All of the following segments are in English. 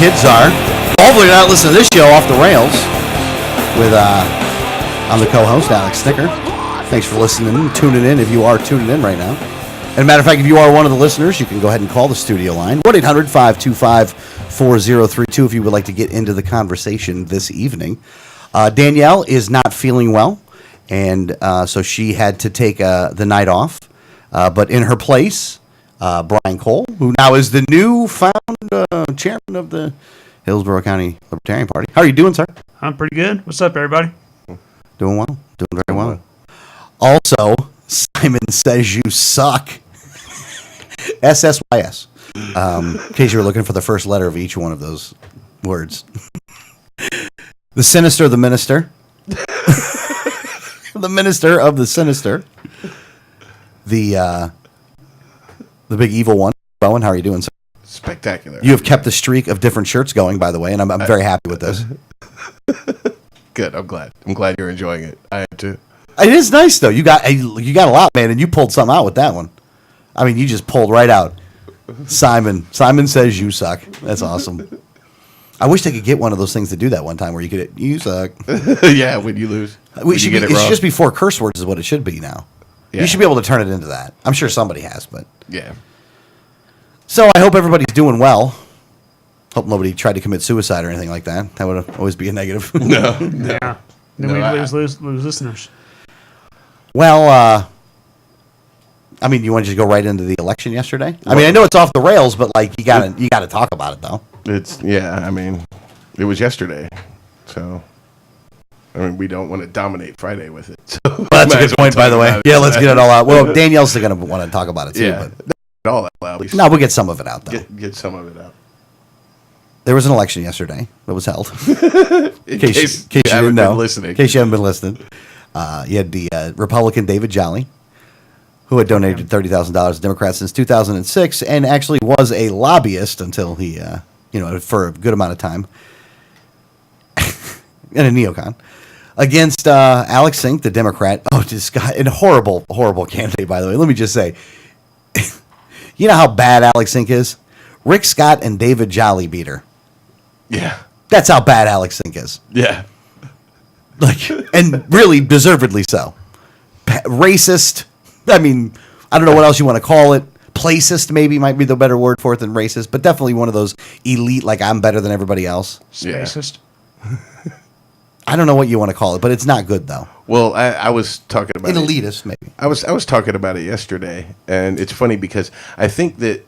kids are. Hopefully you're not listening to this show off the rails with I'm the co-host, Alex Snicker. Thanks for listening and tuning in if you are tuning in right now. And a matter of fact, if you are one of the listeners, you can go ahead and call the studio line, 1-800-525-4032 if you would like to get into the conversation this evening. Danielle is not feeling well, and so she had to take the night off. But in her place, Brian Cole, who now is the new found chairman of the Hillsborough County Libertarian Party. How are you doing, sir? I'm pretty good. What's up, everybody? Doing well. Doing very well. Also, Simon says you suck. SSYS. In case you were looking for the first letter of each one of those words. The sinister, the minister. The minister of the sinister. The big evil one. Bowen, how are you doing, sir? Spectacular. You have kept the streak of different shirts going, by the way, and I'm very happy with this. Good. I'm glad. I'm glad you're enjoying it. I am too. It is nice though. You got a lot, man, and you pulled something out with that one. I mean, you just pulled right out. Simon says you suck. That's awesome. I wish they could get one of those things to do that one time where you suck. Yeah, when you lose. It should just be 4 curse words is what it should be now. Yeah. You should be able to turn it into that. I'm sure somebody has, but yeah. So I hope everybody's doing well. Hope nobody tried to commit suicide or anything like that. That would always be a negative. No. Yeah. Then we lose listeners. Well, I mean, you want to just go right into the election yesterday? I mean, I know it's off the rails, but like you gotta talk about it though. I mean, it was yesterday, so I mean, we don't want to dominate Friday with it. So well, that's a good point, by the way. Yeah, let's get it all out. Well, Danielle's going to want to talk about it too. Yeah, but all that loud. No, we'll get some of it out though. Get some of it out. There was an election yesterday that was held. In case you didn't know, listening. In case you haven't been listening, you had the Republican David Jolly, who had donated $30,000 to Democrats since 2006, and actually was a lobbyist until he, for a good amount of time, and a neocon, against Alex Sink, the Democrat. Oh, this guy, and horrible, horrible candidate, by the way. Let me just say, you know how bad Alex Sink is? Rick Scott and David Jolly beat her. Yeah. That's how bad Alex Sink is. Yeah. And really deservedly so. Racist. I mean, I don't know what else you want to call it. Placist maybe might be the better word for it than racist, but definitely one of those elite, like I'm better than everybody else. Racist. I don't know what you want to call it, but it's not good though. Well, I was talking about elitist, maybe. I was talking about it yesterday, and it's funny because I think that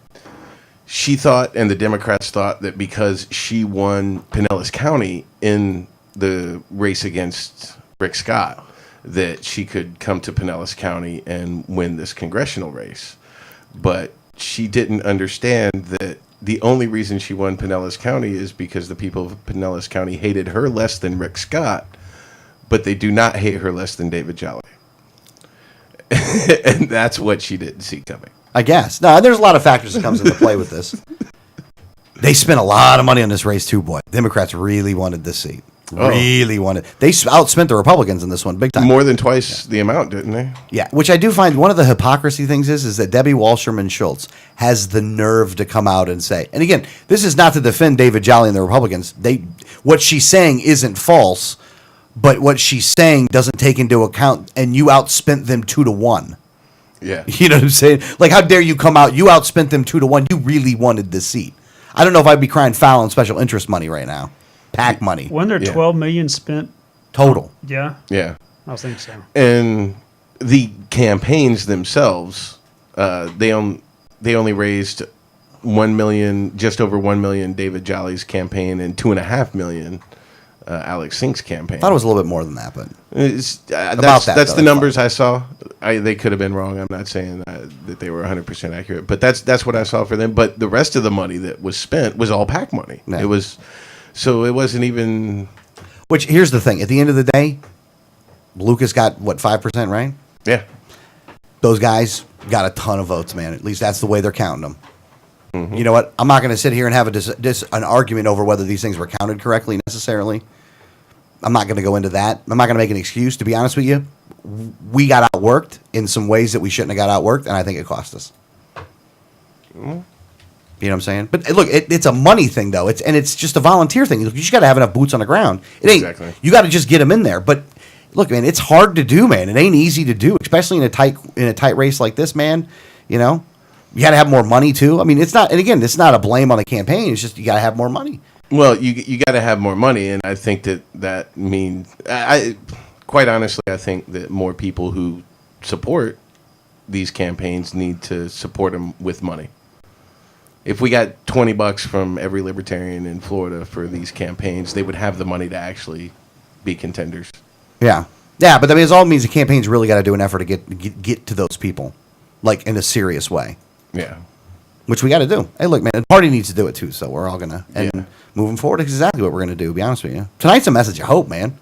she thought, and the Democrats thought, that because she won Pinellas County in the race against Rick Scott, that she could come to Pinellas County and win this congressional race. But she didn't understand that the only reason she won Pinellas County is because the people of Pinellas County hated her less than Rick Scott, but they do not hate her less than David Jolly. And that's what she didn't see coming. I guess. No, there's a lot of factors that comes into play with this. They spent a lot of money on this race too, boy. Democrats really wanted this seat. Really wanted. They outspent the Republicans in this one big time. More than twice the amount, didn't they? Yeah, which I do find one of the hypocrisy things is that Debbie Wasserman Schultz has the nerve to come out and say, and again, this is not to defend David Jolly and the Republicans. What she's saying isn't false, but what she's saying doesn't take into account, and you outspent them 2-1. Yeah. You know what I'm saying? Like, how dare you come out? You outspent them 2-1. You really wanted this seat. I don't know if I'd be crying foul on special interest money right now. PAC money. Wasn't there $12 million spent total? Yeah. Yeah. I think so. And the campaigns themselves, they only raised $1 million, just over $1 million David Jolly's campaign, and $2.5 million Alex Sink's campaign. I thought it was a little bit more than that, but that's the numbers I saw. They could have been wrong. I'm not saying that they were 100% accurate, but that's what I saw for them. But the rest of the money that was spent was all PAC money. Yeah. It wasn't even. Which, here's the thing: at the end of the day, Lucas got 5%, right? Yeah. Those guys got a ton of votes, man. At least that's the way they're counting them. Mm-hmm. You know what? I'm not going to sit here and have an argument over whether these things were counted correctly necessarily. I'm not going to go into that. I'm not going to make an excuse. To be honest with you, we got outworked in some ways that we shouldn't have got outworked, and I think it cost us. Mm-hmm. You know what I'm saying? But look, it's a money thing though. It's just a volunteer thing. You just got to have enough boots on the ground. It ain't. Exactly. You got to just get them in there. But look, man, it's hard to do, man. It ain't easy to do, especially in a tight race like this, man. You know, you got to have more money too. I mean, it's not. And again, it's not a blame on the campaign. It's just you got to have more money. Well, you got to have more money, and I think that means I quite honestly, I think that more people who support these campaigns need to support them with money. If we got $20 from every libertarian in Florida for these campaigns, they would have the money to actually be contenders. Yeah, yeah, but I mean, it all means the campaign's really got to do an effort to get to those people, like in a serious way. Yeah. Which we got to do. Hey, look, man, the party needs to do it too. So we're all gonna moving forward. It's exactly what we're gonna do. To be honest with you, tonight's a message of hope, man.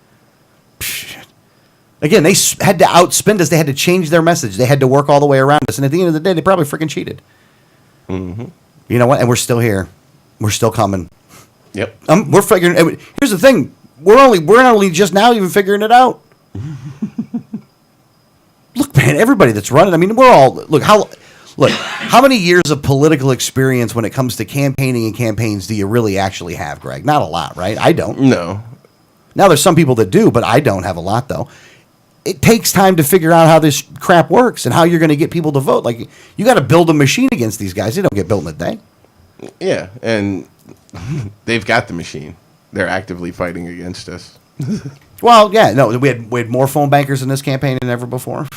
Psh. Again, they had to outspend us. They had to change their message. They had to work all the way around us. And at the end of the day, they probably freaking cheated. Mm-hmm. You know what? And we're still here. We're still coming. Yep. We're figuring. Here's the thing. We're not only just now even figuring it out. Look, man. Everybody that's running. I mean, we're all how many years of political experience when it comes to campaigning and campaigns do you really actually have, Greg? Not a lot, right? I don't. No. Now there's some people that do, but I don't have a lot though. It takes time to figure out how this crap works and how you're going to get people to vote. Like, you got to build a machine against these guys. They don't get built in a day. Yeah, and they've got the machine. They're actively fighting against us. Well, yeah, no, we had more phone bankers in this campaign than ever before.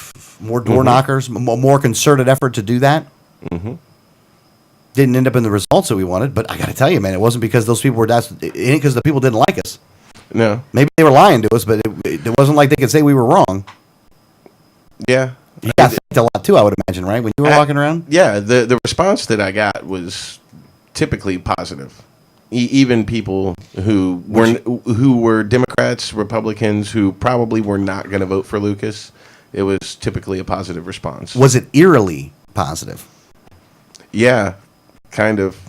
More door knockers, more concerted effort to do that. Mm-hmm. Didn't end up in the results that we wanted, but I got to tell you, man, it wasn't because those people were it ain't because the people didn't like us. No. Maybe they were lying to us, but it wasn't like they could say we were wrong. Yeah. You got thanked a lot too, I would imagine, right? When you were walking around? Yeah, the response that I got was typically positive. Even people who were Democrats, Republicans, who probably were not going to vote for Lucas, it was typically a positive response. Was it eerily positive? Yeah, kind of.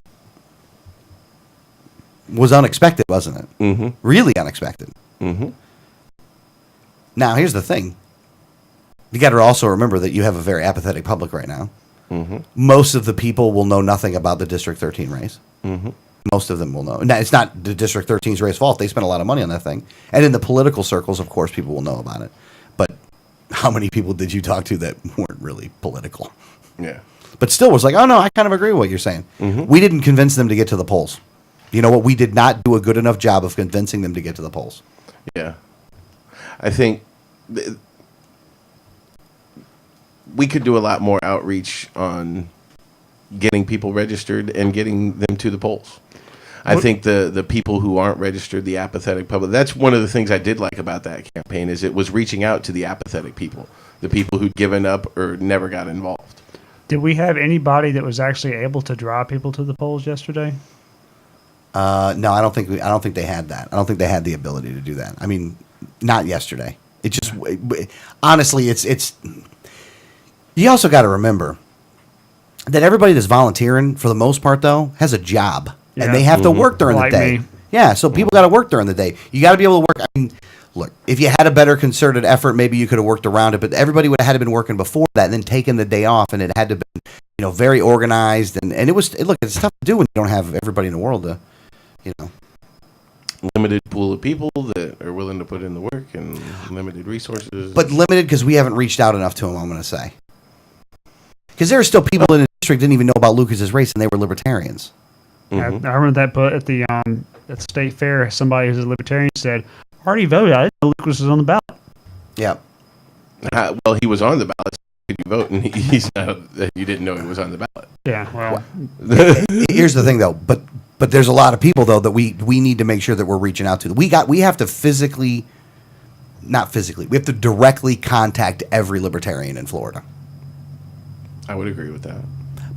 Was unexpected, wasn't it? Mm-hmm. Really unexpected. Mm-hmm. Now, here's the thing. You got to also remember that you have a very apathetic public right now. Mm-hmm. Most of the people will know nothing about the District 13 race. Mm-hmm. Most of them will know. Now, it's not the District 13's race fault. They spent a lot of money on that thing. And in the political circles, of course, people will know about it. But how many people did you talk to that weren't really political? Yeah. But still was like, oh, no, I kind of agree with what you're saying. Mm-hmm. We didn't convince them to get to the polls. You know what? We did not do a good enough job of convincing them to get to the polls. Yeah. I think we could do a lot more outreach on getting people registered and getting them to the polls. I think the people who aren't registered, the apathetic public, that's one of the things I did like about that campaign is it was reaching out to the apathetic people, the people who'd given up or never got involved. Did we have anybody that was actually able to draw people to the polls yesterday? No, I don't think they had that. I don't think they had the ability to do that. I mean, not yesterday. It just honestly, it's. You also got to remember that everybody that's volunteering, for the most part, though, has a job, and they have to work during the day. Me. Yeah, so people got to work during the day. You got to be able to work. I mean, look, if you had a better concerted effort, maybe you could have worked around it. But everybody would have had to been working before that, and then taken the day off, and it had to be, very organized. And it was look, it's tough to do when you don't have everybody in the world to. Limited pool of people that are willing to put in the work and limited resources. But limited because we haven't reached out enough to them, I'm going to say. Because there are still people in the district that didn't even know about Lucas's race, and they were libertarians. Mm-hmm. I remember that put at the state fair. Somebody who's a libertarian said, "I already voted. I didn't know Lucas was on the ballot." Yeah. Well, he was on the ballot. Could you vote? And he's not. You didn't know he was on the ballot. Yeah. Well, here's the thing, though. But there's a lot of people though that we need to make sure that we're reaching out to. We have to not physically. We have to directly contact every libertarian in Florida. I would agree with that.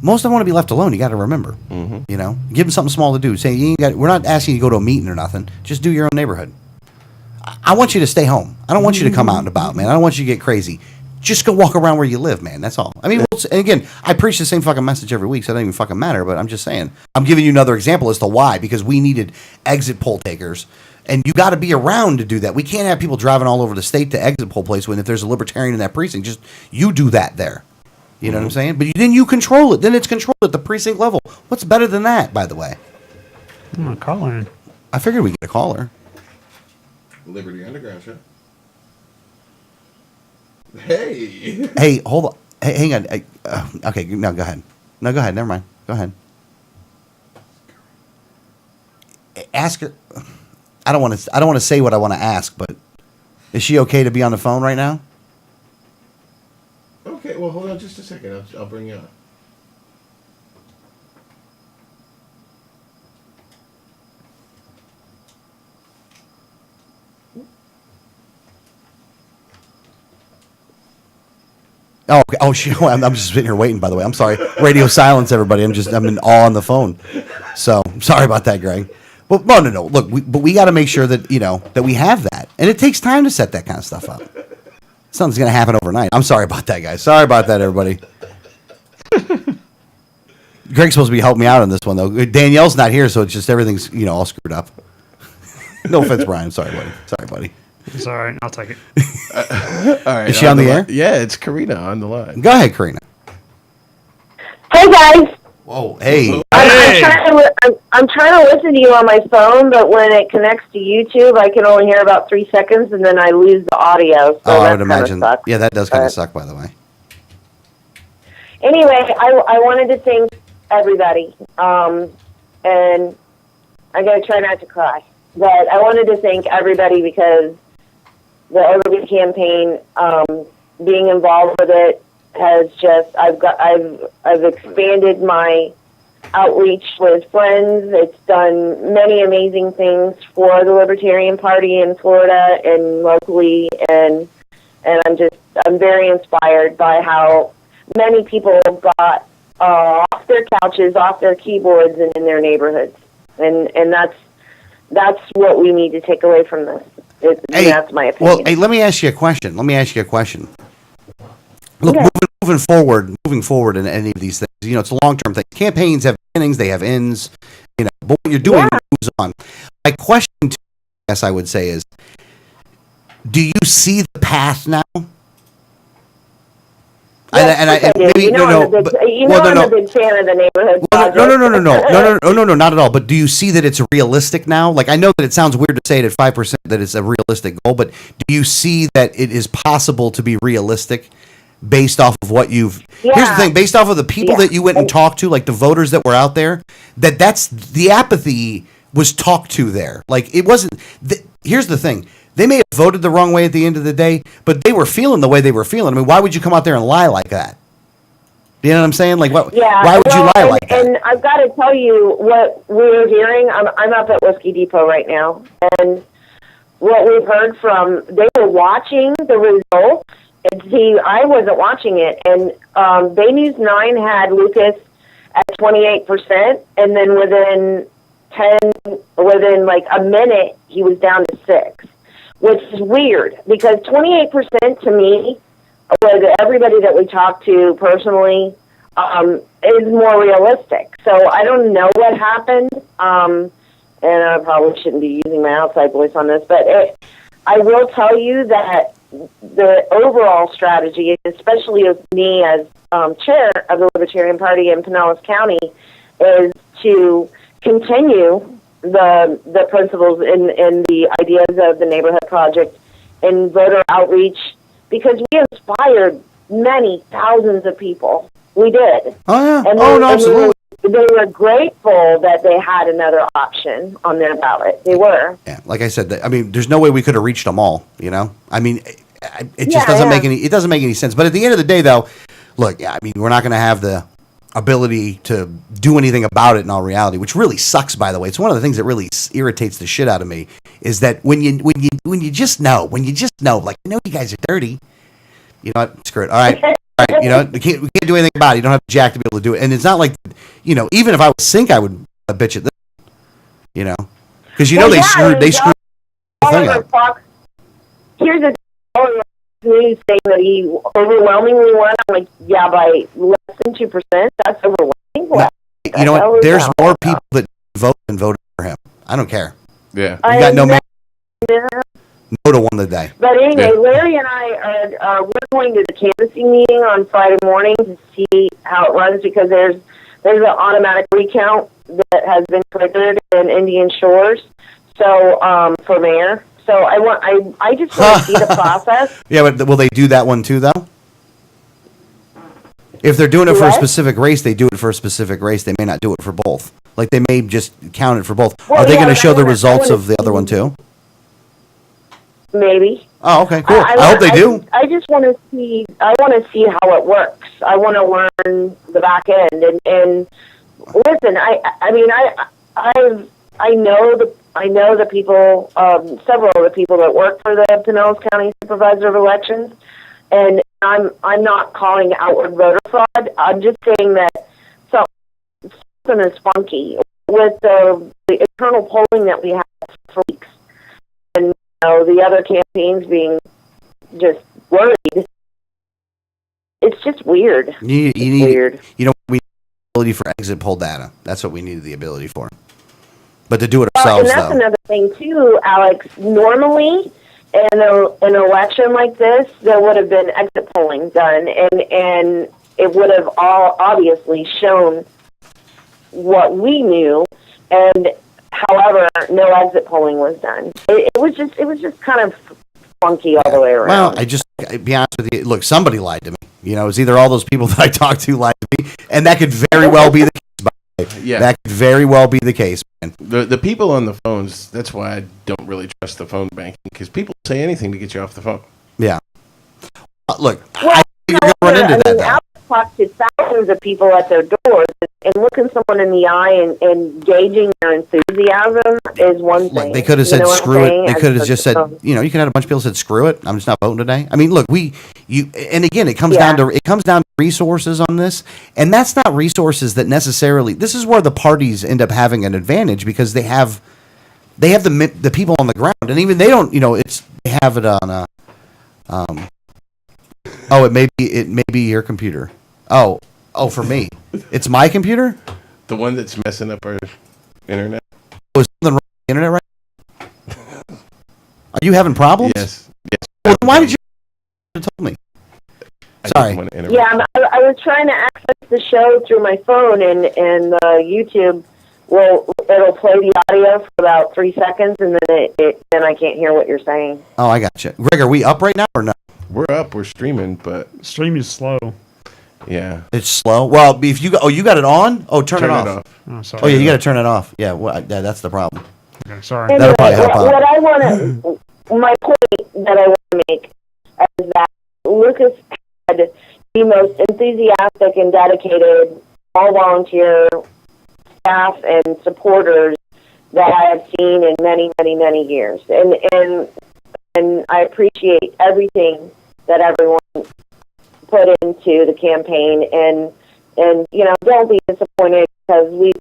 Most of them want to be left alone. You got to remember. Mm-hmm. Give them something small to do. Say we're not asking you to go to a meeting or nothing. Just do your own neighborhood. I want you to stay home. I don't want you to come out and about, man. I don't want you to get crazy. Just go walk around where you live, man. That's all. I mean, and again, I preach the same fucking message every week, so it doesn't even fucking matter. But I'm just saying, I'm giving you another example as to why, because we needed exit poll takers, and you got to be around to do that. We can't have people driving all over the state to exit poll place when if there's a libertarian in that precinct, just you do that there. You know what I'm saying? But then you control it. Then it's controlled at the precinct level. What's better than that, by the way? I'm gonna call her. I figured we'd get a caller. Liberty Underground show. Hey. Hey, hold on. Hey, hang on. Okay, no, go ahead. No, go ahead. Never mind. Go ahead. Ask her. I don't want to say what I want to ask, but is she okay to be on the phone right now? Okay, well, hold on just a second. I'll bring you on. Oh, okay. Oh, I'm just sitting here waiting. By the way, I'm sorry. Radio silence, everybody. I'm in awe on the phone. So sorry about that, Greg. But no. Look, we got to make sure that that we have that, and it takes time to set that kind of stuff up. Something's going to happen overnight. I'm sorry about that, guys. Sorry about that, everybody. Greg's supposed to be helping me out on this one, though. Danielle's not here, so it's just everything's all screwed up. No offense, Brian. Sorry, buddy. It's all right. I'll take it. All right. Is she on the air? Yeah, it's Karina on the line. Go ahead, Karina. Hey guys, Whoa, hey. I'm trying to listen to you on my phone, but when it connects to YouTube, I can only hear about 3 seconds, and then I lose the audio. So Oh, I that would imagine. kinda sucks. Yeah, that does kind But of suck, by the way. Anyway, I wanted to thank everybody, and I'm gonna try not to cry, but I wanted to thank everybody because the Overby campaign, being involved with it, has just I've expanded my outreach with friends. It's done many amazing things for the Libertarian Party in Florida and locally, and I'm very inspired by how many people got off their couches, off their keyboards, and in their neighborhoods, and that's what we need to take away from this. That's my opinion. Well, hey, let me ask you a question. Look, Okay. moving forward in any of these things, it's a long-term thing. Campaigns have beginnings, they have ends, but what you're doing moves on. My question to you, I guess I would say is, do you see the path now? Yes, I'm a big fan of the neighborhood project. No, not at all. But do you see that it's realistic now? Like, I know that it sounds weird to say it at 5% that it's a realistic goal, but do you see that it is possible to be realistic based off of what you've... Yeah. Here's the thing, based off of the people that you went and talked to, like the voters that were out there, that's the apathy was talked to there. Like, it wasn't... Here's the thing. They may have voted the wrong way at the end of the day, but they were feeling the way they were feeling. I mean, why would you come out there and lie like that? You know what I'm saying? Like, what? Yeah, why would you lie like that? And I've got to tell you what we're hearing. I'm up at Whiskey Depot right now, and what we've heard from, they were watching the results. And see, I wasn't watching it, and Bay News 9 had Lucas at 28%, and then within like a minute, he was down to 6. Which is weird, because 28% to me, with everybody that we talked to personally, is more realistic. So I don't know what happened, and I probably shouldn't be using my outside voice on this, but I will tell you that the overall strategy, especially with me as chair of the Libertarian Party in Pinellas County, is to continue the principles and the ideas of the neighborhood project and voter outreach, because we inspired many thousands of people. We did. Oh, yeah. And Absolutely. They were grateful that they had another option on their ballot. They were. Yeah, like I said, I mean, there's no way we could have reached them all, I mean, it just doesn't make any sense. But at the end of the day, though, look, I mean, we're not going to have the ability to do anything about it in all reality, which really sucks, by the way. It's one of the things that really irritates the shit out of me, is that when you just know, like, I know you guys are dirty, you know what, screw it. All right, we can't do anything about it. You don't have Jack to be able to do it. And it's not like, even if I was Sync, I would bitch at this, because they screwed the thing up. Here's the news saying that he overwhelmingly won. I'm like, yeah, by less than 2%. That's overwhelming. What? You know what? There's more people that vote than voted for him. I don't care. Yeah. You got no man. No to one today. But anyway, Yeah. Larry and I are we're going to the canvassing meeting on Friday morning to see how it runs because there's an automatic recount that has been triggered in Indian Shores. So for mayor, so I just want to see the process. Yeah, but will they do that one too, though? If they're doing it for a What? specific race, they do it for a specific race. They may not do it for both. Like they may just count it for both. Well, Are they yeah, going to but show I the wanna- results I of the other one too? Maybe. Oh, okay, cool. I hope they do. I just want to see. I want to see how it works. I want to learn the back end. And listen, I know the people. Several of the people that work for the Pinellas County Supervisor of Elections, and I'm not calling outward voter fraud. I'm just saying that something is funky with the internal polling that we have for weeks, and the other campaigns being just worried. It's just weird. You It's need, weird. we need the ability for exit poll data. That's what we needed the ability for. But to do it And ourselves, that's though. another thing too, Alex. Normally, in an election like this, there would have been exit polling done, and it would have all obviously shown what we knew. And however, no exit polling was done. It was just kind of funky all the way around. Well, I'll be honest with you. Look, somebody lied to me. It's either all those people that I talked to lied to me, and that could very well be the case. By the way. Yeah. That could very well be the case, man. The people on the phones, that's why I don't really trust the phone banking, because people say anything to get you off the phone. Yeah. Look, Well, I think you're going to run into that, though. Alex talked to thousands of people at their doors, and looking someone in the eye and gauging their enthusiasm is one thing. Look, they could have You said know what I'm screw it. saying? They As could have opposed just to said, phone. you could have a bunch of people said screw it. I'm just not voting today. I mean, look, and again, it comes Yeah. down to resources on this, and that's not resources that necessarily. This is where the parties end up having an advantage because they have the people on the ground, and even they don't. They have it on a. It may be your computer. Oh, for me, it's my computer. The one that's messing up our internet. Oh, is something wrong with the internet right? Are you having problems? Yes. Well, then why did you told me? I Sorry. didn't want to interrupt. Yeah, I was trying to access the show through my phone, and YouTube it'll play the audio for about 3 seconds, and then I can't hear what you're saying. Oh, I got you. Greg, are we up right now or no? We're up. We're streaming, but Stream is slow. yeah. It's slow. Well, if you you got it on? Oh, turn it off. Oh, sorry. Oh yeah, you got to turn it off. Yeah, that's the problem. Okay, sorry. Anyway, That'll probably help out. what I want to, my point that I want to make is that Lucas had the most enthusiastic and dedicated all volunteer staff and supporters that I have seen in many, many, many years, and I appreciate everything that everyone put into the campaign, and don't be disappointed because we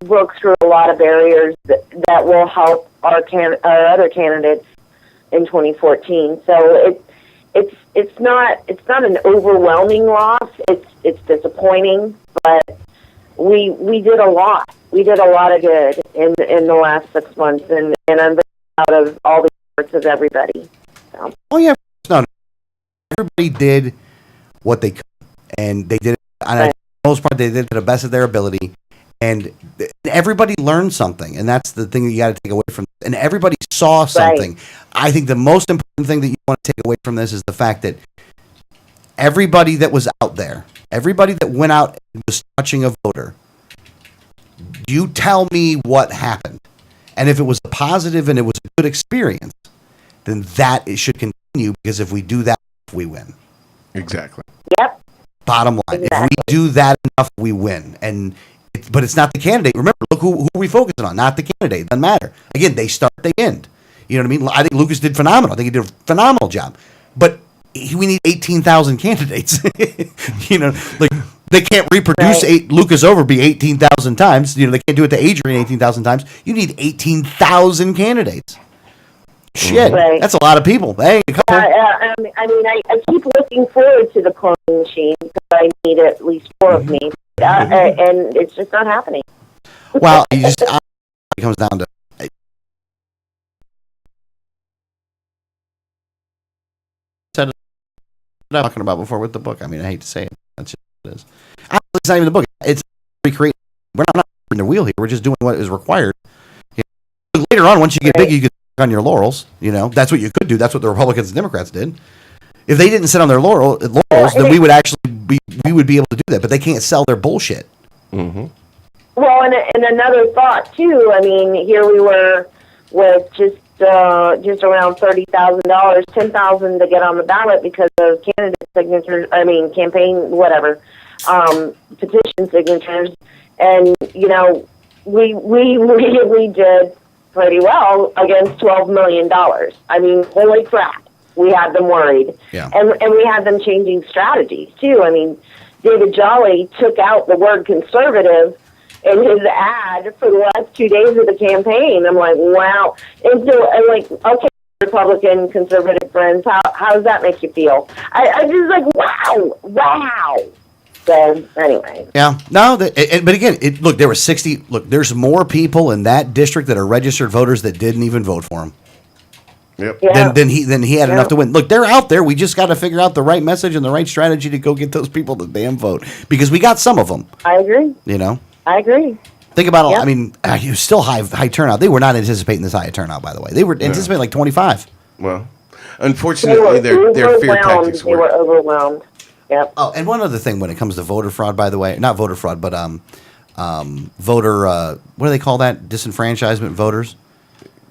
broke through a lot of barriers that will help our other candidates in 2014. So it's not an overwhelming loss. It's disappointing, but we did a lot. We did a lot of good in the last 6 months, and I'm very proud of all the efforts of everybody. So. Oh yeah, no, everybody did what they could, and they did it. And Right. for the most part, they did it to the best of their ability, and everybody learned something, and that's the thing that you got to take away from. And everybody saw something. I think the most important thing that you want to take away from this is the fact that everybody that was out there, everybody that went out and was touching a voter, you tell me what happened. And if it was a positive and it was a good experience, then it should continue, because if we do that, we win. Exactly. Yep. Bottom line, if Exactly. we do that enough, we win. But it's not the candidate. Remember, look who are we focusing on? Not the candidate. It doesn't matter. Again, they start, they end. You know what I mean? I think Lucas did phenomenal. I think he did a phenomenal job. But we need 18,000 candidates. They can't reproduce Right. Lucas Overby 18,000 times. They can't do it to Adrian 18,000 times. You need 18,000 candidates. Shit, Right. that's a lot of people. Hey, a couple. I keep looking forward to the cloning machine because I need at least 4 of me, and it's just not happening. Well, it comes down to talking about before with the book. I mean, I hate to say it. That's just what it is. Actually, it's not even the book. It's recreating. We're not in the wheel here. We're just doing what is required. You know, later on, once you get big, you can sit on your laurels. You know, that's what you could do. That's what the Republicans and Democrats did. If they didn't sit on their laurels, then we would actually we would be able to do that. But they can't sell their bullshit. Mm-hmm. Well, and another thought too. I mean, here we were with just around $30,000, 10,000 to get on the ballot because of candidate signatures. I mean, campaign whatever, petition signatures, and you know, we really did pretty well against $12 million. I mean, holy crap. We had them worried. Yeah. And we had them changing strategies, too. I mean, David Jolly took out the word conservative in his ad for the last 2 days of the campaign. I'm like, wow. And so I'm like, okay, Republican conservative friends, how does that make you feel? I just like, wow. So, anyway. Yeah. No, but again, look, there were 60. Look, there's more people in that district that are registered voters that didn't even vote for him. Yep. Yeah. Then he had enough to win. Look, they're out there. We just got to figure out the right message and the right strategy to go get those people to damn vote because we got some of them. I agree. You know. I agree. Think about it. Yep. I mean, it was still high turnout. They were not anticipating this high turnout, by the way. They were anticipating like 25. Well, unfortunately, their fear tactics They were work. overwhelmed. Yep. Oh, and one other thing when it comes to voter fraud, by the way, not voter fraud, but voter what do they call that? Disenfranchisement voters.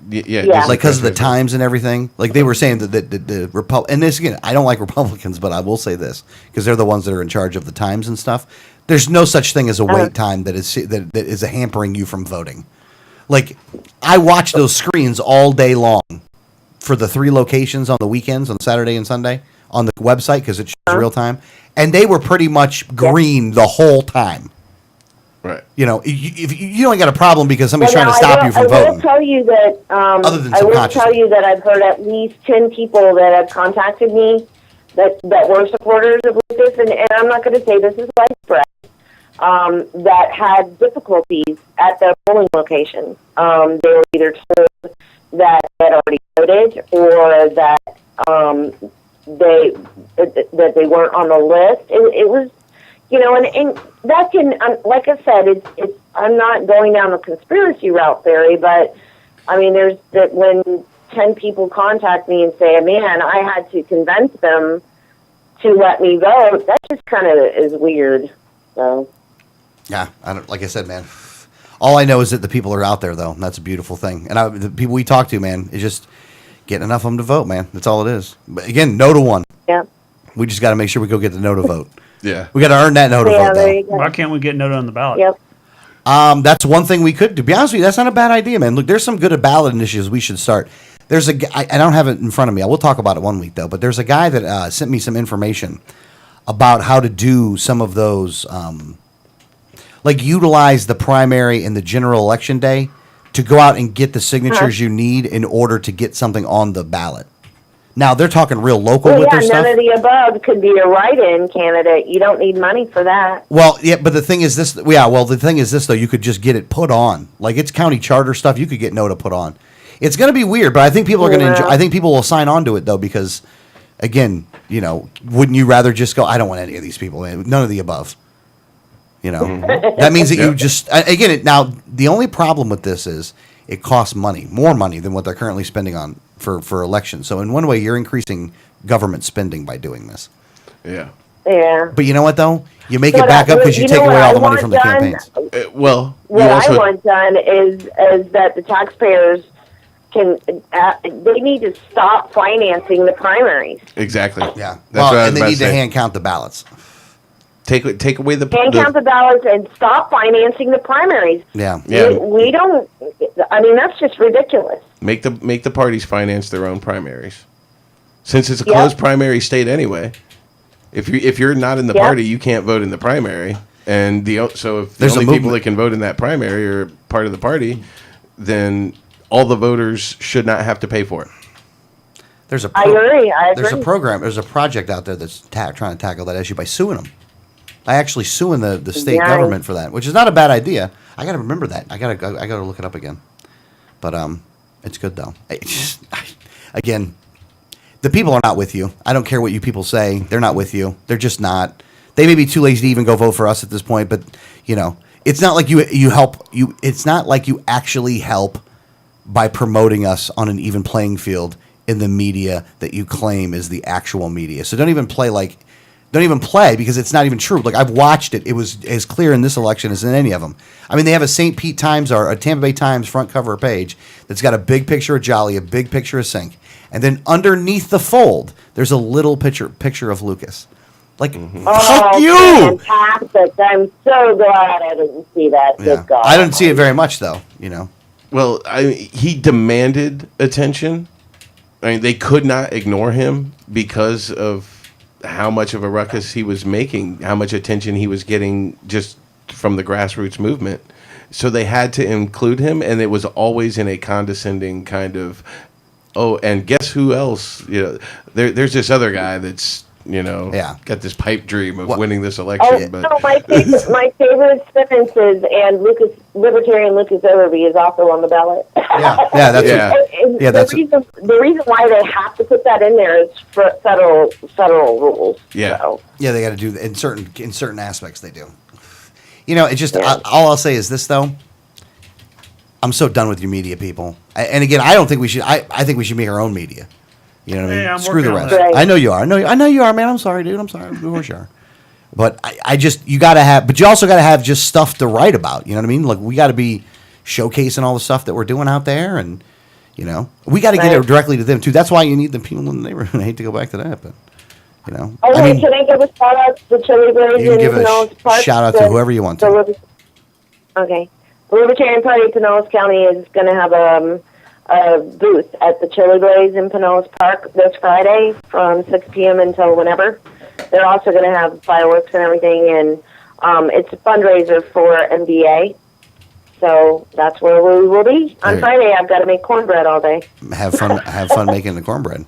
Yeah. Yeah. Like because of the times and everything. Like they were saying that the and this again, I don't like Republicans, but I will say this because they're the ones that are in charge of the times and stuff. There's no such thing as a wait time that is hampering you from voting. Like I watch those screens all day long for the 3 locations on the weekends on Saturday and Sunday on the website because it shows real time, and they were pretty much green the whole time. Right. You know, if you don't got a problem because somebody's trying to Now, stop you from I voting. will tell you that. Other than I will subconsciously. tell you that I've heard at least 10 people that have contacted me that were supporters of this, and I'm not going to say this is widespread. That had difficulties at their polling location. They were either told that they had already voted or that they weren't on the list. It was. You know, and that can, like I said, it's. I'm not going down the conspiracy route theory, but I mean, there's that when 10 people contact me and say, "Man, I had to convince them to let me vote." That just kind of is weird. So. Yeah, I don't. Like I said, man. All I know is that the people are out there, though. And that's a beautiful thing. And the people we talk to, man, is just getting enough of them to vote, man. That's all it is. But again, no to one. Yeah. We just got to make sure we go get the no to vote. Yeah. We got to earn that no to vote, There though. you go. Why can't we get noted on the ballot? Yep. That's one thing we could do. To be honest with you, that's not a bad idea, man. Look, there's some good ballot initiatives we should start. There's a guy, I don't have it in front of me. I will talk about it one week, though. But there's a guy that sent me some information about how to do some of those, like utilize the primary and the general election day to go out and get the signatures you need in order to get something on the ballot. Now, they're talking real local Well, with yeah, their none stuff. of the above could be a write-in candidate. You don't need money for that. Well, yeah, but the thing is this. Yeah, well, the thing is this though. You could just get it put on. Like it's county charter stuff. You could get no to put on. It's going to be weird, but I think people are going to enjoy. I think people will sign on to it though because, again, you know, wouldn't you rather just go? I don't want any of these people. Man. None of the above. You know, that means that you just again. Now, the only problem with this is it costs money, more money than what they're currently spending on for elections. So in one way, you're increasing government spending by doing this. Yeah. Yeah. But you know what though? You make it But, back up because you you take know away what all I the money want from the done? campaigns. Well, you What also I want done is that the taxpayers can they need to stop financing the primaries. exactly. Yeah. That's what I was and they about need to say. hand count the ballots. Take away the Hand count the ballots and stop financing the primaries. Yeah. Yeah. We don't. I mean, that's just ridiculous. make the parties finance their own primaries, since it's a Yep. closed primary state anyway. If you're not in the Yep. party, you can't vote in the primary. And so if the There's a only people movement. that can vote in that primary are part of the party, then all the voters should not have to pay for it. There's a I agree. There's a program. There's a project out there that's trying to tackle that issue by suing them. I actually suing the state Nice. government for that, which is not a bad idea. I got to remember that. I got to look it up again. But it's good though. Again, the people are not with you. I don't care what you people say. They're not with you. They're just not. They may be too lazy to even go vote for us at this point, but it's not like you help you. It's not like you actually help by promoting us on an even playing field in the media that you claim is the actual media. So don't even play because it's not even true. Like, I've watched it. It was as clear in this election as in any of them. I mean, they have a St. Pete Times or a Tampa Bay Times front cover page that's got a big picture of Jolly, a big picture of Sink. And then underneath the fold, there's a little picture of Lucas. Like, fuck you! Fantastic. I'm so glad I didn't see that. Yeah. Good God. I didn't see it very much, though, Well, he demanded attention. I mean, they could not ignore him because of how much of a ruckus he was making, how much attention he was getting just from the grassroots movement. So they had to include him, and it was always in a condescending kind of, oh, and guess who else? There's this other guy that's got this pipe dream of winning this election. But no, my favorite sentence is, and Libertarian Lucas Overby is also on the ballot. The reason why they have to put that in there is for federal rules. Yeah, so. Yeah, they got to do in certain aspects. They do. It's just all I'll say is this though. I'm so done with you media people. And again, I don't think we should. I think we should make our own media. You know what I mean? I'm Screw the working on rest. that. I know you are. I know you are, man. I'm sorry, dude. I'm sorry. Of course you are. But you got to have. But you also got to have just stuff to write about. You know what I mean? Like, we got to be showcasing all the stuff that we're doing out there, and we got to get it directly to them too. That's why you need the people in the neighborhood. I hate to go back to that, but can I give a shout out to the Chili Blaze? You can give a shout out to whoever you want to. Okay. The Libertarian Party of Pinellas County is going to have a booth at the Chili Blaze in Pinellas Park this Friday from 6 p.m. until whenever. They're also going to have fireworks and everything, and it's a fundraiser for NBA. So that's where we will be on Friday. I've got to make cornbread all day. Have fun making the cornbread.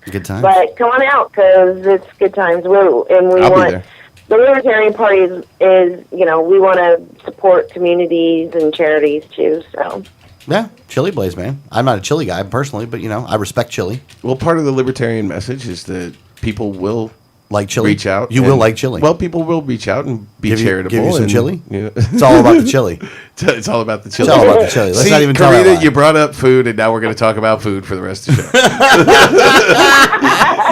Good times. But come on out because it's good times. I'll be there. The Libertarian Party is we want to support communities and charities too. So yeah, Chili Blaze, man. I'm not a chili guy personally, but I respect chili. Well, part of the libertarian message is that people will like chili. Reach out. You will like chili. Well, people will reach out and be charitable. Give you some chili. Yeah. It's all about the chili. It's all about the chili. It's all about the chili. Let's not even Karina, you brought up food, and now we're going to talk about food for the rest of the show.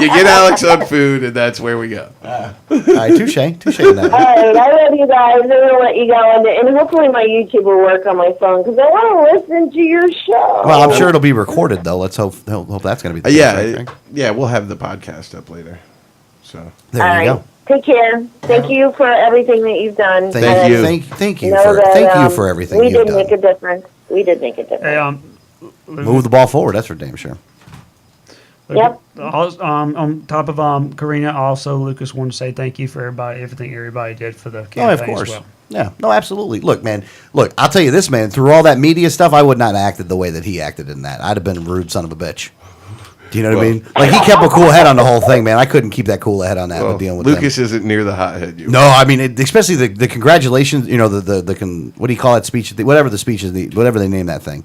You get Alex on food, and that's where we go. All right, touche. Touche on that. All right, I love you guys. I'm going to let you go, and hopefully my YouTube will work on my phone because I want to listen to your show. Well, I'm sure it'll be recorded though. Let's hope that's going to be the case. Yeah, we'll have the podcast up later. So there you go. Take care. Thank you for everything that you've done. Thank you. Thank you for everything you've done. We did make a difference. Hey, move the ball forward. That's for damn sure. Yep. On top of Karina, also Lucas wanted to say thank you for everything everybody did for the campaign. Oh, of course. As well. Yeah. No, absolutely. Look, man. I'll tell you this, man. Through all that media stuff, I would not have acted the way that he acted in that. I'd have been a rude son of a bitch. Do you know what I mean? Like, he kept a cool head on the whole thing, man. I couldn't keep that cool head on that with dealing with Lucas isn't near the hothead you. No, I mean, especially the congratulations. What do you call that speech? Whatever the speech is, whatever they name that thing.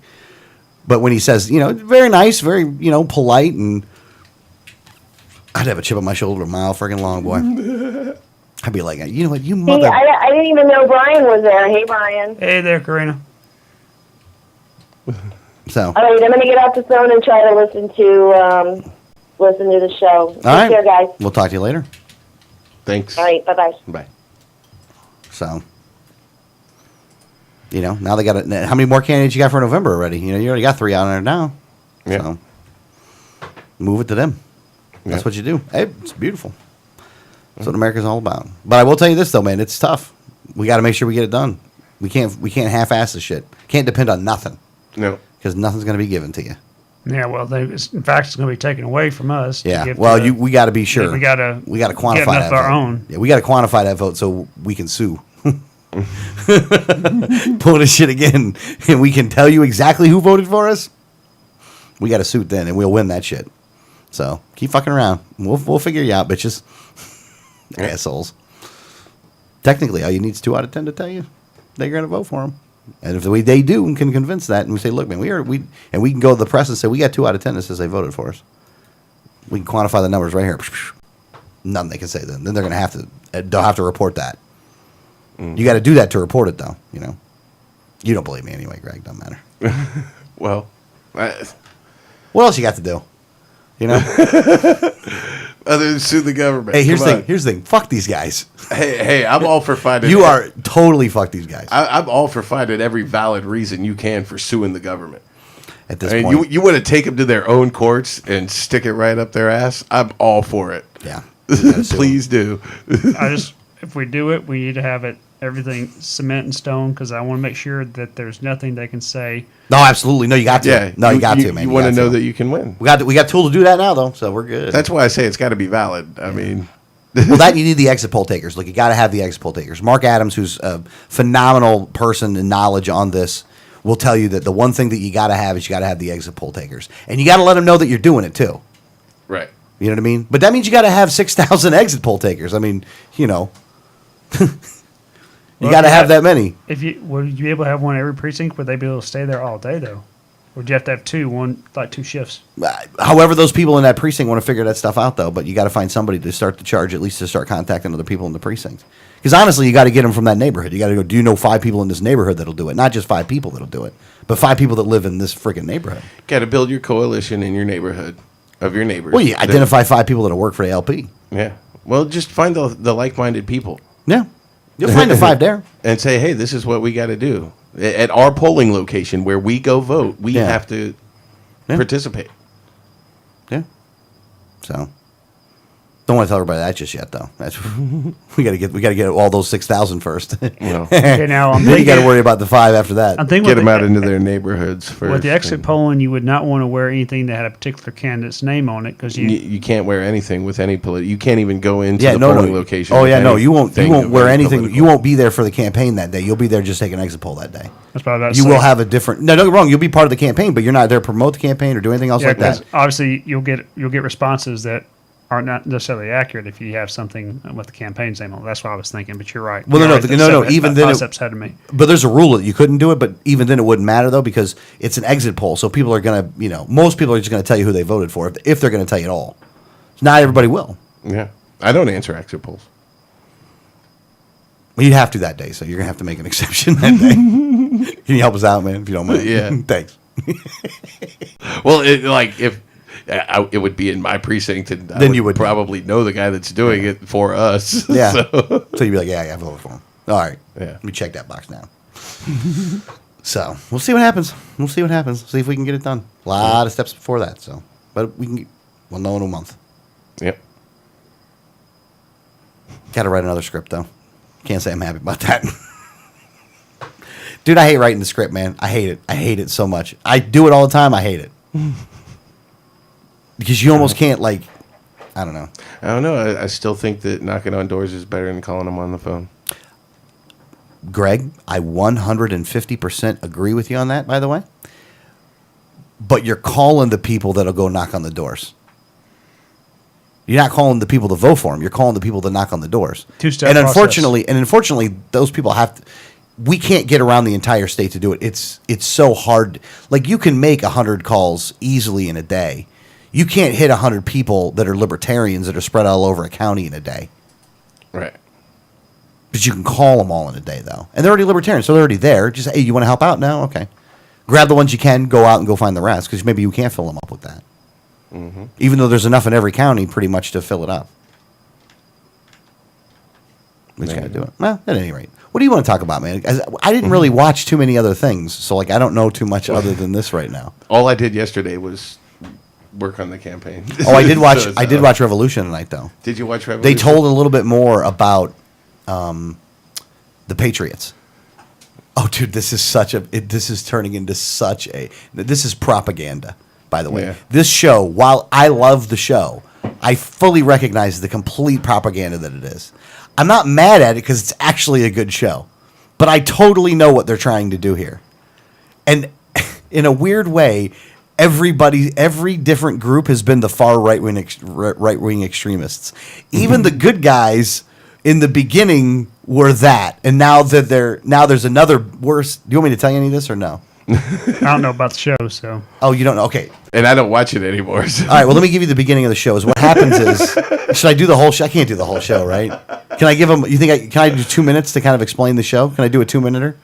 But when he says, very nice, very polite, and I'd have a chip on my shoulder a mile freaking long, boy. I'd be like, you know what, you mother. See, I didn't even know Brian was there. Hey, Brian. Hey there, Karina. So. All right, I'm going to get off the phone and try to listen to the show. Take care, guys. We'll talk to you later. Thanks. All right, bye-bye. Bye. So, now they got how many more candidates you got for November already? You already got 3 on there now. Yeah. So, move it to them. That's what you do. Hey, it's beautiful. That's what America's all about. But I will tell you this though, man, it's tough. We got to make sure we get it done. We can't half-ass this shit. Can't depend on nothing. No. Because nothing's going to be given to you. Yeah, well, in fact, it's going to be taken away from us. Yeah. Well, we got to be sure. We got to quantify that our vote. own. Yeah, we got to quantify that vote so we can sue. Pull this shit again, and we can tell you exactly who voted for us. We got to suit then, and we'll win that shit. So keep fucking around. We'll figure you out, bitches. Assholes. Technically, all you need is 2 out of 10 to tell you they're going to vote for him. And if they do and can convince that, and we say, look, man, we can go to the press and say we got 2 out of 10 that says they voted for us. We can quantify the numbers right here. Nothing they can say then. Then they're going to have to. They'll have to report that. You got to do that to report it, though. You know. You don't believe me anyway, Greg. Doesn't matter. Well, What else you got to do? You know. other than sue the government. Hey, here's Come the on. thing. Here's the thing. Fuck these guys. Hey, I'm all for finding. You are totally fuck these guys. I'm all for finding every valid reason you can for suing the government. At this I mean, point, you want to take them to their own courts and stick it right up their ass? I'm all for it. yeah. You gotta sue 'em. Please do. If we do it, we need to have everything cement and stone, because I want to make sure that there's nothing they can say. No, absolutely. No, you got to. Yeah. No, you got to, man. You want to got know that you can win. we got tool to do that now, though, so we're good. That's why I say it's got to be valid. I mean, Well, that you need the exit poll takers. Look, you got to have the exit poll takers. Mark Adams, who's a phenomenal person in knowledge on this, will tell you that the one thing that you got to have is you got to have the exit poll takers, and you got to let them know that you're doing it too. right. You know what I mean? But that means you got to have 6,000 exit poll takers. I mean, you know, you Well, got to if you have had- that many. If you would you be able to have one in every precinct? Would they be able to stay there all day though? Or do you have to have two shifts? However, those people in that precinct want to figure that stuff out, though. But you got to find somebody to start the charge, at least to start contacting other people in the precinct. Because honestly, you got to get them from that neighborhood. You got to go. Do you know 5 people in this neighborhood that'll do it? Not just 5 people that'll do it, but 5 people that live in this freaking neighborhood. Got to build your coalition in your neighborhood of your neighbors. Well, you identify 5 people that'll work for the LP. Yeah. Well, just find the like-minded people Yeah, you'll find the 5 there. and say, hey, this is what we got to do. At our polling location where we go vote, we Yeah. have to Yeah. participate. Yeah. So, don't want to tell everybody that just yet, though. That's we got to get all those 6,000 first. Well, Okay, now I'm Then you got to thinking, worry about the 5 after that. I'm thinking get with them the, out into their neighborhoods first. with the exit polling, you would not want to wear anything that had a particular candidate's name on it, because You can't wear anything with any you can't even go into Yeah, the no, polling no. location. Oh with yeah, no, you won't. You anything won't of wear any anything. political- You won't be there for the campaign that day. You'll be there just taking an exit poll that day. that's probably about You will have a different. No, don't get me wrong. You'll be part of the campaign, but you're not there to promote the campaign or do anything else like that. Obviously, you'll get responses that are not necessarily accurate if you have something with the campaign's name on it. That's what I was thinking, but you're right. Well, You're no, right. no, That's no, seven- even about then 5 it- steps ahead of me. But there's a rule that you couldn't do it. But even then, it wouldn't matter though because it's an exit poll. So people are gonna, most people are just gonna tell you who they voted for if they're gonna tell you at all. Not everybody will. Yeah, I don't answer exit polls. Well, you'd have to that day, so you're gonna have to make an exception that day. Can you help us out, man? If you don't mind. Yeah. Thanks. Well, if it would be in my precinct, and Then you would know. probably know the guy that's doing it for us. Yeah. So, So you'd be like, yeah, I voted for him. All right. Yeah. Let me check that box now. So we'll see what happens. We'll see what happens. See if we can get it done. A lot of steps before that. So, but we'll know in a month. yep. Got to write another script though. Can't say I'm happy about that. Dude, I hate writing the script, man. I hate it. I hate it so much. I do it all the time. I hate it. Because you almost can't I don't know. I don't know. I still think that knocking on doors is better than calling them on the phone. Greg, I 150% agree with you on that, by the way. But you're calling the people that'll go knock on the doors. You're not calling the people to vote for them. You're calling the people to knock on the doors. Two-step And process. unfortunately, those people have to. We can't get around the entire state to do it. It's so hard. Like you can make 100 calls easily in a day. You can't hit 100 people that are libertarians that are spread all over a county in a day. Right. But you can call them all in a day, though. And they're already libertarians, so they're already there. Just, hey, you want to help out? No? Okay. Grab the ones you can, go out and go find the rest, because maybe you can't fill them up with that. Mm-hmm. Even though there's enough in every county pretty much to fill it up. We just got to do it. Well, at any rate. What do you want to talk about, man? I didn't really watch too many other things, so I don't know too much other than this right now. All I did yesterday was work on the campaign. Oh, I did watch. So, I did watch Revolution tonight, though. Did you watch Revolution? They told a little bit more about the Patriots. Oh, dude, this is turning into such a. This is propaganda, by the way. Yeah. This show, while I love the show, I fully recognize the complete propaganda that it is. I'm not mad at it because it's actually a good show, but I totally know what they're trying to do here. And in a weird way, every different group has been the far right wing extremists. Even the good guys in the beginning were that, and now there's another worse. Do you want me to tell you any of this or no? I don't know about the show, so. Oh, you don't know? Okay. And I don't watch it anymore. So. All right. Well, let me give you the beginning of the show. Is what happens is, should I do the whole show? I can't do the whole show, right? Can I give them? You think can I do 2 minutes to kind of explain the show? Can I do a 2-minuter?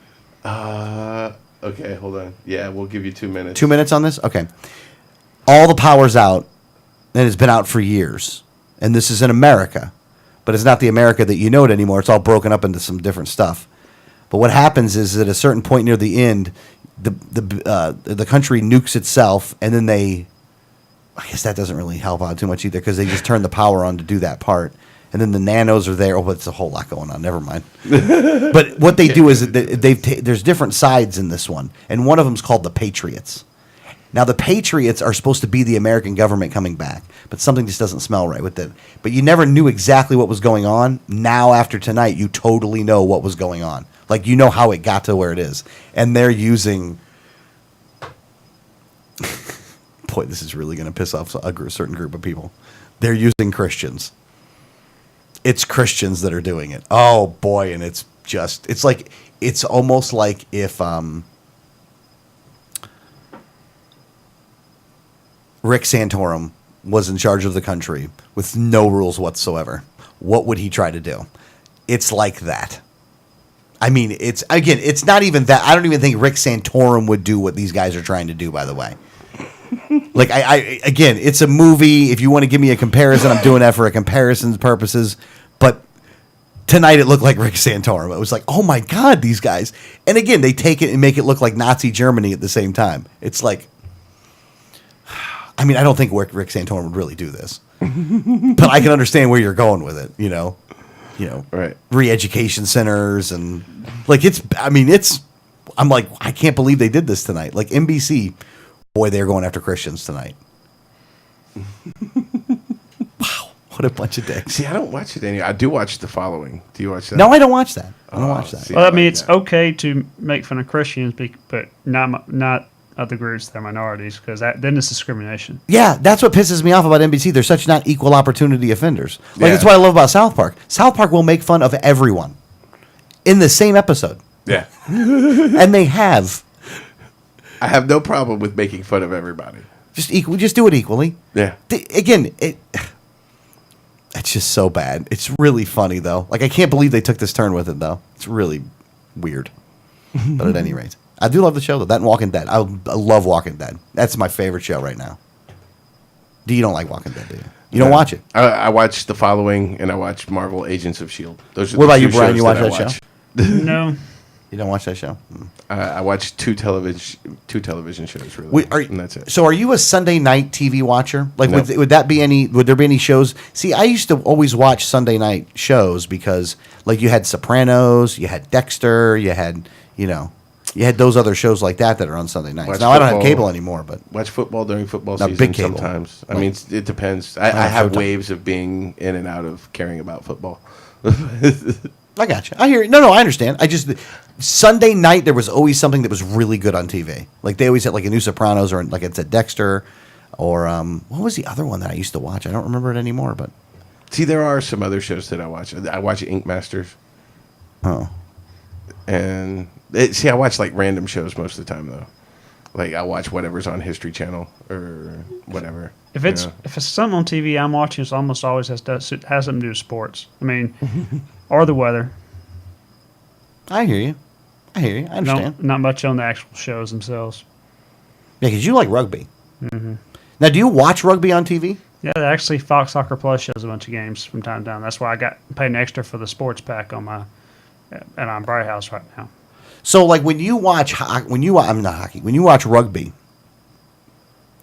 Okay, hold on. Yeah, we'll give you 2 minutes. 2 minutes on this? Okay. All the power's out, and it's been out for years. And this is in America. But it's not the America that you know it anymore. It's all broken up into some different stuff. But what happens is at a certain point near the end, the country nukes itself, and then I guess that doesn't really help out too much either because they just turn the power on to do that part. And then the nanos are there. Oh, but it's a whole lot going on. Never mind. But what they do is there's different sides in this one, and one of them is called the Patriots. Now, the Patriots are supposed to be the American government coming back, but something just doesn't smell right with it. But you never knew exactly what was going on. Now, after tonight, you totally know what was going on. Like, you know how it got to where it is. And they're using... Boy, this is really going to piss off a certain group of people. They're using Christians. It's Christians that are doing it. Oh, boy, and it's almost like if... Rick Santorum was in charge of the country with no rules whatsoever, what would he try to do? It's like that. I mean, it's not even that. I don't even think Rick Santorum would do what these guys are trying to do, by the way. Like, again, it's a movie. If you want to give me a comparison, I'm doing that for a comparison's purposes. But tonight it looked like Rick Santorum. It was like, oh, my God, these guys. And again, they take it and make it look like Nazi Germany at the same time. It's like... I mean, I don't think Rick Santorum would really do this, but I can understand where you're going with it. You know, right? Re-education centers and like I'm like, I can't believe they did this tonight. Like NBC, boy, they're going after Christians tonight. Wow, what a bunch of dicks. See, I don't watch it anymore. I do watch The Following. Do you watch that? No, I don't watch that. I don't watch that. See, Well, I mean, it's okay to make fun of Christians, but not other groups that are minorities, because then it's discrimination. Yeah, that's what pisses me off about NBC. They're such not equal opportunity offenders. Like, Yeah. that's what I love about South Park. South Park will make fun of everyone in the same episode. Yeah. And they have. I have no problem with making fun of everybody. Just do it equally. Yeah. Again, it's just so bad. It's really funny, though. Like, I can't believe they took this turn with it, though. It's really weird. But at any rate. I do love the show, though. That and Walking Dead. I love Walking Dead. That's my favorite show right now. You don't like Walking Dead, do you? You don't watch it. I watch The Following, and I watch Marvel Agents of S.H.I.E.L.D. Those are What the about you, two Brian? shows You watch I that show? No. You don't watch that show? I watch two television shows, really, and that's it. So are you a Sunday night TV watcher? Like, No. would there be any shows? See, I used to always watch Sunday night shows because, like, you had Sopranos, you had Dexter, you had those other shows like that are on Sunday nights. Watch Now, I don't have football. cable anymore, but Watch football during football Not season big cable. sometimes. I Like- mean, it depends. I have Showtime. waves of being in and out of caring about football. I got you. I hear you. No, I understand. Sunday night, there was always something that was really good on TV. Like, they always had, like, a new Sopranos or, like, it's a Dexter or, what was the other one that I used to watch? I don't remember it anymore, but. See, there are some other shows that I watch. I watch Ink Masters. Oh. And I watch like random shows most of the time though. Like I watch whatever's on History Channel or whatever. If it's something on TV I'm watching, it almost always has something to do with sports. I mean, or the weather. I hear you. I understand. Not much on the actual shows themselves. Yeah, because you like rugby. Mm-hmm. Now, do you watch rugby on TV? Yeah, actually, Fox Soccer Plus shows a bunch of games from time to time. That's why I got paying extra for the sports pack on my Bright House right now. So, like, when you watch when you watch rugby,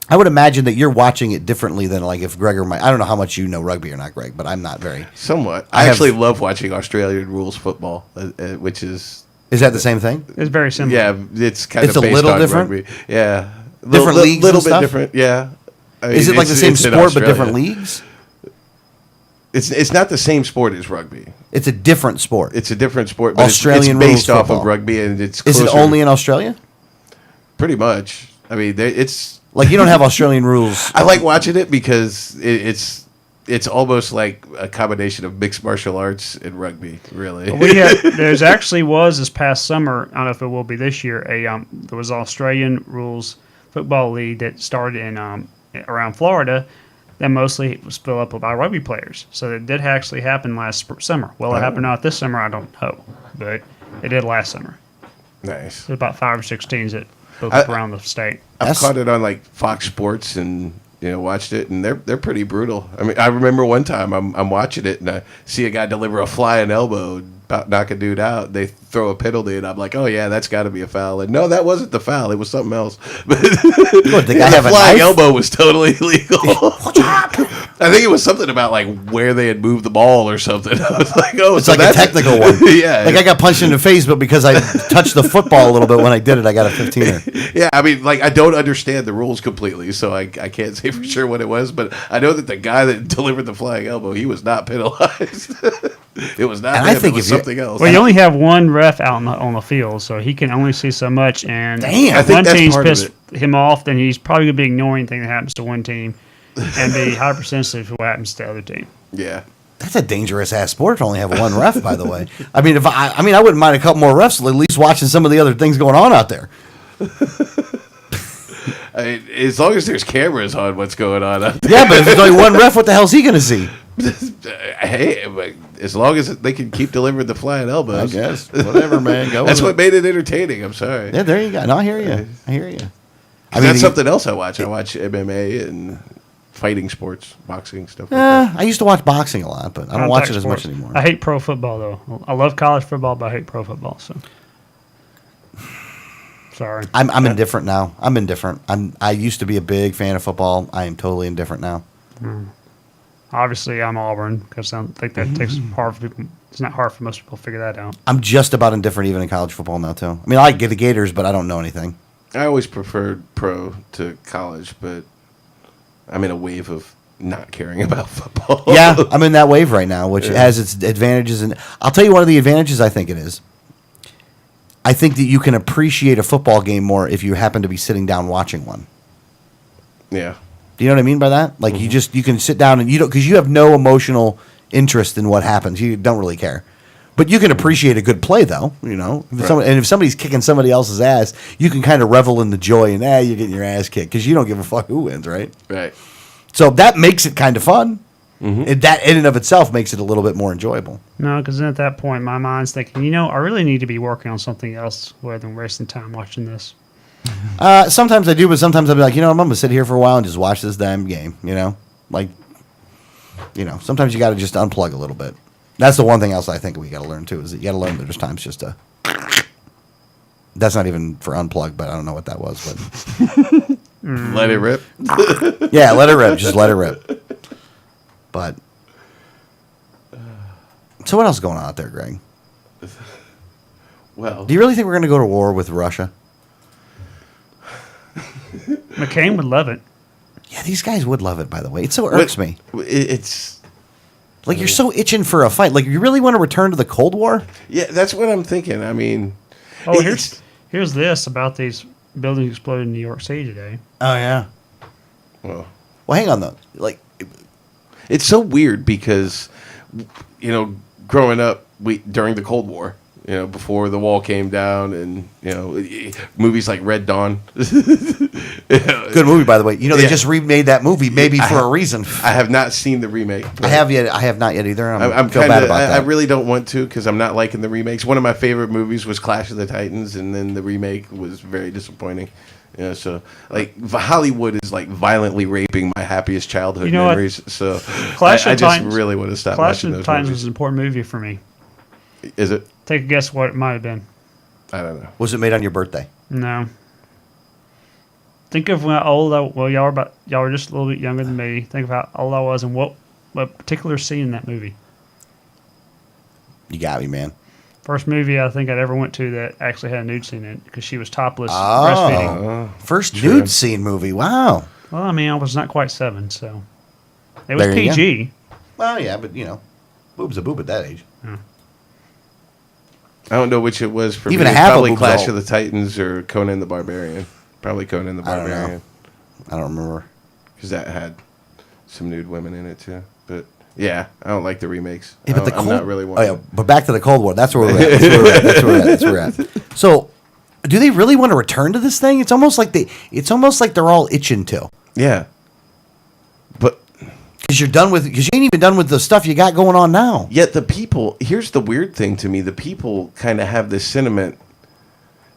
I would imagine that you're watching it differently than, like, if Gregor might. I don't know how much you know rugby or not, Greg, but I'm not very. Somewhat. I actually love watching Australian rules football, which is. Is that the same thing? It's very similar. Yeah, it's kind It's of a based little on different? rugby. Yeah, Different leagues little and bit stuff? different. Yeah. I mean, Is it like the same it's in sport but Australia. different leagues? It's not the same sport as rugby. It's a different sport. It's a different sport, but Australian it's based rules off football. of rugby, and it's Is it closer- only in Australia? pretty much. I mean, it's. Like, you don't have Australian rules. I like watching it because it's it's almost like a combination of mixed martial arts and rugby, really. There's actually was this past summer. I don't know if it will be this year. There was Australian rules football league that started in around Florida. That mostly was filled up by rugby players. So it did actually happen last summer. Well, it happened not this summer. I don't know, but it did last summer. Nice. There's about 5 or 6 teams that built up around the state. I've caught it on like Fox Sports and watched it, and they're pretty brutal. I mean, I remember one time I'm watching it and I see a guy deliver a flying elbow, about knock a dude out. They throw a penalty, and I'm like, oh yeah, that's got to be a foul. And no, that wasn't the foul. It was something else. But the flying elbow was totally illegal. I think it was something about like where they had moved the ball or something. I was like, oh, it's so like a technical one. Yeah, like I got punched in the face, but because I touched the football a little bit when I did it, I got a 15er. Yeah, I mean, like I don't understand the rules completely, so I can't say for sure what it was, but I know that the guy that delivered the flying elbow, he was not penalized. It was not. And him, I think it was something else. Well, you only have one ref out on the field, so he can only see so much. And damn, if one team's pissed him off, then he's probably going to be ignoring anything that happens to one team and be hypersensitive to what happens to the other team. Yeah. That's a dangerous ass sport to only have one ref, by the way. I mean, I wouldn't mind a couple more refs at least watching some of the other things going on out there. I mean, as long as there's cameras on what's going on out there. Yeah, but if there's only one ref, what the hell's he going to see? Hey, as long as they can keep delivering the flying elbows. I guess. Whatever, man. Go That's what made it entertaining. I'm sorry. Yeah, there you go. No, I hear you. I hear you. I mean, that's something else I watch. I watch MMA and fighting sports, boxing, stuff like that. I used to watch boxing a lot, but I don't watch it as much anymore. I hate pro football, though. I love college football, but I hate pro football, so... Sorry. I'm indifferent now. I'm indifferent. I used to be a big fan of football. I am totally indifferent now. Obviously, I'm Auburn because I don't think that takes hard for people. It's not hard for most people to figure that out. I'm just about indifferent even in college football now, too. I mean, I like the Gators, but I don't know anything. I always preferred pro to college, but I'm in a wave of not caring about football. Yeah, I'm in that wave right now, which has its advantages. And I'll tell you one of the advantages I think it is. I think that you can appreciate a football game more if you happen to be sitting down watching one. Yeah. Do you know what I mean by that? Like you can sit down and you don't, because you have no emotional interest in what happens. You don't really care. But you can appreciate a good play, though. You know, if somebody's kicking somebody else's ass, you can kind of revel in the joy and you're getting your ass kicked because you don't give a fuck who wins, right? Right. So that makes it kind of fun. That in and of itself makes it a little bit more enjoyable. No, because then at that point, my mind's thinking, I really need to be working on something else rather than wasting time watching this. Sometimes I do, but sometimes I'll be like, I'm going to sit here for a while and just watch this damn game. Sometimes you got to just unplug a little bit. That's the one thing else I think we got to learn too, is that you got to learn that there's times just to. That's not even for unplug, but I don't know what that was. But let it rip. Yeah, let it rip. Just let it rip. But so what else is going on out there, Greg? Well, do you really think we're going to go to war with Russia? McCain would love it. Yeah, these guys would love it, by the way. It so irks me. It's like you're so itching for a fight. Like you really want to return to the Cold War? Yeah, that's what I'm thinking. I mean, here's this about these buildings exploded in New York City today. Oh yeah. Well, hang on though. Like, it's so weird because, growing up, during the Cold War, before the wall came down, and movies like Red Dawn. Good movie, by the way. They just remade that movie, maybe for a reason. I have not seen the remake. I have not yet either. I'm feel bad about that. I really don't want to because I'm not liking the remakes. One of my favorite movies was Clash of the Titans, and then the remake was very disappointing. So like Hollywood is like violently raping my happiest childhood memories. What? So I just really want to stop watching those movies. Clash of the Titans was an important movie for me. Is it? Take a guess what it might have been. I don't know. Was it made on your birthday? No. Think of how old y'all were just a little bit younger than me. Think of how old I was and what particular scene in that movie. You got me, man. First movie I think I'd ever went to that actually had a nude scene in it because she was topless breastfeeding. First nude scene movie. Wow. Well, I mean, I was not quite 7, so it was PG. Well, yeah, but boob's a boob at that age. Yeah. I don't know which it was for Even me. probably Clash of the Titans or Conan the Barbarian. Probably Conan the Barbarian. I don't remember. Because that had some nude women in it too. But yeah, I don't like the remakes. Yeah, but I'm not really one. Oh, yeah, but back to the Cold War. That's where we're at. That's where we're at. So, do they really want to return to this thing? It's almost like they're all itching to. Yeah. But Because you ain't even done with the stuff you got going on now. yet the people, here's the weird thing to me, the people kind of have this sentiment.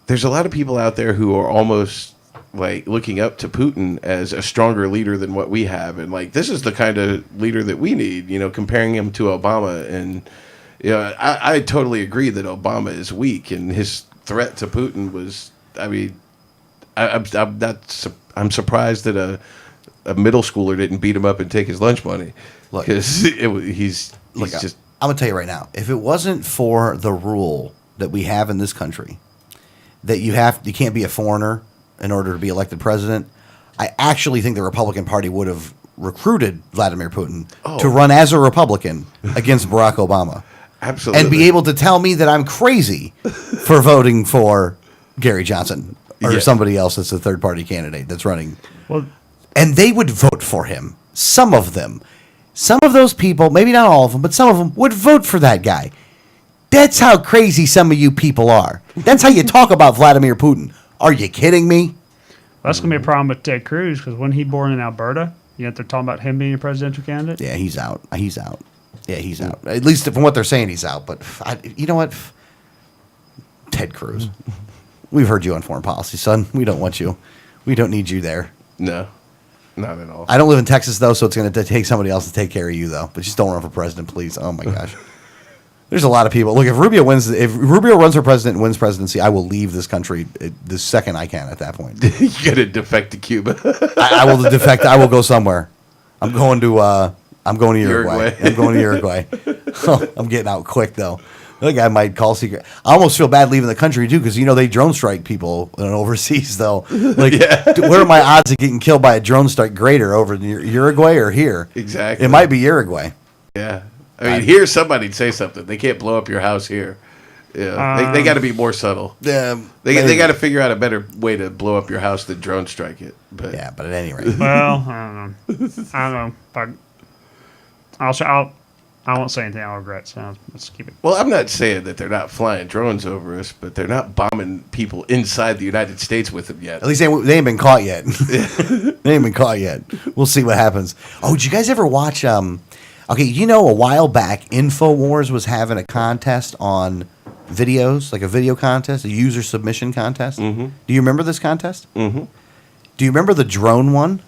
There's a lot of people out there who are almost like looking up to Putin as a stronger leader than what we have, and like this is the kind of leader that we need, comparing him to Obama. And I totally agree that Obama is weak, and his threat to Putin was, I mean, I'm surprised that a middle schooler didn't beat him up and take his lunch money, Look, because he's just I'm gonna tell you right now. If it wasn't for the rule that we have in this country that you can't be a foreigner in order to be elected president, I actually think the Republican Party would have recruited Vladimir Putin to run as a Republican against Barack Obama. absolutely, And be able to tell me that I'm crazy for voting for Gary Johnson or Yeah. somebody else that's a third party candidate that's running. Well, And they would vote for him. Some of them. Some of those people, maybe not all of them, but some of them would vote for that guy. That's how crazy some of you people are. That's how you talk about Vladimir Putin. Are you kidding me? that's going to be a problem with Ted Cruz because when he born in Alberta, they're talking about him being a presidential candidate. Yeah, he's out. He's out. Yeah, he's out. At least from what they're saying, he's out. But you know what? Ted Cruz. We've heard you on foreign policy, son. We don't want you. We don't need you there. no, not at all. I don't live in Texas, though, so it's going to take somebody else to take care of you, though. But just don't run for president, please. Oh, my gosh. There's a lot of people. Look, if Rubio runs for president and wins presidency, I will leave this country the second I can at that point. You got to defect to Cuba. I will defect. I will go somewhere. I'm going to Uruguay. Uruguay. I'm going to Uruguay. I'm getting out quick, though. I think I might call secret. I almost feel bad leaving the country, too, because, they drone strike people overseas, though. Like, what are my odds of getting killed by a drone strike greater over in Uruguay or here? Exactly. It might be Uruguay. Yeah. I mean, here somebody'd say something. They can't blow up your house here. Yeah, they got to be more subtle. Yeah, They got to figure out a better way to blow up your house than drone strike it. But yeah, but at any rate. Well, I don't know. But I won't say anything I'll regret. So let's keep it. well, I'm not saying that they're not flying drones over us, but they're not bombing people inside the United States with them yet. At least they ain't been caught yet. They ain't been caught yet. We'll see what happens. Oh, did you guys ever watch? Okay, a while back, InfoWars was having a contest on videos, like a video contest, a user submission contest. Mm-hmm. Do you remember this contest? Mm-hmm. Do you remember the drone one?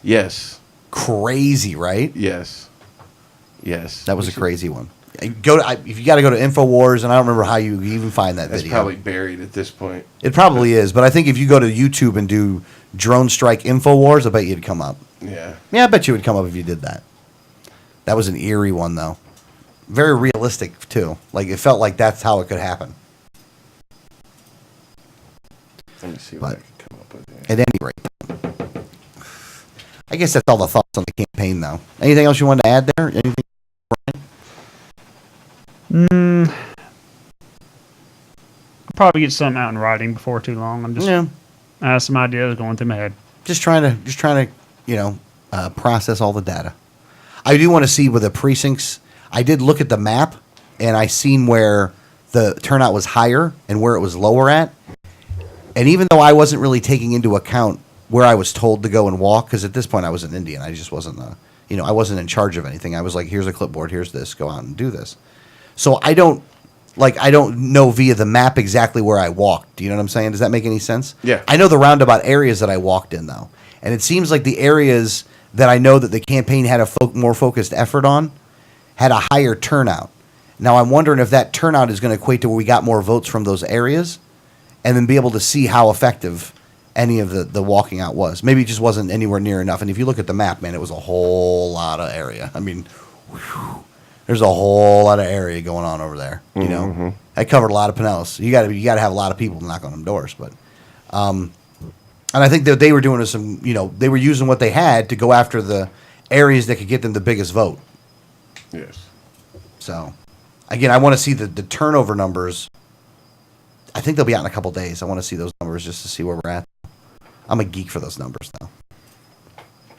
Yes. Crazy, right? Yes. Yes. That was a crazy one. If you got to go to InfoWars, and I don't remember how you even find that That's video. probably buried at this point. It probably is, but I think if you go to YouTube and do drone strike InfoWars, I bet you'd come up. Yeah. Yeah, I bet you would come up if you did that. That was an eerie one, though. Very realistic, too. Like, it felt like that's how it could happen. Let me see what I But can come up with here. at any rate, I guess that's all the thoughts on the campaign, though. Anything else you wanted to add there? Anything? I'll probably get something out in writing before too long. I'm just I have some ideas going through my head. Just trying to, process all the data. I do want to see with the precincts. I did look at the map, and I seen where the turnout was higher and where it was lower at. And even though I wasn't really taking into account where I was told to go and walk, because at this point I was an Indian, I just wasn't, I wasn't in charge of anything. I was like, here's a clipboard, here's this, go out and do this. So I don't know via the map exactly where I walked. Do you know what I'm saying? Does that make any sense? Yeah. I know the roundabout areas that I walked in, though. And it seems like the areas that I know that the campaign had a more focused effort on had a higher turnout. Now, I'm wondering if that turnout is going to equate to where we got more votes from those areas and then be able to see how effective any of the walking out was. Maybe it just wasn't anywhere near enough. And if you look at the map, man, it was a whole lot of area. I mean, there's a whole lot of area going on over there. You know, that covered a lot of Pinellas. You got to have a lot of people to knock on them doors. But, and I think that they were doing some, they were using what they had to go after the areas that could get them the biggest vote. Yes. So, again, I want to see the turnover numbers. I think they'll be out in a couple days. I want to see those numbers just to see where we're at. I'm a geek for those numbers, though.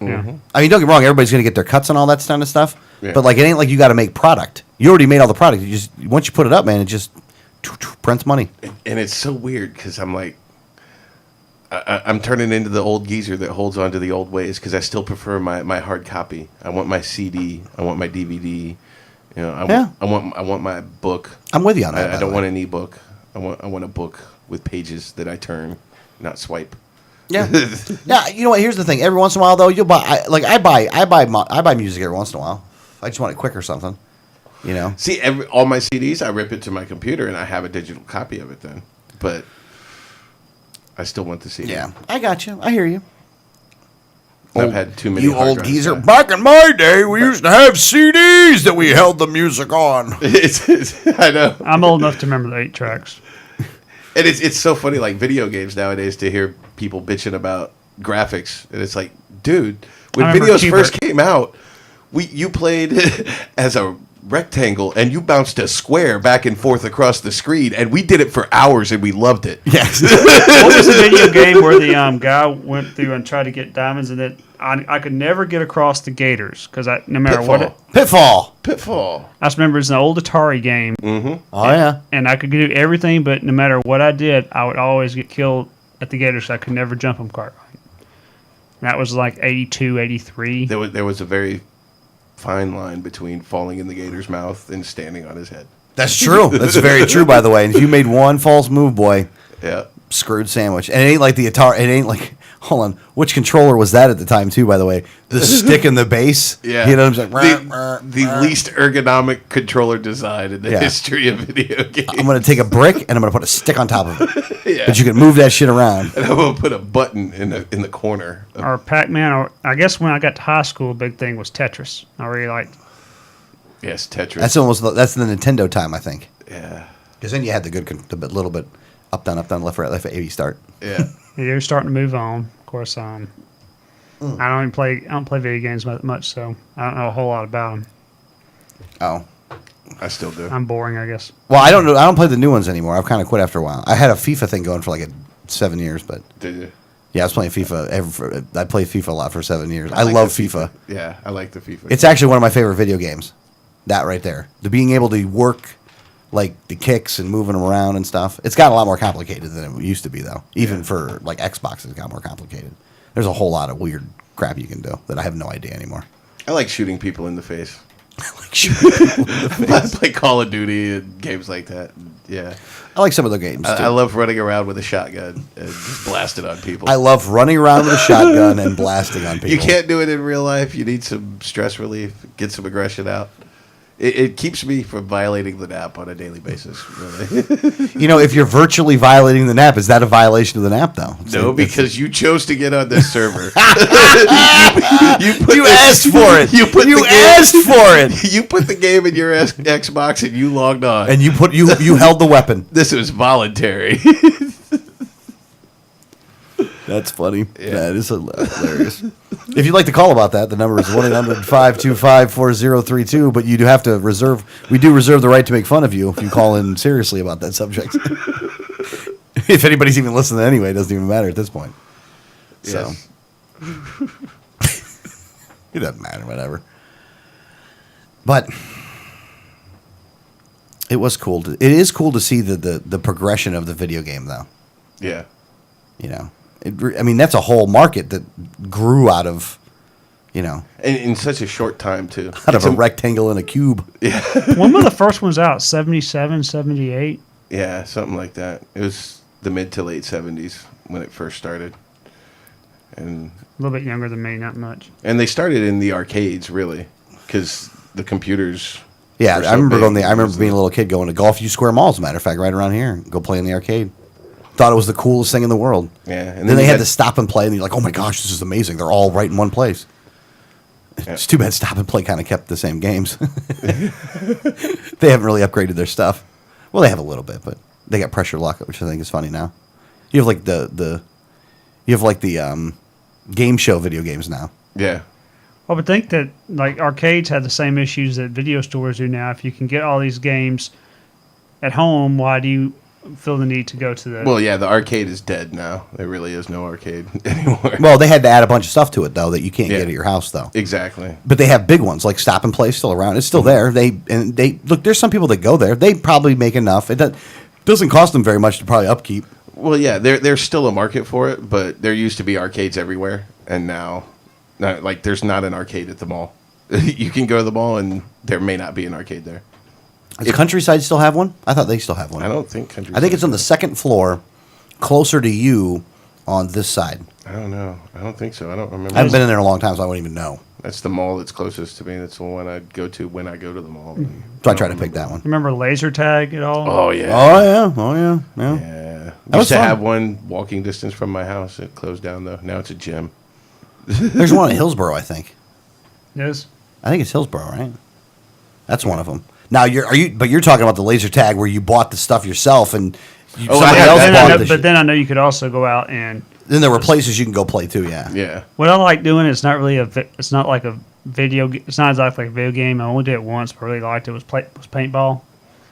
Yeah. I mean, don't get me wrong. Everybody's going to get their cuts and all that kind of stuff. Yeah. But like, it ain't like you got to make product. You already made all the product. You just once you put it up, man, it just prints money. And it's so weird because I'm like, I'm turning into the old geezer that holds on to the old ways because I still prefer my hard copy. I want my CD. I want my DVD. You know, I want my book. I'm with you on that. I don't want an ebook. I want a book with pages that I turn, not swipe. Yeah. Yeah. You know what? Here's the thing. Every once in a while, though, you'll buy. I buy music every once in a while. I just want it quick or something. You know. See, all my CDs, I rip it to my computer and I have a digital copy of it then. But I still want the CD. Yeah. I got you. I hear you. I've had too many. You hard old drives. geezer. Back in my day, we used to have CDs that we held the music on. I know. I'm old enough to remember the 8 tracks. And it's so funny, like video games nowadays, to hear people bitching about graphics, and it's like, dude, when I remember videos first Qbert. came out, you played as a rectangle and you bounced a square back and forth across the screen, and we did it for hours and we loved it. Yes. What was the video game where the guy went through and tried to get diamonds, and that I could never get across the gators because no matter what, Pitfall. I just remember it's an old Atari game, Oh yeah. and I could do everything, but no matter what I did, I would always get killed at the gators. So I could never jump them quite right. And that was like 82, 83. There was a very fine line between falling in the gator's mouth and standing on his head. That's true. That's very true, by the way. And if you made one false move, boy, Yeah. screwed sandwich. And it ain't like the Atari. It ain't like. Hold on. Which controller was that at the time, too, by the way? The stick and the base? Yeah. You know what I'm saying? The least ergonomic controller design in the Yeah. history of video games. I'm going to take a brick and I'm going to put a stick on top of it. Yeah. But you can move that shit around. And I'm going to put a button in the corner. Or Pac-Man, or I guess when I got to high school, a big thing was Tetris. I really liked. Yes, Tetris. That's the Nintendo time, I think. Yeah. Because then you had the little bit up, down, left, right, A, B start. Yeah. They're starting to move on. Of course, I don't play video games much, so I don't know a whole lot about them. Oh. I still do. I'm boring, I guess. Well, I don't know. I don't play the new ones anymore. I've kind of quit after a while. I had a FIFA thing going for like 7 years, but Did you? yeah, I was playing FIFA. I played FIFA a lot for 7 years. I love FIFA. Yeah, I like the FIFA. It's actually one of my favorite video games. That right there. The being able to work like the kicks and moving them around and stuff. It's got a lot more complicated than it used to be, though. Even for like Xbox, it's got more complicated. There's a whole lot of weird crap you can do that I have no idea anymore. I like shooting people in the face. Like shooting people in the I face. play Call of Duty and games like that. Yeah. I like some of the games too. I love running around with a shotgun and just blasting on people. I love running around with a shotgun and blasting on people. You can't do it in real life. You need some stress relief, get some aggression out. It keeps me from violating the NAP on a daily basis, really. You know, if you're virtually violating the NAP, is that a violation of the NAP, though? No, because you chose to get on this server. you asked for it. You asked for it. You put the game in your Xbox and you logged on. And you held the weapon. This was voluntary. That's funny. Yeah. That is hilarious. If you'd like to call about that, the number is 1-800-525-4032, but you do have to we do reserve the right to make fun of you if you call in seriously about that subject. If anybody's even listening anyway, it doesn't even matter at this point. So. Yes. It doesn't matter, whatever. But it was cool. It is cool to see the progression of the video game, though. Yeah. You know, I mean, that's a whole market that grew out of, you know, And in such a short time, too. out of a rectangle and a cube. When were the first ones out? 77, 78? Yeah, something like that. It was the mid to late 70s when it first started. And A little bit younger than me, not much. they started in the arcades, really, because the computers. Yeah, were so I remember big. I remember being a little kid going to Golf U Square Mall, as a matter of fact, right around here, go play in the arcade. Thought it was the coolest thing in the world. Yeah, And then they had to stop and play, and you're like, oh my gosh, this is amazing. They're all right in one place. Yeah. It's too bad Stop and Play kind of kept the same games. They haven't really upgraded their stuff. Well, they have a little bit, but they got Pressure Luck, which I think is funny now. You have like the game show video games now. Yeah. I would think that like arcades have the same issues that video stores do now. If you can get all these games at home, why do you feel the need to go to the. Well, yeah, the arcade is dead now. There really is no arcade anymore. Well, they had to add a bunch of stuff to it though that you can't Yeah. get at your house though. Exactly. But they have big ones like Stop and Play still around. It's still there. They look. There's some people that go there. They probably make enough. It doesn't cost them very much to probably upkeep. Well, yeah, there's still a market for it, but there used to be arcades everywhere, and now, like, there's not an arcade at the mall. You can go to the mall, and there may not be an arcade there. Does Countryside still have one? I thought they still have one. I don't think Country. I think it's on the second floor, closer to you on this side. I don't know. I don't think so. I don't remember. I haven't been in there in a long time, so I wouldn't even know. That's the mall that's closest to me. That's the one I'd go to when I go to the mall. So I try to pick that one. Remember laser tag at all? Oh yeah. Oh yeah, oh yeah, yeah. Yeah. was Used to fun. have one walking distance from my house. It closed down though. Now it's a gym. There's one in Hillsborough, I think. Yes. I think it's Hillsborough, right? That's one of them. Now you're talking about the laser tag where you bought the stuff yourself and Oh, somebody I have else that. bought the But shit. then I know you could also go out and. Then there were places you can go play too. Yeah. Yeah. What I like doing is not really it's not like a video. It's not exactly like a video game. I only did it once, but I really liked it. Was paintball.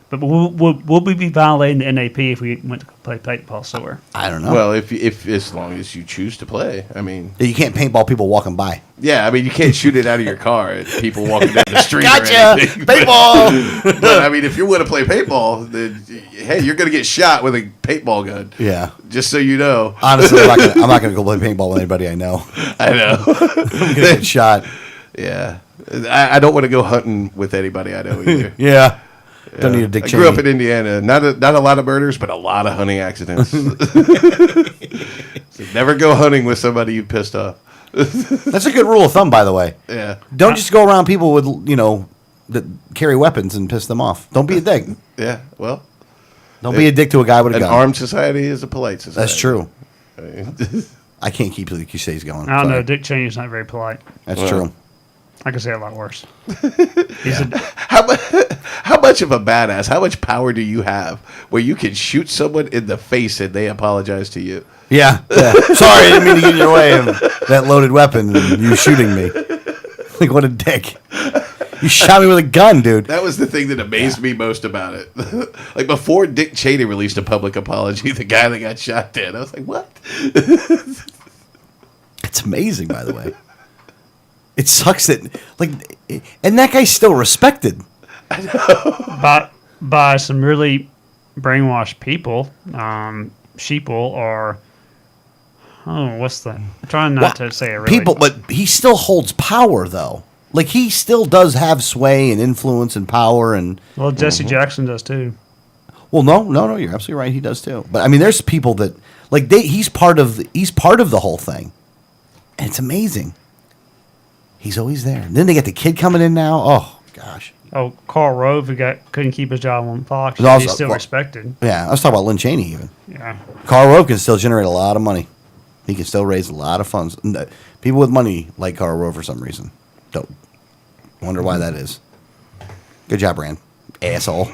But would we be violating the NAP if we went to play paintball somewhere? I don't know. Well, if as long as you choose to play, I mean, you can't paintball people walking by. yeah, I mean, you can't shoot it out of your car at people walking down the street. Gotcha! Or anything. Paintball! But I mean, if you want to play paintball, then hey, you're gonna get shot with a paintball gun. Yeah. Just so you know. Honestly, I'm not gonna go play paintball with anybody I know. I know. I'm gonna get shot. Yeah, I don't want to go hunting with anybody I know either. Yeah. Don't need a Dick I Cheney. grew up in Indiana. Not a lot of murders, but a lot of hunting accidents. So never go hunting with somebody you pissed off. That's a good rule of thumb, by the way. Yeah. Don't just go around people with that carry weapons and piss them off. Don't be a dick. Yeah. Well, Don't be a dick to a guy with a an gun. armed society is a polite society. That's true. I mean, I can't keep the cliches going. I don't know. Sorry. Dick Cheney's not very polite. That's Well. true. I could say a lot worse. He's how much of a badass? How much power do you have where you can shoot someone in the face and they apologize to you? Yeah. Sorry, I didn't mean to get in your way of that loaded weapon and you shooting me. Like, what a dick. You shot me with a gun, dude. That was the thing that amazed me most about it. Like before Dick Cheney released a public apology, the guy that got shot dead. I was like, what? It's amazing, by the way. It sucks that, and that guy's still respected. by some really brainwashed people, sheeple, or what's that? I'm trying not to say it really. People, but he still holds power, though. Like, he still does have sway and influence and power and... Well, Jesse Jackson does too. Well, no, you're absolutely right. He does too. But I mean, there's people that he's part of the whole thing, and it's amazing. He's always there. And then they got the kid coming in now. Oh gosh. Oh, Karl Rove, who couldn't keep his job on Fox. But also- He's still well- respected. Yeah, I was talking about Lynn Cheney even. Yeah. Karl Rove can still generate a lot of money. He can still raise a lot of funds. And people with money like Karl Rove for some reason. Don't wonder why that is. Good job, Rand. Asshole.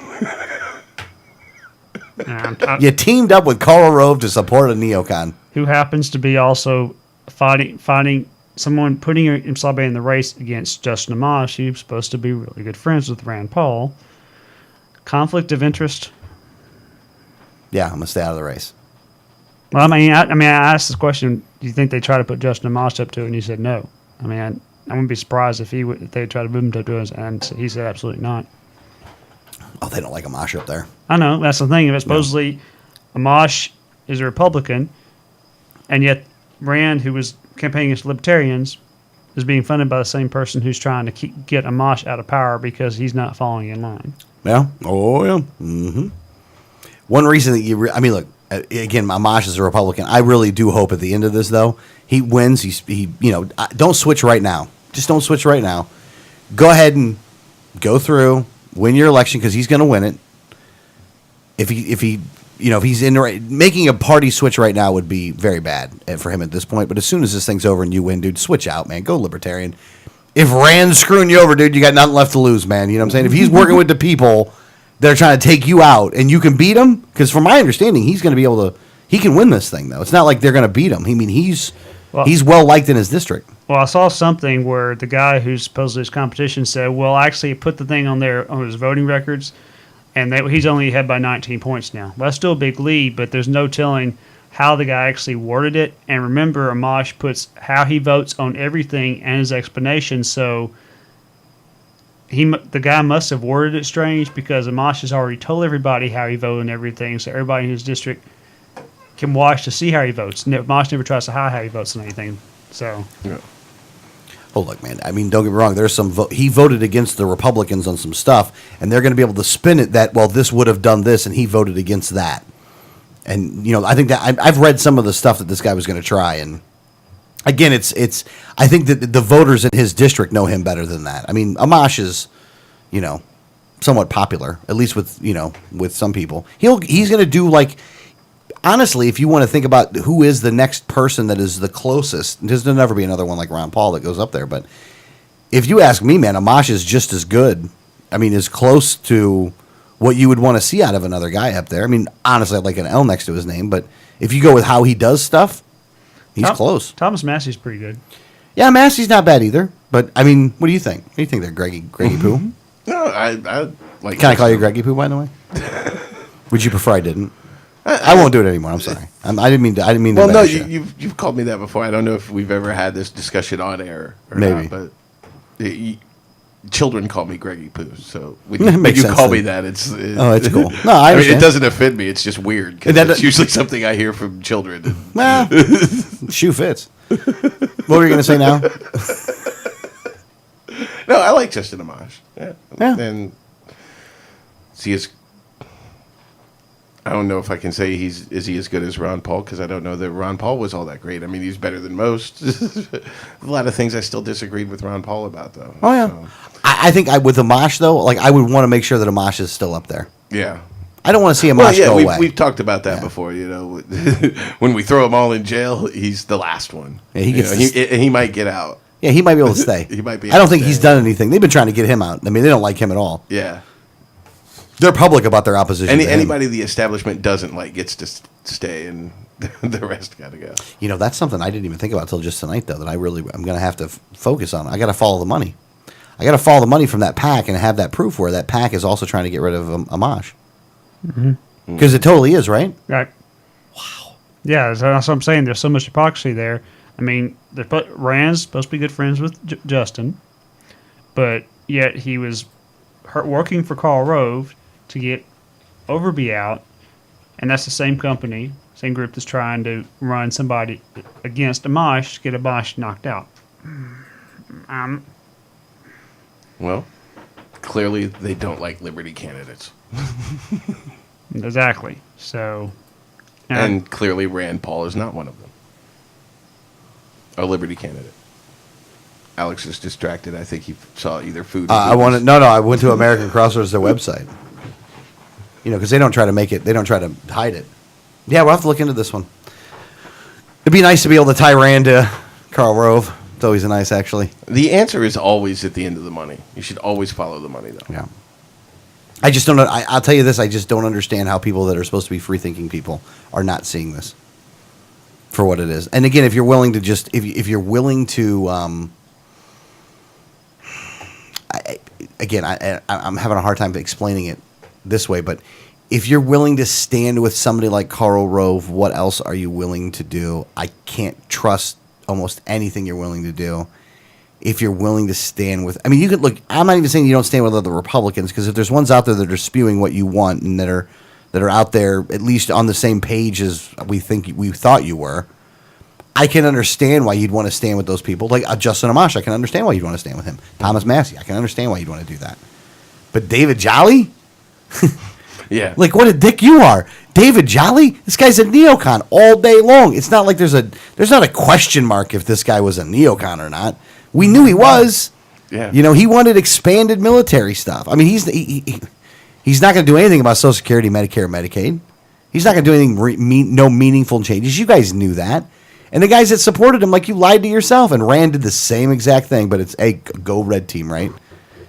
You teamed up with Karl Rove to support a neocon. Who happens to be also fighting someone putting himself in the race against Justin Amash, who's supposed to be really good friends with Rand Paul. Conflict of interest. Yeah, I'm gonna stay out of the race. Well, I asked this question. Do you think they try to put Justin Amash up to it? And you said no. I mean, I wouldn't be surprised if they try to move him to it, and he said absolutely not. Oh, they don't like Amash up there. I know that's the thing. But supposedly, Amash is a Republican, and yet Rand, who was campaigning against libertarians, is being funded by the same person who's trying to get Amash out of power because he's not falling in line. Yeah. Oh, yeah. Mm-hmm. One reason that look, again, Amash is a Republican. I really do hope at the end of this, though, he wins. Don't switch right now. Just don't switch right now. Go ahead and go through, win your election because he's going to win it. If he's making a party switch right now would be very bad for him at this point. But as soon as this thing's over and you win, dude, switch out, man. Go libertarian. If Rand's screwing you over, dude, you got nothing left to lose, man. You know what I'm saying? If he's working with the people that are trying to take you out and you can beat him, because from my understanding, he's going to be able to. He can win this thing, though. It's not like they're going to beat him. I mean, he's well liked in his district. Well, I saw something where the guy who's supposedly his competition said, "Well, actually, put the thing on his voting records and he's only ahead by 19 points now. Well, that's still a big lead, but there's no telling how the guy actually worded it. And remember, Amash puts how he votes on everything and his explanation. So the guy must have worded it strange because Amash has already told everybody how he voted and everything. So everybody in his district can watch to see how he votes. Amash never tries to hide how he votes on anything. So. Yeah. Oh, look, man. I mean, don't get me wrong. There's some. He voted against the Republicans on some stuff, and they're going to be able to spin it that, well, this would have done this, and he voted against that. And I think that I've read some of the stuff that this guy was going to try, and again, it's. I think that the voters in his district know him better than that. I mean, Amash is, somewhat popular, at least with some people. He's going to do like. Honestly, if you want to think about who is the next person that is the closest, there'll never be another one like Ron Paul that goes up there. But if you ask me, man, Amash is just as good. I mean, as close to what you would want to see out of another guy up there. I mean, honestly, I'd like an L next to his name. But if you go with how he does stuff, he's close. Thomas Massey's pretty good. Yeah, Massey's not bad either. But, I mean, what do you think? What do you think there, Greggy Poo? No, I like. Can I call you Greggy Poo, by the way? Would you prefer I didn't? I won't do it anymore. I'm sorry. I didn't mean to. Well, no, you. you've called me that before. I don't know if we've ever had this discussion on air or Maybe. not, but children call me Greggy Poo. So when Makes you sense call then. me that, it's It's cool. No, I I mean, understand. it doesn't offend me. It's just weird because That- it's usually something I hear from children. Well, shoe fits. What were you going to say now? No, I like Justin Amash. Yeah, Yeah. and see his. I don't know if I can say is he as good as Ron Paul because I don't know that Ron Paul was all that great. I mean, he's better than most. A lot of things I still disagreed with Ron Paul about, though. Oh yeah, So, I think with Amash though, like I would want to make sure that Amash is still up there. yeah. I don't want to see Amash Well, yeah, go away. we've talked about that Yeah. before. When we throw them all in jail, he's the last one. Yeah, he gets he might get out. Yeah, he might be able to stay. He might be I don't able think to he's stay. done anything. They've been trying to get him out. I mean, they don't like him at all. Yeah. They're public about their opposition. to him. Anybody the establishment doesn't like gets to stay, and the rest got to go. That's something I didn't even think about till just tonight, though. That I'm going to have to focus on. I got to follow the money. I got to follow the money from that PAC and have that proof where that PAC is also trying to get rid of Amash. Because it totally is, right? Right. Wow. Yeah, that's what I'm saying. There's so much hypocrisy there. I mean, Rand's supposed to be good friends with Justin, but yet he was working for Karl Rove to get Overby out, and that's the same company, same group that's trying to run somebody against Amash to get Amash knocked out. Well, clearly they don't like Liberty candidates, Exactly. So, and clearly Rand Paul is not one of them. A Liberty candidate. Alex is distracted. I think he saw either food. Or I wanted no. I went to American Crossroads, their website. Because they don't try to make it. They don't try to hide it. Yeah, we'll have to look into this one. It'd be nice to be able to tie Rand to Karl Rove. It's always nice, actually. The answer is always at the end of the money. You should always follow the money, though. Yeah. I just don't know. I'll tell you this. I just don't understand how people that are supposed to be free-thinking people are not seeing this for what it is. And again, if you're willing to if you're willing to, I'm having a hard time explaining it this way, but if you're willing to stand with somebody like Karl Rove, what else are you willing to do? I can't trust almost anything you're willing to do. If you're willing to stand with, you could look. I'm not even saying you don't stand with other Republicans, because if there's ones out there that are spewing what you want and that are out there at least on the same page as we thought you were, I can understand why you'd want to stand with those people. Like Justin Amash, I can understand why you'd want to stand with him. Thomas Massey, I can understand why you'd want to do that. But David Jolly, Yeah. like what a dick you are, David Jolly. This guy's a neocon all day long. It's not like there's not a question mark if this guy was a neocon or not. We knew he was. Yeah. He wanted expanded military stuff. He's not going to do anything about Social Security, Medicare, Medicaid. He's not going to do anything, no meaningful changes. You guys knew that. And the guys that supported him, like you lied to yourself, and Rand did the same exact thing, but it's a go red team, right?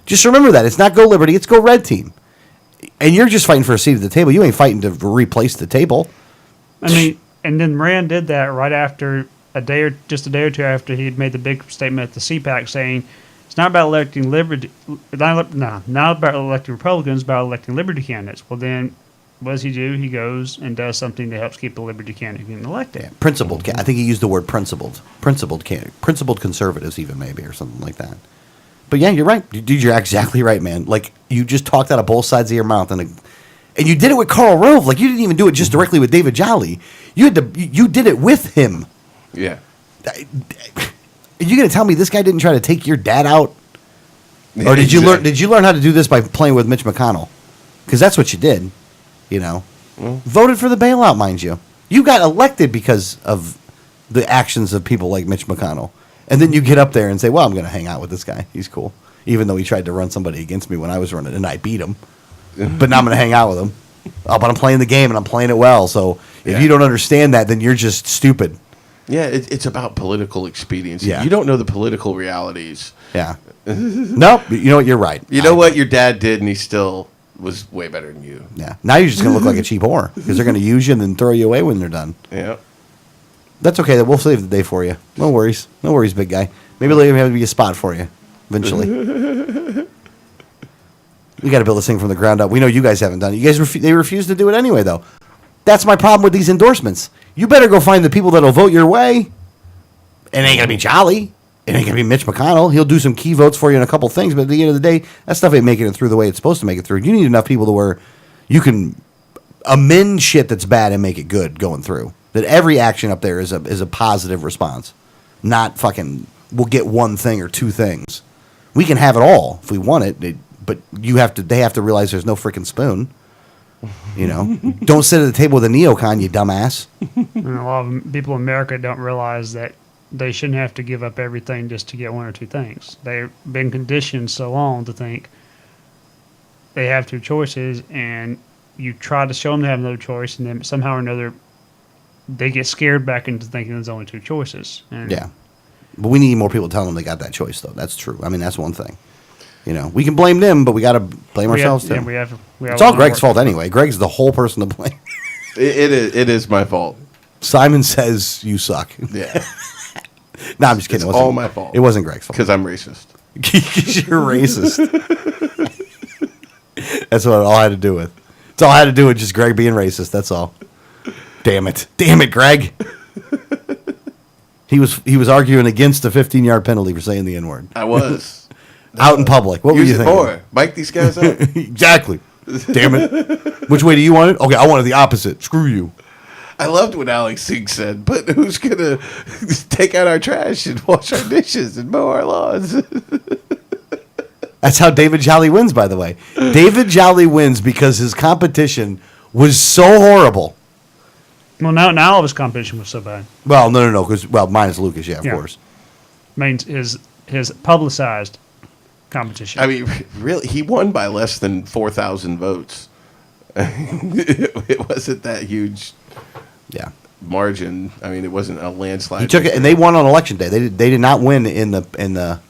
Just remember that. It's not go Liberty, it's go red team. And you're just fighting for a seat at the table. You ain't fighting to replace the table. and then Rand did that right after just a day or two after he had made the big statement at the CPAC saying It's not about electing liberty. Not about electing Republicans. About electing liberty candidates. Well, then, what does he do? He goes and does something that helps keep the liberty candidate getting elected. Principled. I think he used the word principled. Principled conservatives, even maybe, or something like that. But yeah, you're right, dude. You're exactly right, man. Like you just talked out of both sides of your mouth, and you did it with Karl Rove. Like you didn't even do it just directly with David Jolly. You did it with him. Yeah. Are you going to tell me this guy didn't try to take your dad out? Yeah, Or did you exactly. Did you learn how to do this by playing with Mitch McConnell? Because that's what you did. You know, voted for the bailout, mind you. You got elected because of the actions of people like Mitch McConnell, and then you get up there and say, "Well, I'm going to hang out with this guy. He's cool," even though he tried to run somebody against me when I was running, and I beat him. But now I'm going to hang out with him. Oh, but I'm playing the game and I'm playing it well. So if you don't understand that, then you're just stupid. Yeah, it's about political expediency. Yeah. You don't know the political realities. Yeah. Nope. You know what? You're right. You know what your dad did, and he still was way better than you. Yeah. Now you're just going to look like a cheap whore because they're going to use you and then throw you away when they're done. Yeah. That's okay. We'll save the day for you. No worries. No worries, big guy. Maybe there'll even have to be a spot for you eventually. We got to build this thing from the ground up. We know you guys haven't done it. You guys they refuse to do it anyway, though. That's my problem with these endorsements. You better go find the people that'll vote your way. It ain't gonna be Jolly. It ain't gonna be Mitch McConnell. He'll do some key votes for you in a couple things, but at the end of the day, that stuff ain't making it through the way it's supposed to make it through. You need enough people to where you can amend shit that's bad and make it good going through. That every action up there is a positive response, not fucking we'll get one thing or two things. We can have it all if we want it, but they have to realize there's no freaking spoon. You know, don't sit at the table with a neocon, you dumbass. And a lot of people in America don't realize that they shouldn't have to give up everything just to get one or two things. They've been conditioned so long to think they have two choices, and you try to show them they have no choice, and then somehow or another they get scared back into thinking there's only two choices. And Yeah. But we need more people telling them they got that choice, though. That's true. I mean, that's one thing. You know, we can blame them, but we got to blame ourselves, too. We have It's all Greg's fault anyway. Greg's the whole person to blame. It is my fault. Simon says you suck. Yeah. No, I'm just kidding. It's all my fault. It wasn't Greg's fault. Because I'm racist. You're racist. That's what it all had to do with. It's all had to do with just Greg being racist. That's all. Damn it, Greg. He was arguing against a 15-yard penalty for saying the N-word. I was. Out in public. What were Use you it thinking? for. Mike these guys up. Exactly. Damn it. Which way do you want it? Okay, I wanted the opposite. Screw you. I loved what Alex Singh said, but who's going to take out our trash and wash our dishes and mow our lawns? That's how David Jolly wins, by the way. David Jolly wins because his competition was so horrible. Well, now all of his competition was so bad. Well, no. Because minus Lucas, yeah, of course. I mean, his publicized competition. I mean, really, he won by less than 4,000 votes. It wasn't that huge Yeah. margin. I mean, it wasn't a landslide. He took it, and they won on election day. They did not win in the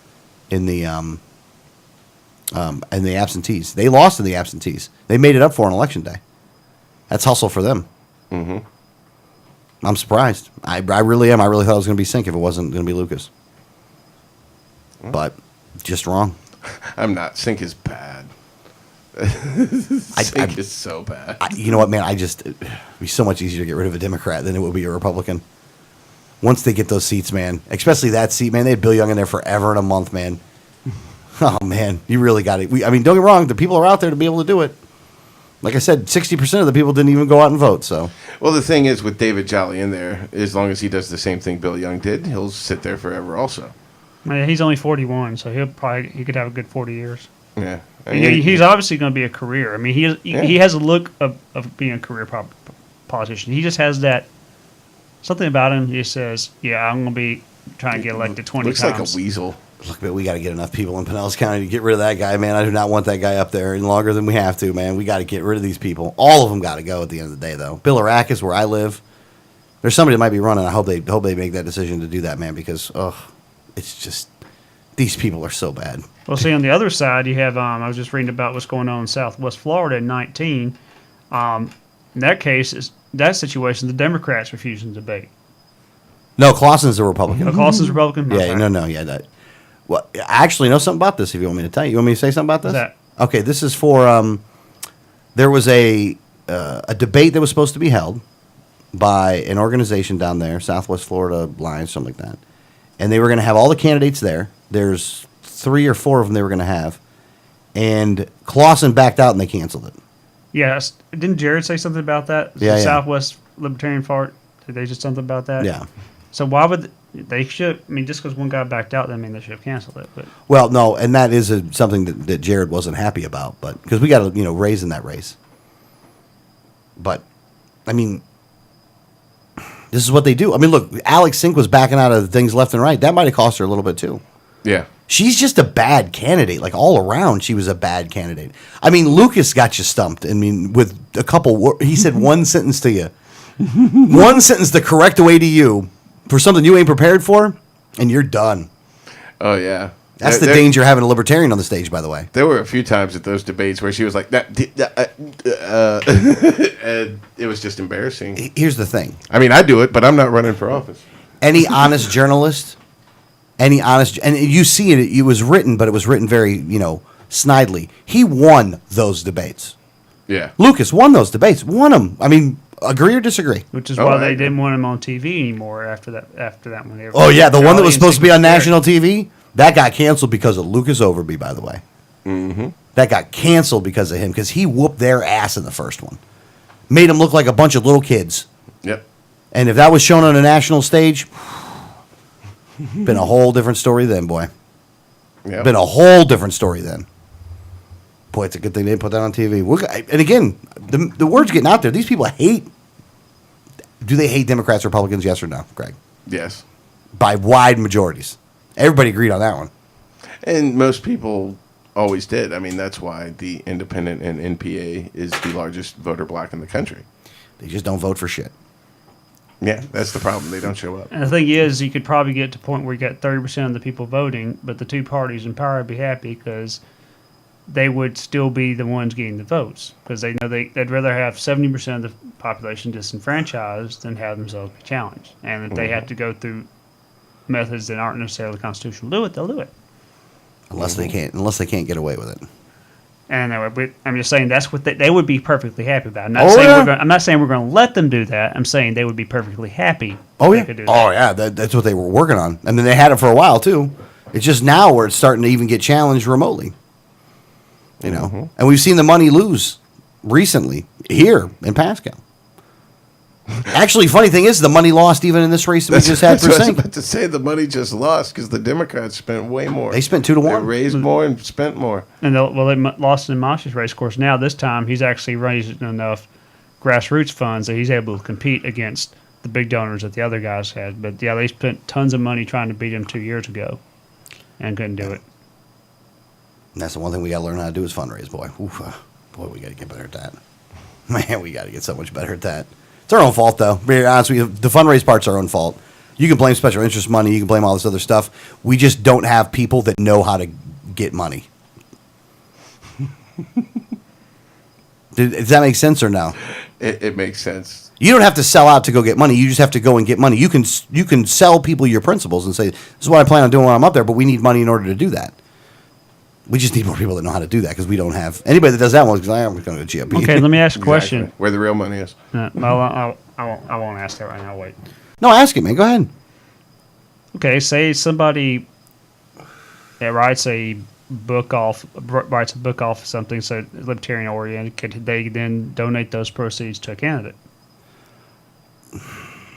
absentees. They lost in the absentees. They made it up for on election day. That's hustle for them. Mm-hmm. I'm surprised. I really am. I really thought it was going to be Sink if it wasn't going to be Lucas. But just wrong. I'm not. Sink is bad. Sink is so bad. You know what, man? It'd be so much easier to get rid of a Democrat than it would be a Republican. Once they get those seats, man, especially that seat, man, they had Bill Young in there forever and a month, man. Oh, man, you really got it. Don't get me wrong. The people are out there to be able to do it. Like I said, 60% of the people didn't even go out and vote. So, Well, the thing is, with David Jolly in there, as long as he does the same thing Bill Young did, he'll sit there forever also. He's only 41, so he could have a good 40 years. Yeah. I And mean, he's obviously going to be a career. I mean, he has a look of being a career politician. He just has that something about him. He says, "Yeah, I'm going to be trying to get elected 20 looks times." like a weasel. look, man, we got to get enough people in Pinellas County to get rid of that guy, man. I do not want that guy up there any longer than we have to, man. We got to get rid of these people. All of them got to go at the end of the day, though. Billarack is where I live. There's somebody that might be running. I hope they make that decision to do that, man, because it's just these people are so bad. Well, see, on the other side, you have, I was just reading about what's going on in Southwest Florida in 19. In that case, that situation, the Democrats refusing to debate. No, Clausen's a Republican. Clausen's Republican? Yeah, Okay. no, yeah. Well, I actually know something about this. If you want me to tell you, you want me to say something about this? What's Okay, this is for. There was a debate that was supposed to be held by an organization down there, Southwest Florida Alliance, something like that, and they were going to have all the candidates there. There's 3 or 4 of them they were going to have, and Clausen backed out and they canceled it. Yes. Didn't Jared say something about that? Yeah, The yeah. Southwest Libertarian Fart. Did they say something about that? Yeah. So why would they should? I mean, just because one guy backed out, doesn't mean they should have canceled it. But Well, no, and that is something that Jared wasn't happy about, but because we got to raise in that race. But I mean, this is what they do. I mean, look, Alex Sink was backing out of things left and right. That might have cost her a little bit too. Yeah. She's just a bad candidate. Like all around, she was a bad candidate. I mean, Lucas got you stumped. I mean, with a couple, he said one sentence to you, one sentence the correct way to you for something you ain't prepared for, and you're done. Oh yeah. That's the danger of having a libertarian on the stage, by the way. There were a few times at those debates where she was like, and it was just embarrassing. Here's the thing. I mean, I do it, but I'm not running for office. Any honest journalist, and you see it, it was written, but it was written very, snidely. He won those debates. Yeah. Lucas won those debates. Won them. I mean, agree or disagree? which is Oh, why I they agree. didn't want him on TV anymore after that one. Oh, yeah, the one that was supposed to be on national. national TV, that got canceled because of Lucas Overby, by the way. Mm-hmm. That got canceled because of him, because he whooped their ass in the first one. Made them look like a bunch of little kids. Yep. And if that was shown on a national stage, been a whole different story then, boy. Yep. Been a whole different story then. Boy, it's a good thing they didn't put that on TV. And again, the word's getting out there. These people hate. Do they hate Democrats, Republicans? Yes or no, Greg? Yes. By wide majorities. Everybody agreed on that one. And most people always did. I mean, that's why the independent and NPA is the largest voter bloc in the country. They just don't vote for shit. Yeah, that's the problem. They don't show up. And the thing is, you could probably get to a point where you got 30% of the people voting, but the two parties in power would be happy because they would still be the ones getting the votes because they know they'd rather have 70% of the population disenfranchised than have themselves be challenged. And if they have to go through methods that aren't necessarily constitutional to do it, they'll do it. Unless they can't get away with it. And I'm just saying that's what they would be perfectly happy about. I'm not saying we're going to let them do that. I'm saying they would be perfectly happy. Oh if yeah. they could do Oh that. yeah. That's what they were working on. I mean, they had it for a while too. It's just now where it's starting to even get challenged remotely. And we've seen the money lose recently here in Pascal. Actually, funny thing is, the money lost even in this race that we just had for what I was Sink. about to say. The money just lost because the Democrats spent way more. They spent 2 to They 1. raised more and spent more. And they lost in Mosh's race. Of course, now this time he's actually raised enough grassroots funds that he's able to compete against the big donors that the other guys had. But yeah, they spent tons of money trying to beat him 2 years ago and couldn't do it. And that's the one thing we got to learn how to do is fundraise, boy. Oof, boy, we got to get better at that. Man, we got to get so much better at that. It's our own fault, though. To be honest with you, the fundraise part's our own fault. You can blame special interest money. You can blame all this other stuff. We just don't have people that know how to get money. Does that make sense or no? It makes sense. You don't have to sell out to go get money. You just have to go and get money. You can sell people your principles and say, this is what I plan on doing when I'm up there, but we need money in order to do that. We just need more people that know how to do that because we don't have anybody that does that one. Because I'm going to go to GOP. Okay, let me ask a question. Exactly. Where the real money is. Well, I won't ask that right now. Wait. No, ask it, man. Go ahead. Okay, say somebody writes a book off something so libertarian oriented. Could they then donate those proceeds to a candidate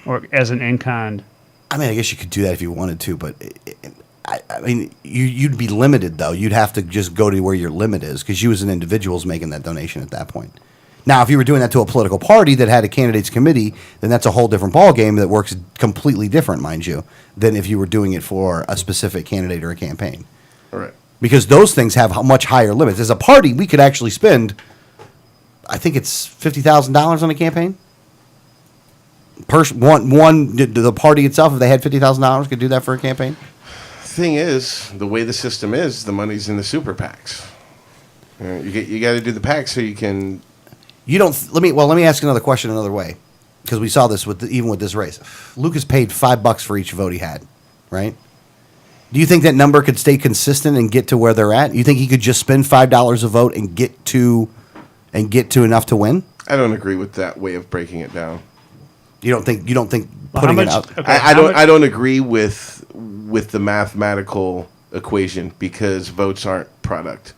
or as an in-kind? I mean, I guess you could do that if you wanted to, but I mean, you'd be limited though. You'd have to just go to where your limit is because you as an individual is making that donation at that point. Now, if you were doing that to a political party that had a candidates committee, then that's a whole different ballgame that works completely different, mind you, than if you were doing it for a specific candidate or a campaign. All right. Because those things have much higher limits. As a party, we could actually spend, I think it's $50,000 on a campaign. The party itself, if they had $50,000, could do that for a campaign. Thing is, the way the system is, the money's in the super PACs. You got to do the PACs so you can. You don't. Let me ask another question another way, because we saw this even with this race. Lucas paid $5 for each vote he had, right? Do you think that number could stay consistent and get to where they're at? You think he could just spend $5 a vote and get to enough to win? I don't agree with that way of breaking it down. You don't think Well, putting it out? okay, I don't agree with the mathematical equation because votes aren't product.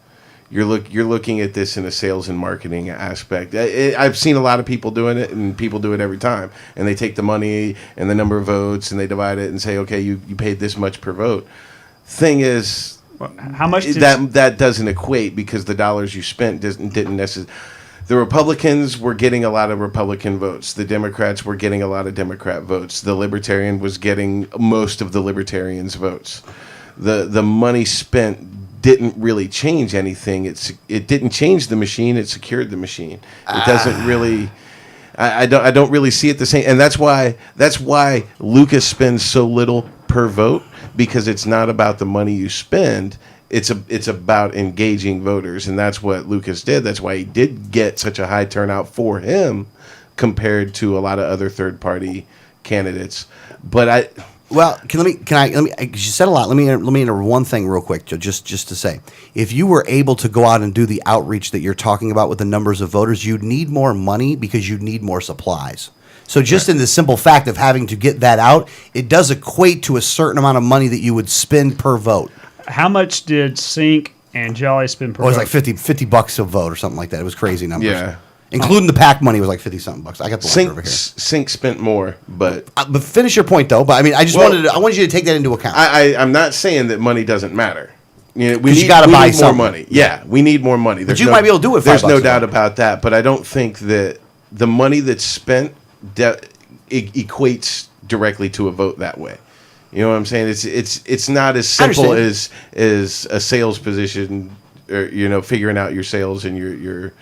You're looking at this in a sales and marketing aspect. I've seen a lot of people doing it, and people do it every time. And they take the money and the number of votes, and they divide it and say, okay, you paid this much per vote. Thing is, how much did that doesn't equate because the dollars you spent didn't necessarily. The Republicans were getting a lot of Republican votes. The Democrats were getting a lot of Democrat votes. The Libertarian was getting most of the Libertarians' votes. The money spent didn't really change anything. It didn't change the machine. It secured the machine. It doesn't really. I don't really see it the same. And that's why Lucas spends so little per vote, because it's not about the money you spend. It's about engaging voters, and that's what Lucas did. That's why he did get such a high turnout for him compared to a lot of other third party candidates. But Well, let me. You said a lot. Let me enter one thing real quick, just to say, if you were able to go out and do the outreach that you're talking about with the numbers of voters, you'd need more money because you'd need more supplies. So just in the simple fact of having to get that out, it does equate to a certain amount of money that you would spend per vote. how much did Sink and Jolly spend per It was vote? like $50 a vote or something like that. It was crazy numbers. Yeah. Including the PAC money was like 50 something bucks. I got the ledger over here. Sink spent more, but But finish your point though. But I mean, I wanted you to take that into account. I'm not saying that money doesn't matter. You know, you gotta buy need more something. money. Yeah, we need more money. But you might be able to do it. There's $5 no a doubt vote. about that. But I don't think that the money that's spent equates directly to a vote that way. You know what I'm saying? It's not as simple as a sales position, or figuring out your sales and your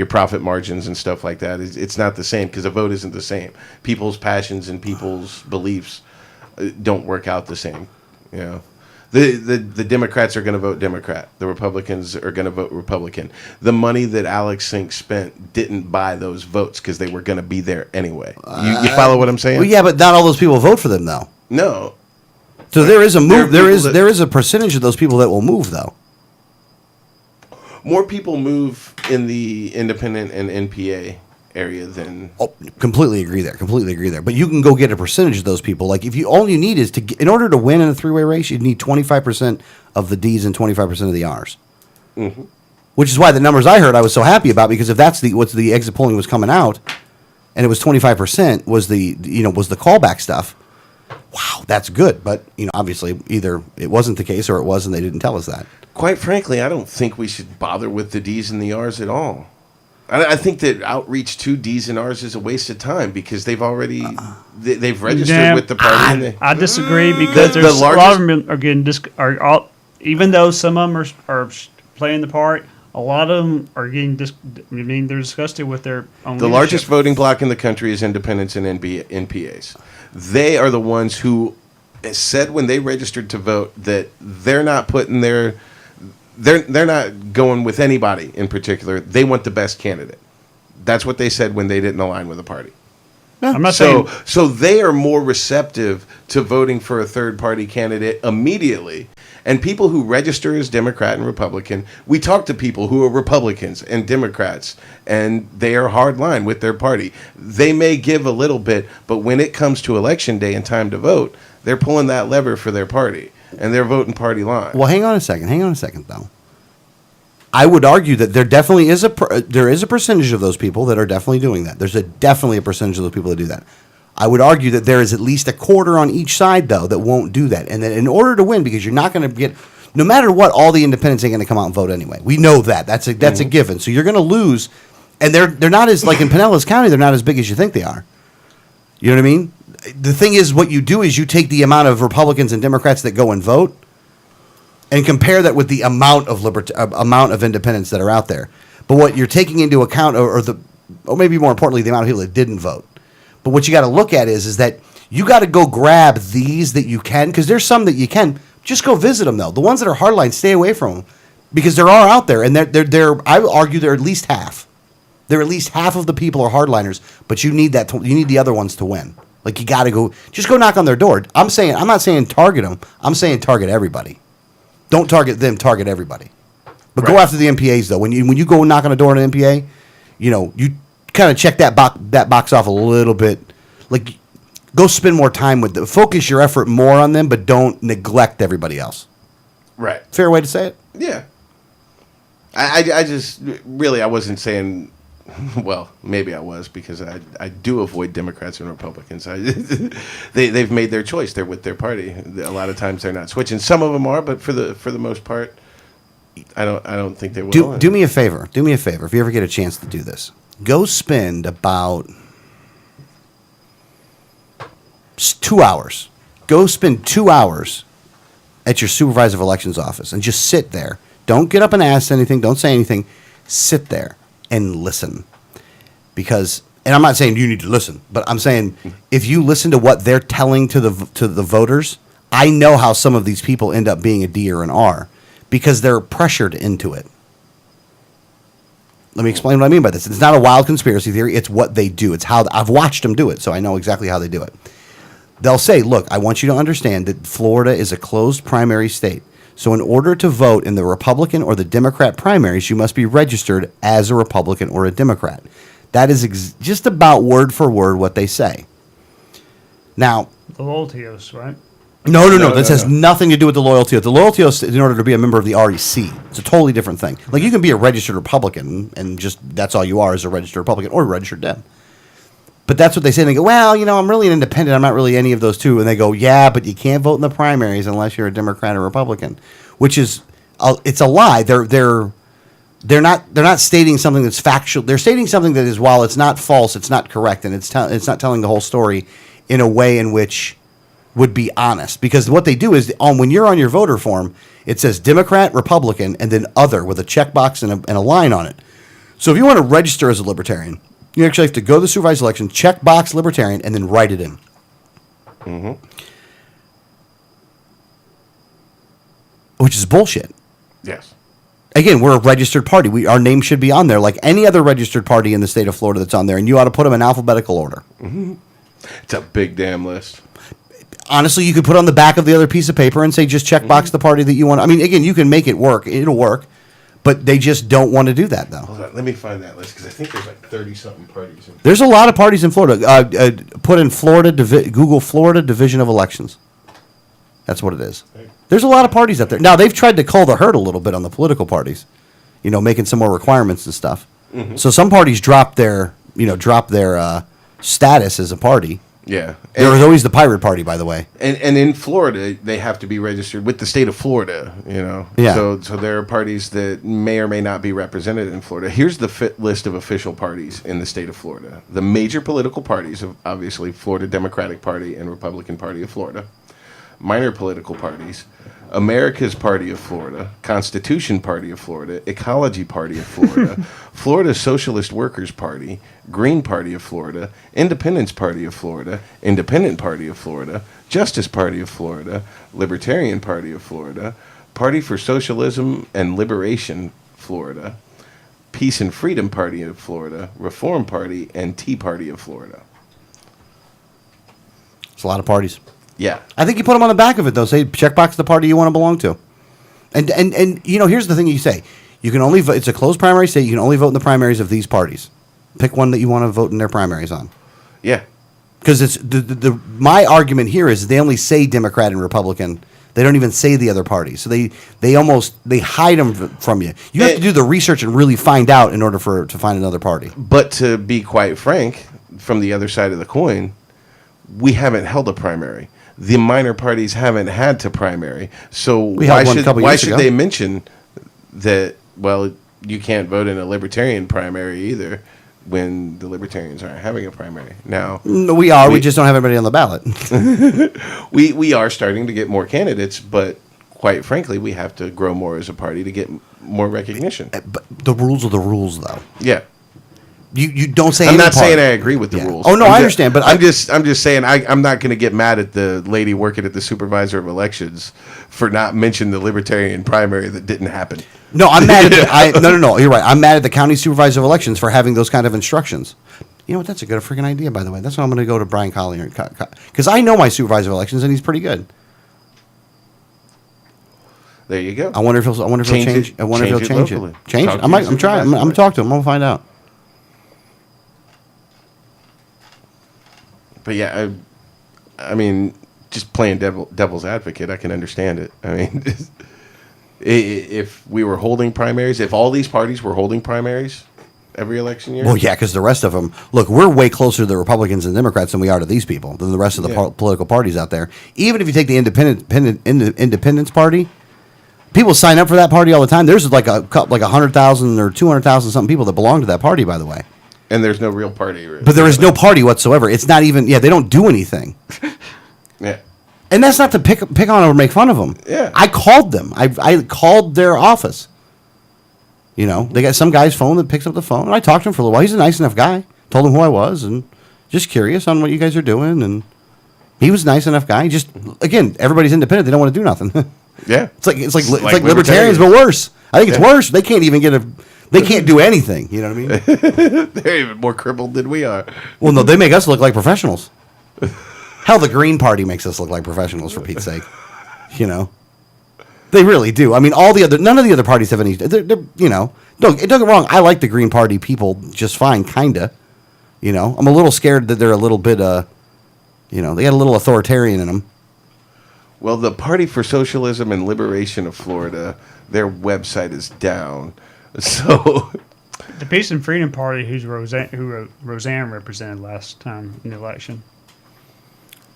profit margins and stuff like that. It's not the same because a vote isn't the same. People's passions and people's beliefs don't work out the same. The Democrats are going to vote Democrat. The Republicans are going to vote Republican. The money that Alex Sink spent didn't buy those votes because they were going to be there anyway. You follow what I'm saying? Well, yeah, but not all those people vote for them though. No. So there is a move. There are There is a percentage of those people that will move though. More people move in the independent and NPA area than. Oh, completely agree there. But you can go get a percentage of those people. Like if all you need is in order to win in a three-way race, you'd need 25% of the D's and 25% of the R's. Mm-hmm. Which is why the numbers I heard I was so happy about, because if that's what the exit polling was coming out, and it was 25% was the callback stuff. Wow, that's good. But obviously either it wasn't the case or it was, and they didn't tell us that. Quite frankly, I don't think we should bother with the D's and the R's at all. I think that outreach to D's and R's is a waste of time because they've already they've registered with the party. I disagree because there's a lot of them are getting even though some of them are playing the part, a lot of them are getting they're disgusted with their own. The largest voting bloc in the country is independents and NPAs. They are the ones who said when they registered to vote that they're not putting they're not going with anybody in particular. They want the best candidate. That's what they said when they didn't align with a party. I'm not saying So they are more receptive to voting for a third party candidate immediately. And people who register as Democrat and Republican, we talk to people who are Republicans and Democrats, and they are hardline with their party. They may give a little bit, but when it comes to election day and time to vote, they're pulling that lever for their party. And they're voting party line. Well, hang on a second, though. I would argue that there definitely is a percentage of those people that are definitely doing that. There's definitely a percentage of those people that do that. I would argue that there is at least a quarter on each side, though, that won't do that. And that in order to win, because you're not going to get, no matter what, all the independents ain't going to come out and vote anyway. We know that. That's a given. So you're going to lose, and they're not as, like in Pinellas County, they're not as big as you think they are. You know what I mean? The thing is, what you do is you take the amount of Republicans and Democrats that go and vote and compare that with the amount of independents that are out there. But what you're taking into account, or maybe more importantly, the amount of people that didn't vote. But what you got to look at is that you got to go grab these that you can, because there's some that you can. Just go visit them, though. The ones that are hardline, stay away from them, because there are out there, and they're I would argue they're at least half. They're at least half of the people are hardliners, but you need the other ones to win. Like you got to just go knock on their door. I'm not saying target them. I'm saying target everybody. Don't target them, target everybody. But go after the MPAs though. When you go knock on a door in an MPA, you kind of check that box off a little bit. Like go spend more time with them. Focus your effort more on them, but don't neglect everybody else. Right. Fair way to say it? Yeah. I just really I wasn't saying. Well, maybe I was because I do avoid Democrats and Republicans. They've made their choice. They're with their party. A lot of times they're not switching. Some of them are, but for the most part, I don't think they will. Do me a favor. Do me a favor. If you ever get a chance to do this, go spend about 2 hours. Go spend 2 hours at your supervisor of elections office and just sit there. Don't get up and ask anything. Don't say anything. Sit there and listen. And I'm not saying you need to listen, but I'm saying if you listen to what they're telling to the voters, I know how some of these people end up being a D or an R because they're pressured into it. Let me explain what I mean by this. It's not a wild conspiracy theory. It's what they do. It's how I've watched them do it, so I know exactly how they do it. They'll say, look, I want you to understand that Florida is a closed primary state. So in order to vote in the Republican or the Democrat primaries, you must be registered as a Republican or a Democrat. That is just about word for word what they say. Now, The loyalty oaths, right? No. This has nothing to do with the loyalty oath. The loyalty oath is in order to be a member of the REC. It's a totally different thing. Like you can be a registered Republican and just that's all you are is a registered Republican or a registered Dem. But that's what they say. And they go, well, I'm really an independent. I'm not really any of those two. And they go, yeah, but you can't vote in the primaries unless you're a Democrat or Republican, which is it's a lie. They're not stating something that's factual. They're stating something that is, while it's not false, it's not correct, and it's not telling the whole story in a way in which would be honest. Because what they do is when you're on your voter form, it says Democrat, Republican, and then other with a checkbox and a line on it. So if you want to register as a libertarian, you actually have to go to the supervised election, check box libertarian, and then write it in. Mm-hmm. Which is bullshit. Yes. Again, we're a registered party. Our name should be on there like any other registered party in the state of Florida that's on there, and you ought to put them in alphabetical order. Mm-hmm. It's a big damn list. Honestly, you could put on the back of the other piece of paper and say just check box the party that you want. I mean, again, you can make it work. It'll work. But they just don't want to do that, though. Hold on, let me find that list because I think there's like 30-something parties. There's a lot of parties in Florida. Put in Google Florida Division of Elections. That's what it is. There's a lot of parties up there. Now, they've tried to cull the herd a little bit on the political parties, making some more requirements and stuff. Mm-hmm. So some parties drop their status as a party. Yeah. There was always the Pirate Party, by the way. And in Florida, they have to be registered with the state of Florida, Yeah. So there are parties that may or may not be represented in Florida. Here's the list of official parties in the state of Florida. The major political parties of, obviously, Florida Democratic Party and Republican Party of Florida. Minor political parties. America's Party of Florida, Constitution Party of Florida, Ecology Party of Florida, Florida Socialist Workers Party, Green Party of Florida, Independence Party of Florida, Independent Party of Florida, Justice Party of Florida, Libertarian Party of Florida, Party for Socialism and Liberation Florida, Peace and Freedom Party of Florida, Reform Party, and Tea Party of Florida. It's a lot of parties. Yeah. I think you put them on the back of it, though. Say, checkbox the party you want to belong to. And here's the thing you say. You can only vote. It's a closed primary state. You can only vote in the primaries of these parties. Pick one that you want to vote in their primaries on. Yeah. Because it's my argument here is they only say Democrat and Republican. They don't even say the other parties. So they hide them from you. You have to do the research and really find out in order to find another party. But to be quite frank, from the other side of the coin, we haven't held a primary. The minor parties haven't had to primary. So why should they mention that, well, you can't vote in a libertarian primary either when the libertarians aren't having a primary? Now, no, we are. We just don't have anybody on the ballot. we are starting to get more candidates, but quite frankly, we have to grow more as a party to get more recognition. But the rules are the rules, though. Yeah. You don't say. I'm not saying I agree with the rules. Oh no, I understand, but I'm just saying I'm not going to get mad at the lady working at the supervisor of elections for not mentioning the libertarian primary that didn't happen. No, I'm mad at no. You're right. I'm mad at the county supervisor of elections for having those kind of instructions. You know what? That's a good freaking idea, by the way. That's what I'm going to go to Brian Collier. Because I know my supervisor of elections, and he's pretty good. There you go. I wonder if he'll change it. I wonder if he'll change it. locally. Change Talk it? to I'm your trying. supervisor I'm going to talk to him. I'm going to find out. But yeah, I mean, just playing devil's advocate, I can understand it. I mean, if we were holding primaries, if all these parties were holding primaries every election year, Well, yeah, because the rest of them, look, we're way closer to the Republicans and Democrats than we are to these people, than the rest of the political parties out there. Even if you take the Independence Party, people sign up for that party all the time. There's like 100,000 or 200,000 something people that belong to that party, by the way. and there's no real party. But there is no party whatsoever. It's not even. Yeah, they don't do anything. Yeah. And that's not to pick on or make fun of them. Yeah. I called them. I called their office. You know, they got some guy's phone that picks up the phone, and I talked to him for a little while. He's a nice enough guy. Told him who I was, and just curious on what you guys are doing. And he was a nice enough guy. Just again, everybody's independent. They don't want to do nothing. Yeah. It's like libertarians, but worse. I think it's worse. They can't even They can't do anything. You know what I mean? They're even more crippled than we are. Well, no, they make us look like professionals. Hell, the Green Party makes us look like professionals, for Pete's sake. You know, they really do. I mean, none of the other parties have any. You know, don't get wrong. I like the Green Party people just fine, kinda. You know, I'm a little scared that they're a little bit. You know, they got a little authoritarian in them. Well, the Party for Socialism and Liberation of Florida, their website is down. So The Peace and Freedom Party, who Roseanne represented last time in the election,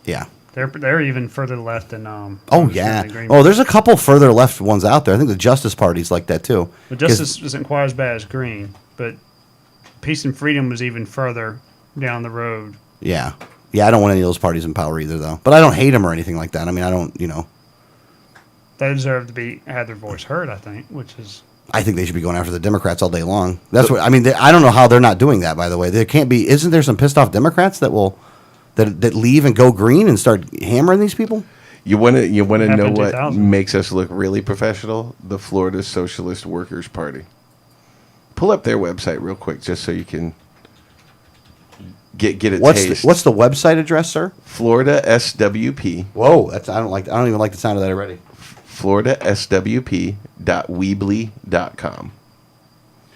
Yeah. they're even further left than. Oh yeah. the Green Oh, there's a couple further left ones out there. I think the Justice Party's like that too. The Justice isn't quite as bad as Green, but Peace and Freedom was even further down the road. Yeah. Yeah, I don't want any of those parties in power either, though. But I don't hate them or anything like that. I mean, I don't, you know. They deserve to have their voice heard, I think, which is. I think they should be going after the Democrats all day long. That's what I mean. I don't know how they're not doing that. By the way, there can't be. Isn't there some pissed off Democrats that leave and go green and start hammering these people? you want to know Happened what 2000. makes us look really professional? The Florida Socialist Workers Party. Pull up their website real quick, just so you can get a taste. What's the website address, sir? Florida SWP. Whoa, I don't even like the sound of that already. FloridaSWP.weebly.com.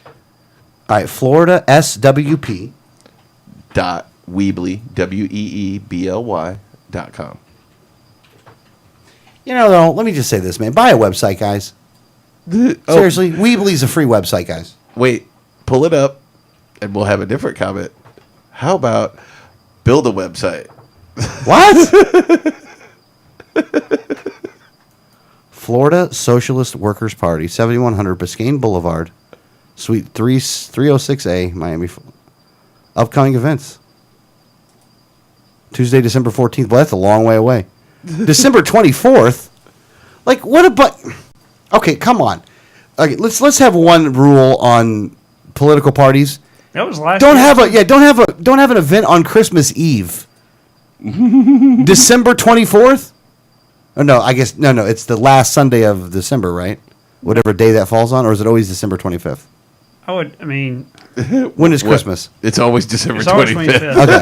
All right, Florida SWP. Weebly WEEBLY.com. You know, though, let me just say this, man. Buy a website, guys. Seriously, Weebly's a free website, guys. Wait, pull it up, and we'll have a different comment. How about build a website? What? Florida Socialist Workers Party, 7100 Biscayne Boulevard, Suite 306A, Miami. Upcoming events. Tuesday, December 14th. Well, that's a long way away. December 24th? Like, what about... Okay, come on. Okay, let's have one rule on political parties. That was last Don't year. have an event on Christmas Eve. December 24th? Oh, no, I guess no, it's the last Sunday of December, right? Whatever day that falls on, or is it always December 25th? I mean, When is Christmas? It's always December it's always 25th. 25th. Okay.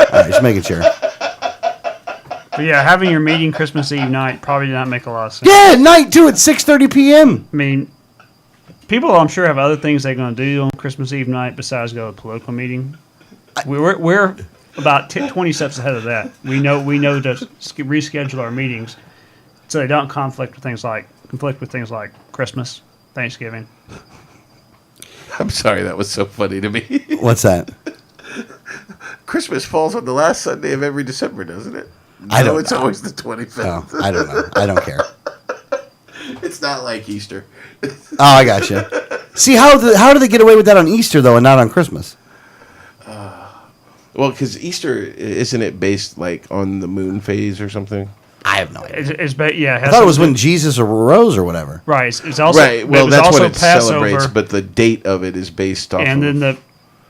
All right, just making sure. But yeah, having your meeting Christmas Eve night probably did not make a lot of sense. Yeah, night too at 6:30 p.m. I mean, people I'm sure have other things they're going to do on Christmas Eve night besides go to a political meeting. We're about 20 steps ahead of that. We know to reschedule our meetings so they don't conflict with things like Christmas, Thanksgiving. I'm sorry, that was so funny to me. What's that? Christmas falls on the last Sunday of every December, doesn't it? I don't It's know. always the 25th. Oh, I don't know. I don't care. It's not like Easter. Oh, I got you. See, how do they get away with that on Easter though, and not on Christmas? Well, because Easter, isn't it based like on the moon phase or something? I have no idea. I I thought it was when Jesus arose or whatever. Right. It's also Right. Well, it was that's also what it Passover, celebrates, but the date of it is based off. and of,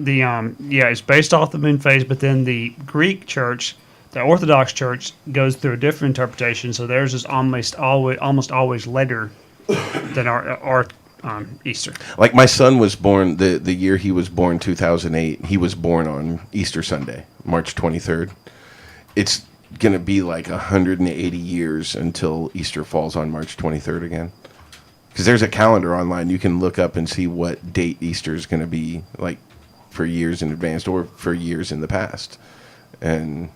then it's based off the moon phase, but then the Greek church, the Orthodox church, goes through a different interpretation. So theirs is almost always later than on Easter. Like my son was born the year he was born, 2008. He was born on Easter Sunday, March 23rd. It's gonna be like 180 years until Easter falls on March 23rd again. Because there's a calendar online you can look up and see what date Easter is gonna be like for years in advance or for years in the past, and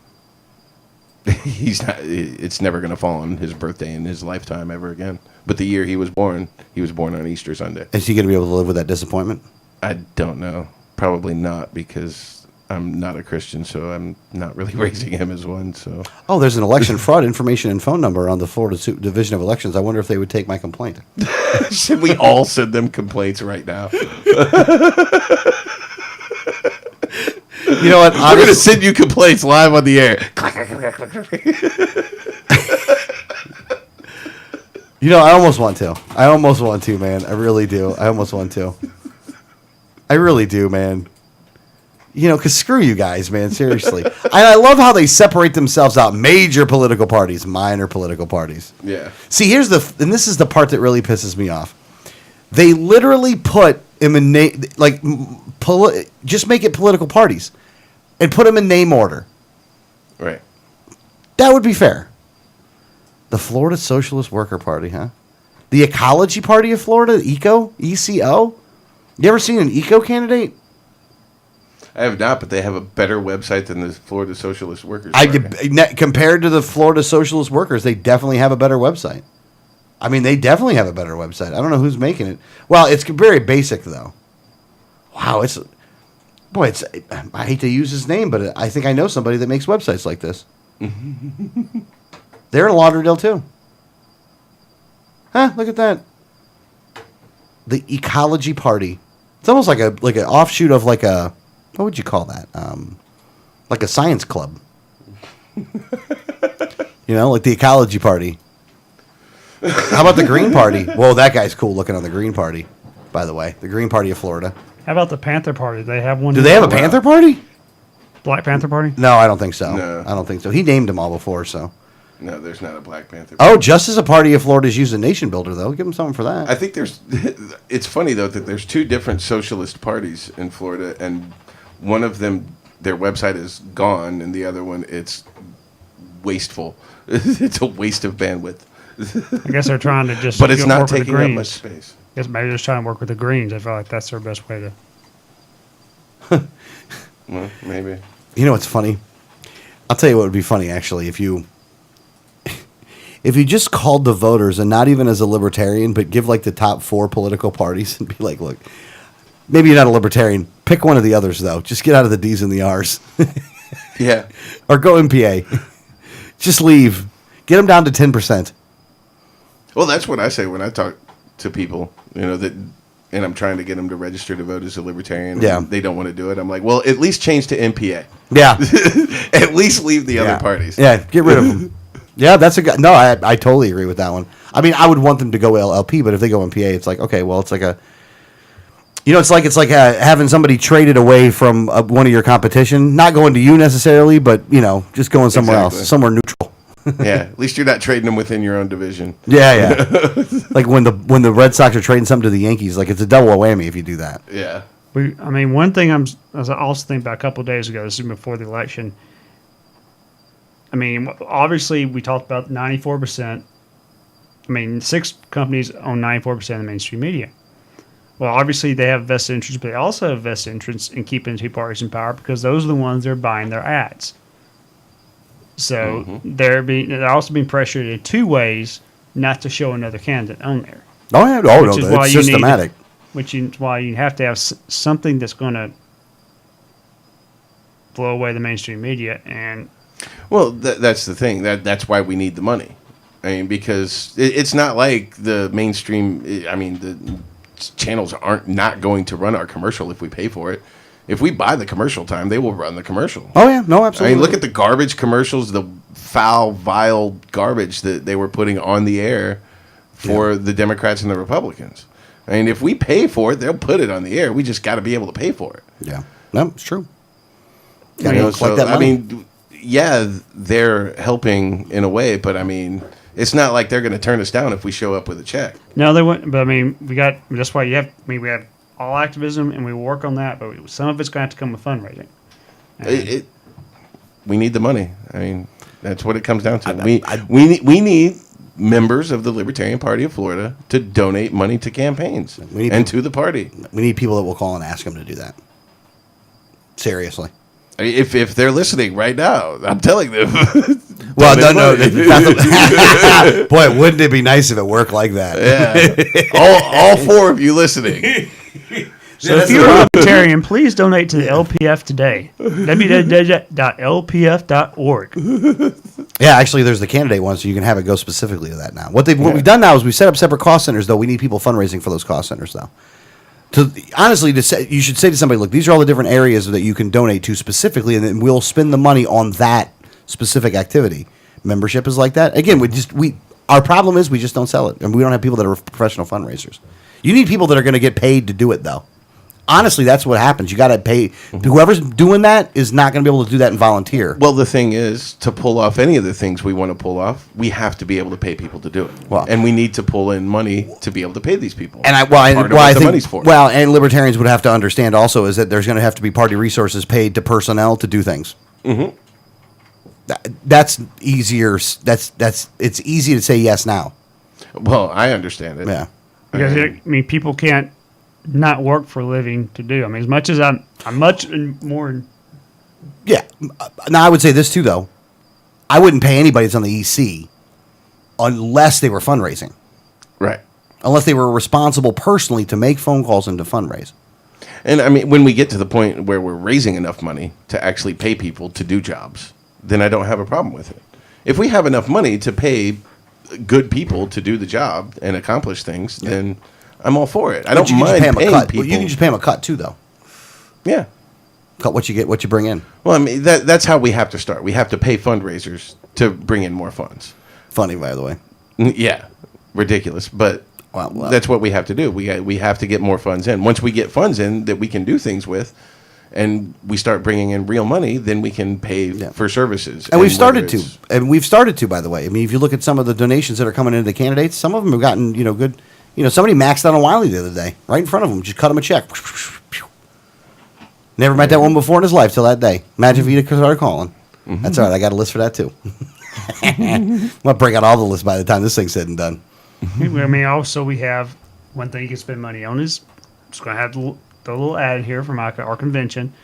he's not. It's never gonna fall on his birthday in his lifetime ever again. But the year he was born on Easter Sunday. Is he going to be able to live with that disappointment? I don't know. Probably not, because I'm not a Christian, so I'm not really raising him as one. So. Oh, there's an election fraud information and phone number on the Florida Division of Elections. I wonder if they would take my complaint. Should we all send them complaints right now? You know what? I'm going to send you complaints live on the air. You know, I almost want to. Man. I really do. I almost want to. I really do, man. You know, because screw you guys, man. Seriously. And I love how they separate themselves out. Major political parties, minor political parties. Yeah. See, and this is the part that really pisses me off. They literally put them in just make it political parties and put them in name order. Right. That would be fair. The Florida Socialist Worker Party, huh? The Ecology Party of Florida, ECO? You ever seen an ECO candidate? I have not, but they have a better website than the Florida Socialist Workers. Compared to the Florida Socialist Workers, they definitely have a better website. I mean, they definitely have a better website. I don't know who's making it. Well, it's very basic, though. Wow, I hate to use his name, but I think I know somebody that makes websites like this. They're in Lauderdale, too. Huh, look at that. The Ecology Party. It's almost like an offshoot of what would you call that? Like a science club. Like the Ecology Party. How about the Green Party? Whoa, that guy's cool looking on the Green Party, by the way. The Green Party of Florida. How about the Panther Party? They have one. Do they have a Panther Party? Black Panther Party? No, I don't think so. No. I don't think so. He named them all before, so. No, there's not a Black Panther. Oh, just as a party of Florida's used a nation builder, though. Give them something for that. I think it's funny, though, that there's two different socialist parties in Florida, and one of them, their website is gone, and the other one, it's wasteful. It's a waste of bandwidth. I guess they're trying to just But it's not work with the taking up much Greens. space. I guess maybe they're just trying to work with the Greens. I feel like that's their best way to... Well, maybe. You know what's funny? I'll tell you what would be funny, actually, if you just called the voters, and not even as a libertarian, but give the top 4 political parties and be like, look, maybe you're not a libertarian. Pick one of the others, though. Just get out of the D's and the R's. Yeah. Or go MPA. Just leave. Get them down to 10%. Well, that's what I say when I talk to people, and I'm trying to get them to register to vote as a libertarian. Yeah. And they don't want to do it. I'm like, well, at least change to MPA. Yeah. At least leave the other parties. Yeah, get rid of them. Yeah, that's a good... No, I totally agree with that one. I mean, I would want them to go LLP, but if they go MPA, it's like, okay, well, it's like a... it's like having somebody traded away from one of your competition. Not going to you necessarily, but, just going somewhere else. Somewhere neutral. Yeah, at least you're not trading them within your own division. Yeah. Like when the Red Sox are trading something to the Yankees, it's a double whammy if you do that. Yeah. One thing I was also thinking about a couple of days ago, this is before the election. Obviously, we talked about 94%. 6 companies own 94% of the mainstream media. Well, obviously, they have vested interest, but they also have vested interest in keeping the 2 parties in power because those are the ones that are buying their ads. So they're also being pressured in 2 ways not to show another candidate on there. Oh, yeah. Oh, no, it's systematic. Which is why you have to have something that's going to blow away the mainstream media. And well, that's the thing. That's why we need the money. Because it's not like the mainstream. The channels aren't not going to run our commercial if we pay for it. If we buy the commercial time, they will run the commercial. Oh, yeah. No, absolutely. Look at the garbage commercials, the foul, vile garbage that they were putting on the air for the Democrats and the Republicans. If we pay for it, they'll put it on the air. We just got to be able to pay for it. Yeah. No, it's true. Yeah, they're helping in a way, but It's not like they're going to turn us down if we show up with a check. No, they wouldn't. But I mean, that's why you have. I mean, we have all activism, and we work on that. But some of it's going to have to come with fundraising. We need the money. I mean, that's what it comes down to. We need members of the Libertarian Party of Florida to donate money to campaigns and to the party. We need people that will call and ask them to do that. Seriously. If they're listening right now, I'm telling them. Well, no. Boy, wouldn't it be nice if it worked like that? Yeah. all 4 of you listening. So if you're a libertarian, please donate to the LPF today. www.lpf.org. Yeah, actually, there's the candidate one, so you can have it go specifically to that now. What we've done now is we've set up separate cost centers, though. We need people fundraising for those cost centers, though. Honestly, you should say to somebody, look, these are all the different areas that you can donate to specifically, and then we'll spend the money on that specific activity. Membership is like that. Again, our problem is we just don't sell it, and we don't have people that are professional fundraisers. You need people that are going to get paid to do it, though. Honestly, that's what happens. You got to pay. Whoever's doing that is not going to be able to do that and volunteer. Well, the thing is, to pull off any of the things we want to pull off, we have to be able to pay people to do it. Well, and we need to pull in money to be able to pay these people. And I think and libertarians would have to understand also is that there's going to have to be party resources paid to personnel to do things. Mm-hmm. That's easier. It's easy to say yes now. Well, I understand it. Yeah. Because I mean, people can't not work for a living to do. I mean, as much as I'm much more. Yeah. Now, I would say this, too, though. I wouldn't pay anybody that's on the EC unless they were fundraising. Right. Unless they were responsible personally to make phone calls and to fundraise. And, I mean, when we get to the point where we're raising enough money to actually pay people to do jobs, then I don't have a problem with it. If we have enough money to pay good people to do the job and accomplish things, then I'm all for it. I don't mind paying people. Well, you can just pay them a cut, too, though. Yeah. Cut what you get, what you bring in. Well, I mean, that's how we have to start. We have to pay fundraisers to bring in more funds. Funny, by the way. Yeah. Ridiculous. But that's what we have to do. We have to get more funds in. Once we get funds in that we can do things with, and we start bringing in real money, then we can pay for services. And we've started to. And we've started to, by the way. I mean, if you look at some of the donations that are coming into the candidates, some of them have gotten, good. Somebody maxed out on Wiley the other day, right in front of him. Just cut him a check. Never met that one before in his life till that day. Imagine if he'd started calling. Mm-hmm. That's all right. I got a list for that, too. I'm going to break out all the lists by the time this thing's said and done. I mean, also we have one thing you can spend money on is just going to have to throw a little ad here from our convention.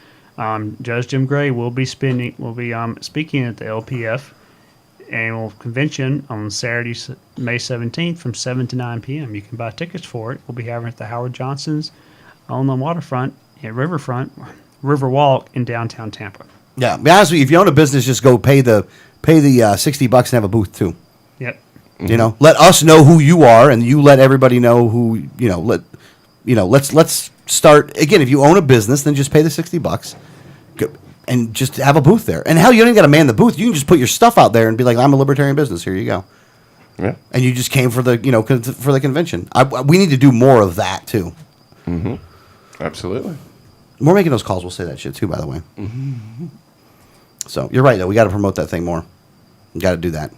Judge Jim Gray will be speaking at the LPF annual convention on Saturday, May 17th from 7 to 9 p.m. You can buy tickets for it. We'll be having it at the Howard Johnson's on the waterfront at Riverwalk in downtown Tampa. Yeah, be honest with you, if you own a business, just go pay the $60 and have a booth too. Yep. Mm-hmm. Let us know who you are, and you let everybody know who Let's start again. If you own a business, then just pay the $60. And just have a booth there. And hell, you don't even got to man the booth. You can just put your stuff out there and be like, I'm a libertarian business. Here you go. Yeah. And you just came for the for the convention. We need to do more of that too. Mm-hmm. Absolutely. We're making those calls. We'll say that shit too, by the way. Mm-hmm. So you're right though. We got to promote that thing more. We got to do that.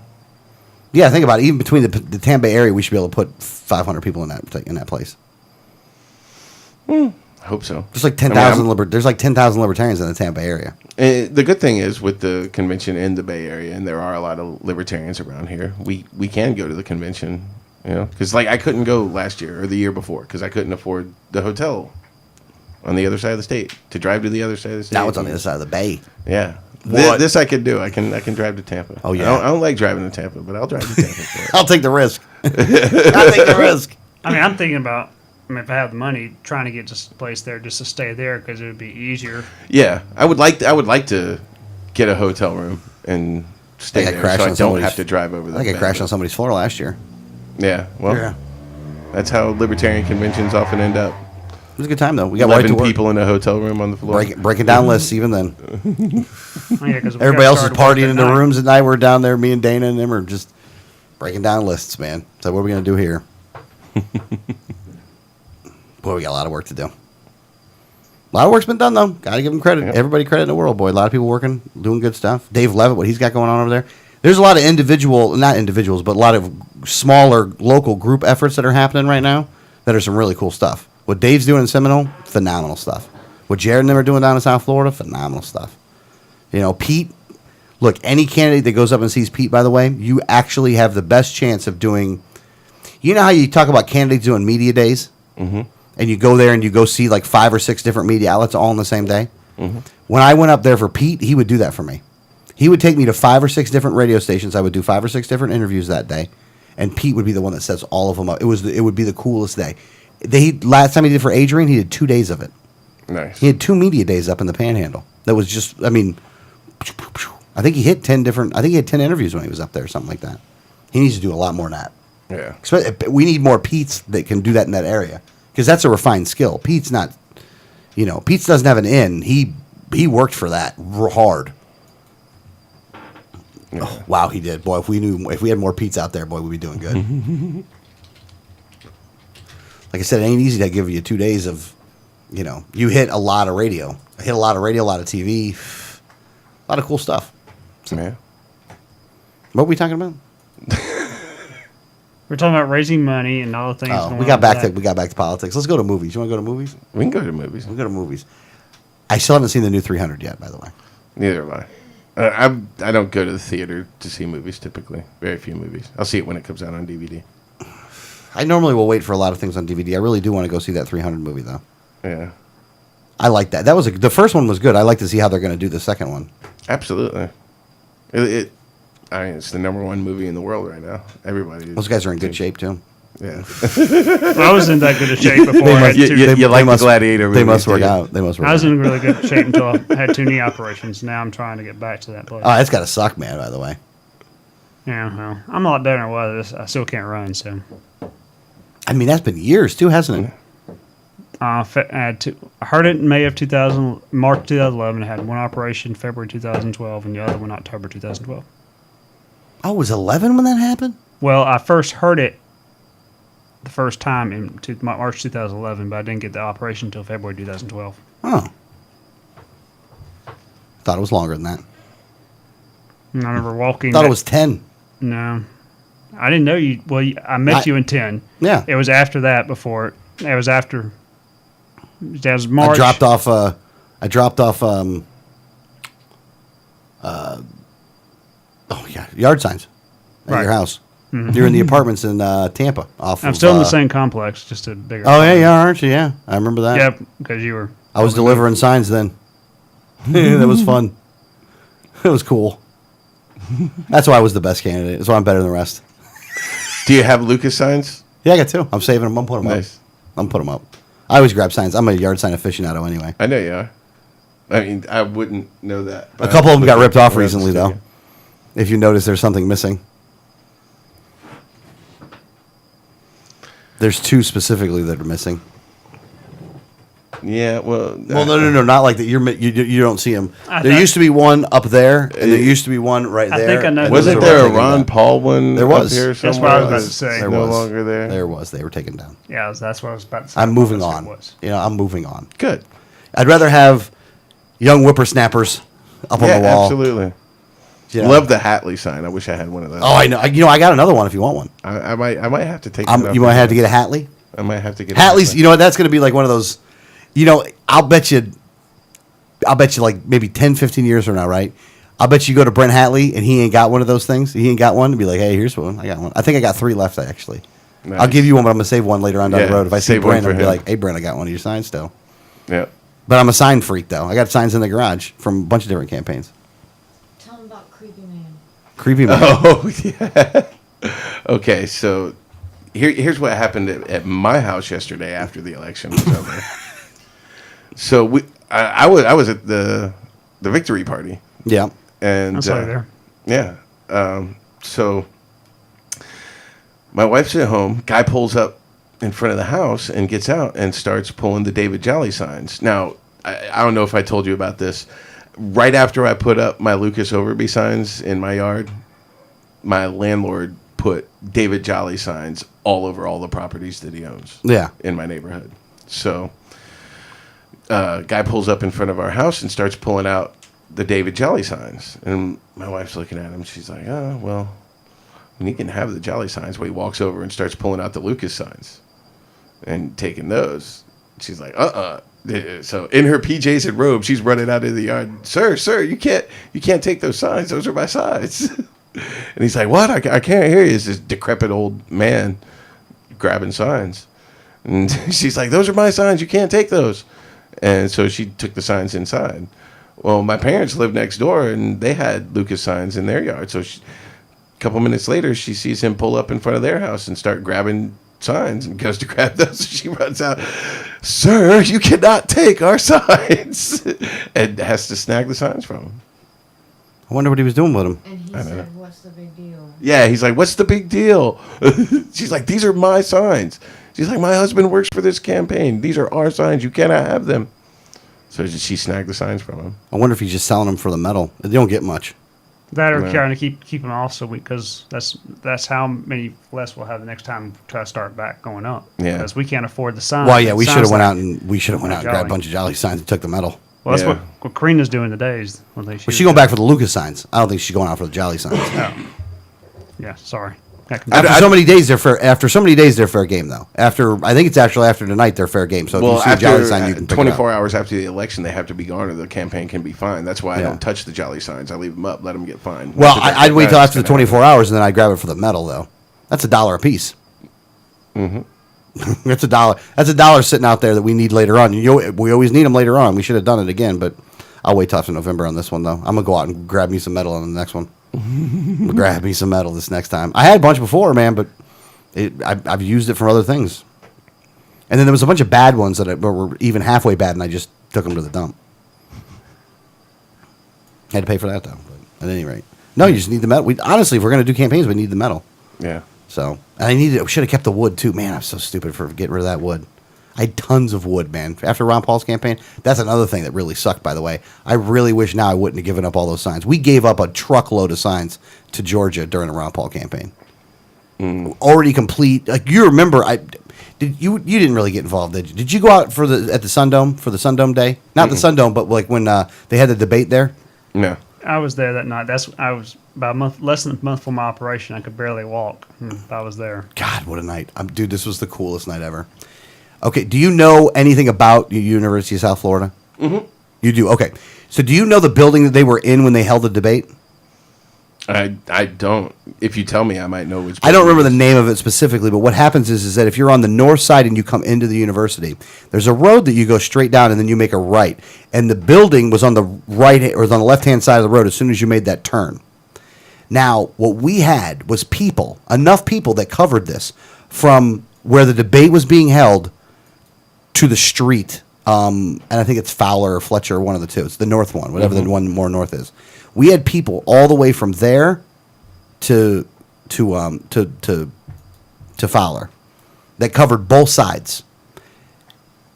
Yeah, think about it. Even between the Tampa Bay area, we should be able to put 500 people in that place. I hope so. There's like 10,000 there's like 10,000 libertarians in the Tampa area. The good thing is with the convention in the Bay Area, and there are a lot of libertarians around here. We can go to the convention, because I couldn't go last year or the year before because I couldn't afford the hotel on the other side of the state to drive to the other side of the state. Now it's on the other side of the bay. Yeah. This I could do. I can drive to Tampa. Oh yeah. I don't like driving to Tampa, but I'll drive to Tampa for it. I'll take the risk. I'll take the risk. I mean, I'm thinking about. If I have the money, trying to get just a place there just to stay there because it would be easier. Yeah, I would like to get a hotel room and stay there so I don't have to drive over there. I got crashed on somebody's floor last year. Yeah, well, that's how libertarian conventions often end up. It was a good time though. We got 11 people in a hotel room on the floor. Breaking down lists even then. Everybody else is partying in the rooms at night. We're down there, me and Dana and them are just breaking down lists, man. So what are we going to do here? Boy, we got a lot of work to do. A lot of work's been done, though. Got to give them credit. Yep. Everybody credit in the world, boy. A lot of people working, doing good stuff. Dave Levitt, what he's got going on over there. There's a lot of not individuals, but a lot of smaller local group efforts that are happening right now that are some really cool stuff. What Dave's doing in Seminole, phenomenal stuff. What Jared and them are doing down in South Florida, phenomenal stuff. You know, Pete, look, any candidate that goes up and sees Pete, by the way, you actually have the best chance of doing, you know how you talk about candidates doing media days? Mm-hmm. And you go there and you go see like 5 or 6 different media outlets all on the same day? Mm-hmm. When I went up there for Pete, he would do that for me. He would take me to 5 or 6 different radio stations. I would do 5 or 6 different interviews that day, and Pete would be the one that sets all of them up. It would be the coolest day. Last time he did for Adrian, he did 2 days of it. Nice. He had 2 media days up in the Panhandle. That was just, I mean, I think he hit 10 different. I think he had 10 interviews when he was up there, something like that. He needs to do a lot more than that. Yeah. We need more Pete's that can do that in that area because that's a refined skill. Pete's not, Pete's doesn't have an in. He worked for that hard. Yeah. Oh, wow, he did. Boy, if we had more Pete's out there, boy, we'd be doing good. Like I said, it ain't easy to give you 2 days of, you hit a lot of radio. I hit a lot of radio, a lot of TV, a lot of cool stuff. Yeah. What were we talking about? We're talking about raising money and all the things. Oh, going we got on back with to politics. Let's go to movies. You want to go to movies? We can go to movies. We'll go to movies. I still haven't seen the new 300 yet, by the way. Neither have I. I don't go to the theater to see movies typically. Very few movies. I'll see it when it comes out on DVD. I normally will wait for a lot of things on DVD. I really do want to go see that 300 movie, though. Yeah. I like that. The first one was good. I like to see how they're going to do the second one. Absolutely. It's the number 1 movie in the world right now. Everybody. Those guys are in good shape, too. Yeah. I was in that good a shape before. I had You like the Gladiator They movies, must work do you? out. They must work I was out. in really good shape until I had 2 knee operations. Now I'm trying to get back to that place. Oh, that's got to suck, man, by the way. Yeah, well, I'm a lot better than I was. I still can't run, so. I mean, that's been years, too, hasn't it? I heard it in March 2011. I had 1 operation February 2012 and the other one October 2012. Oh, it was 11 when that happened? Well, I first heard it the first time in March 2011, but I didn't get the operation until February 2012. Oh. Thought it was longer than that. And I remember walking. Thought it was 10. No. I didn't know you. Well, I met you in 10. Yeah. It was after that before. It was after. That was March. I dropped off yard signs at Right. your house. Mm-hmm. You're in the apartments in Tampa. I'm still in the same complex, just a bigger. Oh, yeah, aren't you? Yeah, I remember that. Yep, because you were. I was delivering signs then. That was fun. It was cool. That's why I was the best candidate. That's why I'm better than the rest. Do you have Lucas signs? Yeah, I got 2. I'm saving them. I'm putting them Nice. up. I'm putting them up. I always grab signs. I'm a yard sign aficionado anyway. I know you are. I mean, I wouldn't know that. A couple of them got ripped off around the recently, though. studio. If you notice, there's something missing. There's 2 specifically that are missing. Yeah, well... No, not like that. You don't see them. I There thought- used to be one up there, and there used to be one right I there. think I know and who those Wasn't are there a taken Ron down. Paul one There up was. here That's what somewhere I was about to that's say. There no was. longer there? There was. They were taken down. Yeah, that's what I was about to say. I'm moving That's what on. it was. I'm moving on. Good. I'd rather have young whippersnappers up on Yeah, the wall. absolutely. You know? Love the Hatley sign. I wish I had one of those. Oh, I know. I got another one if you want one. I might have to take it up. You might have to get a Hatley. I might have to get Hatley's. You know what? That's going to be like one of those. I'll bet you like maybe 10, 15 years from now, right? I'll bet you go to Brent Hatley and he ain't got one of those things. He ain't got one. And be like, hey, here's one. I got one. I think I got 3 left actually. Nice. I'll give you one, but I'm gonna save one later on down Yeah, the road. If I see save one Brent, for I'll be him. like, hey, Brent, I got one of your signs still. Yeah. But I'm a sign freak though. I got signs in the garage from a bunch of different campaigns. Tell him about Creepy Man. Creepy man. Oh, yeah. Okay, so here's what happened at my house yesterday after the election was over. So I was at the victory party, Yeah. and I'm sorry there. yeah. So my wife's at home. Guy pulls up in front of the house and gets out and starts pulling the David Jolly signs. Now, I don't know if I told you about this. Right after I put up my Lucas Overby signs in my yard, my landlord put David Jolly signs all over all the properties that he owns Yeah. in my neighborhood. So, guy pulls up in front of our house and starts pulling out the David Jelly signs. And my wife's looking at him. She's like, oh, well, you can have the Jelly signs. Well, he walks over and starts pulling out the Lucas signs and taking those. She's like, So in her PJs and robe, she's running out of the yard. Sir, you can't take those signs. Those are my signs. And he's like, what? I can't hear you. It's this decrepit old man grabbing signs. And she's like, those are my signs. You can't take those. And so she took the signs inside. Well, my parents lived next door, and they had Lucas signs in their yard. So a couple minutes later, she sees him pull up in front of their house and start grabbing signs and goes to grab those. She runs out, sir, you cannot take our signs, and has to snag the signs from him. I wonder what he was doing with them. And he said, what's the big deal? Yeah, he's like, what's the big deal? She's like, these are my signs. She's like, my husband works for this campaign. These are our signs. You cannot have them. So she snagged the signs from him. I wonder if he's just selling them for the metal. They don't get much. That or No. trying to keep them off because that's how many less we'll have the next time to start back going up. Yeah. Because we can't afford the signs. Well, yeah, we Signs should have went like- out and grabbed a bunch of Jolly signs and took the metal. Well, that's Yeah. what Karina's doing today. Is when they But she's going back for the Lucas signs. I don't think she's going out for the Jolly signs. Yeah, sorry. After so many days, they're fair game though. I think it's actually after tonight they're fair game. So if Well, you see a Jolly sign, you after can pick 24 it up. hours after the election, they have to be gone, or the campaign can be fined. That's why I Yeah. don't touch the Jolly signs. I leave them up, let them get fined. Well, Once I'd wait till that's after the gonna 24 hours and then I'd grab it for the metal though. That's $1 a piece. Mm-hmm. That's $1. That's $1 sitting out there that we need later on. We always need them later on. We should have done it again, but I'll wait till after November on this one though. I'm gonna go out and grab me some metal on the next one. I'm gonna grab me some metal this next time. I had a bunch before, man, but I've used it for other things. And then there was a bunch of bad ones that were even halfway bad, and I just took them to the dump. Had to pay for that though. But at any rate, no, you just need the metal. Honestly, if we're gonna do campaigns, we need the metal. Yeah. So, and I should have kept the wood too. Man, I'm so stupid for getting rid of that wood. I had tons of wood, man. After Ron Paul's campaign, that's another thing that really sucked, by the way. I really wish now I wouldn't have given up all those signs. We gave up a truckload of signs to Georgia during the Ron Paul campaign. Already complete. Like you remember, you didn't really get involved, did you? Did you go out at the Sundome for the Sundome Day? Not the Sundome, but like when they had the debate there. No. I was there that night. I was about less than a month from my operation. I could barely walk. I was there. God, what a night. Dude, this was the coolest night ever. Okay, do you know anything about the University of South Florida? Mm-hmm. You do? Okay. So do you know the building that they were in when they held the debate? I don't. If you tell me, I might know which. I don't remember the name of it specifically, but what happens is that if you're on the north side and you come into the university, there's a road that you go straight down and then you make a right. And the building was on the right or on the left-hand side of the road as soon as you made that turn. Now, what we had was enough people that covered this from where the debate was being held to the street. And I think it's Fowler or Fletcher, one of the two. It's the north one, whatever the one more north is. We had people all the way from there to Fowler that covered both sides.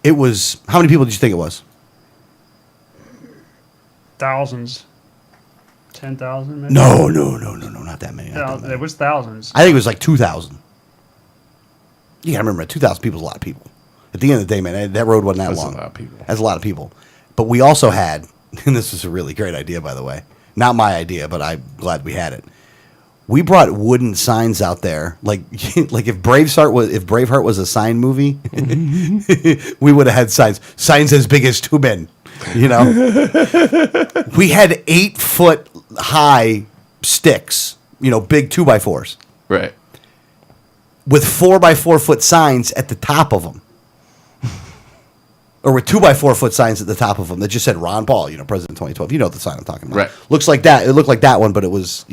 It was, how many people did you think it was? Thousands. 10,000 maybe? No, not that many. Not that many. There was thousands. I think it was like 2,000. You gotta remember, 2,000 people is a lot of people. At the end of the day, man, that road wasn't that That's long. a lot of people. That's a lot of people. But we also had, and this was a really great idea, by the way. Not my idea, but I'm glad we had it. We brought wooden signs out there, like if Braveheart was a sign movie, we would have had signs as big as Tubin, you know. We had 8-foot high sticks, big 2x4s, Right. with 4x4 foot signs at the top of them. Or with 2x4 foot signs at the top of them that just said Ron Paul, President 2012. You know the sign I'm talking about. Right. Looks like that. It looked like that one, but it was,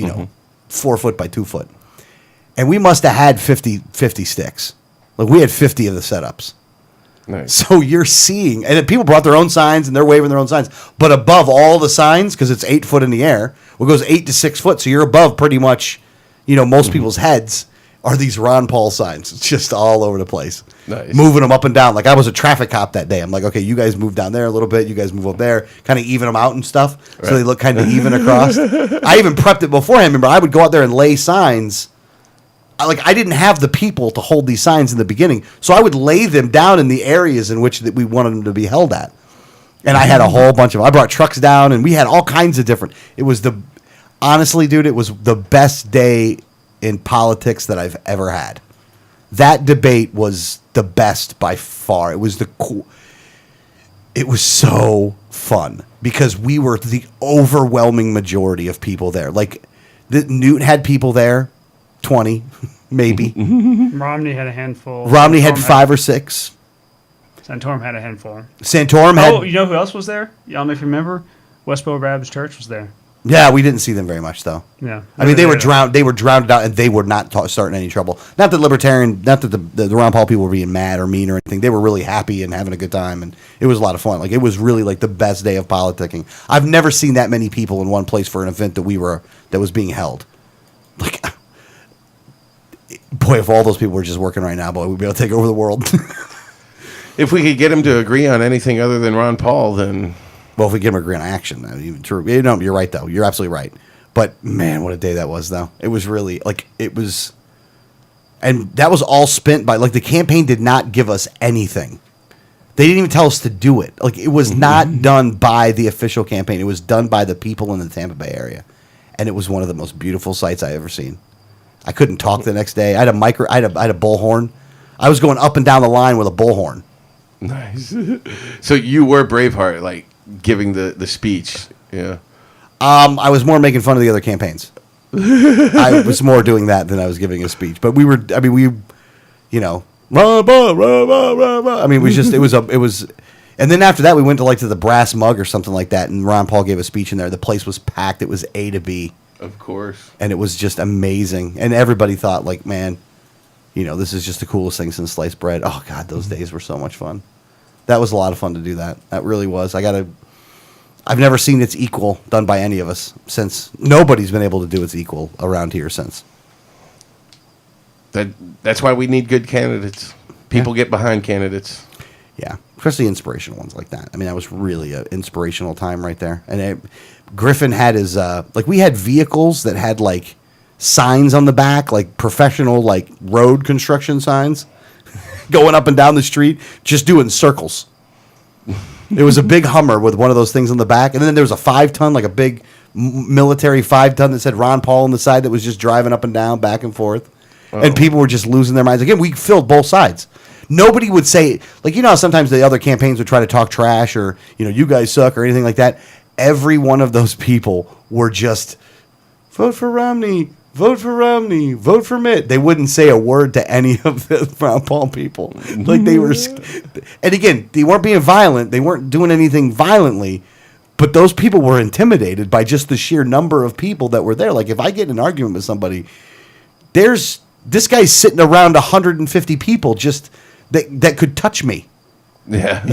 4 foot by 2 foot. And we must have had 50 sticks. Like we had 50 of the setups. Nice. So you're seeing, and then people brought their own signs and they're waving their own signs. But above all the signs, because it's 8 foot in the air, it goes 8 to 6 foot. So you're above pretty much, most people's heads are these Ron Paul signs. It's just all over the place. Nice. Moving them up and down. Like I was a traffic cop that day. I'm like, okay, you guys move down there a little bit. You guys move up there. Kind of even them out and stuff. So they look kind of even across. I even prepped it beforehand. Remember, I would go out there and lay signs. I didn't have the people to hold these signs in the beginning. So I would lay them down in the areas in which that we wanted them to be held at. And I had a whole bunch of. I brought trucks down, and we had all kinds of different. Honestly, dude, it was the best day in politics that I've ever had. That debate was the best by far. It was It was so fun because we were the overwhelming majority of people there. Like, Newt had people there, 20 maybe. Romney had a handful. Romney had Santorum 5 or 6. Santorum had a handful. Santorum had. Oh, you know who else was there? I don't know if you remember. Westboro Baptist Church was there. Yeah, we didn't see them very much though. Yeah, I mean, they were drowned. They were drowned out, and they were not starting any trouble. Not that the Ron Paul people were being mad or mean or anything. They were really happy and having a good time, and it was a lot of fun. Like, it was really like the best day of politicking. I've never seen that many people in one place for an event that was being held. Like, boy, if all those people were just working right now, boy, we'd be able to take over the world. If we could get him to agree on anything other than Ron Paul, then. Well, if we get him a grant action, that would be even true. No, you're right, though. You're absolutely right. But, man, what a day that was, though. It was really, like, it was... And that was all spent by... Like, the campaign did not give us anything. They didn't even tell us to do it. Like, it was not done by the official campaign. It was done by the people in the Tampa Bay area. And it was one of the most beautiful sights I ever seen. I couldn't talk the next day. I had a bullhorn. I was going up and down the line with a bullhorn. Nice. So you were Braveheart, like, giving the speech, yeah. I was more making fun of the other campaigns. I was more doing that than I was giving a speech. But rah, bah, rah, bah, rah, bah. I mean, it was, and then after that we went to the Brass Mug or something like that, and Ron Paul gave a speech in there. The place was packed. It was A to B. Of course. And it was just amazing. And everybody thought, like, man, this is just the coolest thing since sliced bread. Oh God, those days were so much fun. That was a lot of fun to do that. That really was. I've never seen its equal done by any of us since. Nobody's been able to do its equal around here since. That's why we need good candidates. People get behind candidates. Yeah, especially inspirational ones like that. I mean, that was really an inspirational time right there. And Griffin had his we had vehicles that had like signs on the back, like professional road construction signs, going up and down the street, just doing circles. It was a big Hummer with one of those things on the back, and then there was a 5-ton, like a big military 5-ton that said Ron Paul on the side that was just driving up and down, back and forth. Uh-oh. And people were just losing their minds. Again, we filled both sides. Nobody would say, how sometimes the other campaigns would try to talk trash or, you guys suck or anything like that. Every one of those people were just, vote for Romney, vote for Romney, vote for Mitt. They wouldn't say a word to any of the Ron Paul people. Like, they were, and again, they weren't being violent. They weren't doing anything violently, but those people were intimidated by just the sheer number of people that were there. Like, if I get in an argument with somebody, this guy's sitting around 150 people just that could touch me. Yeah.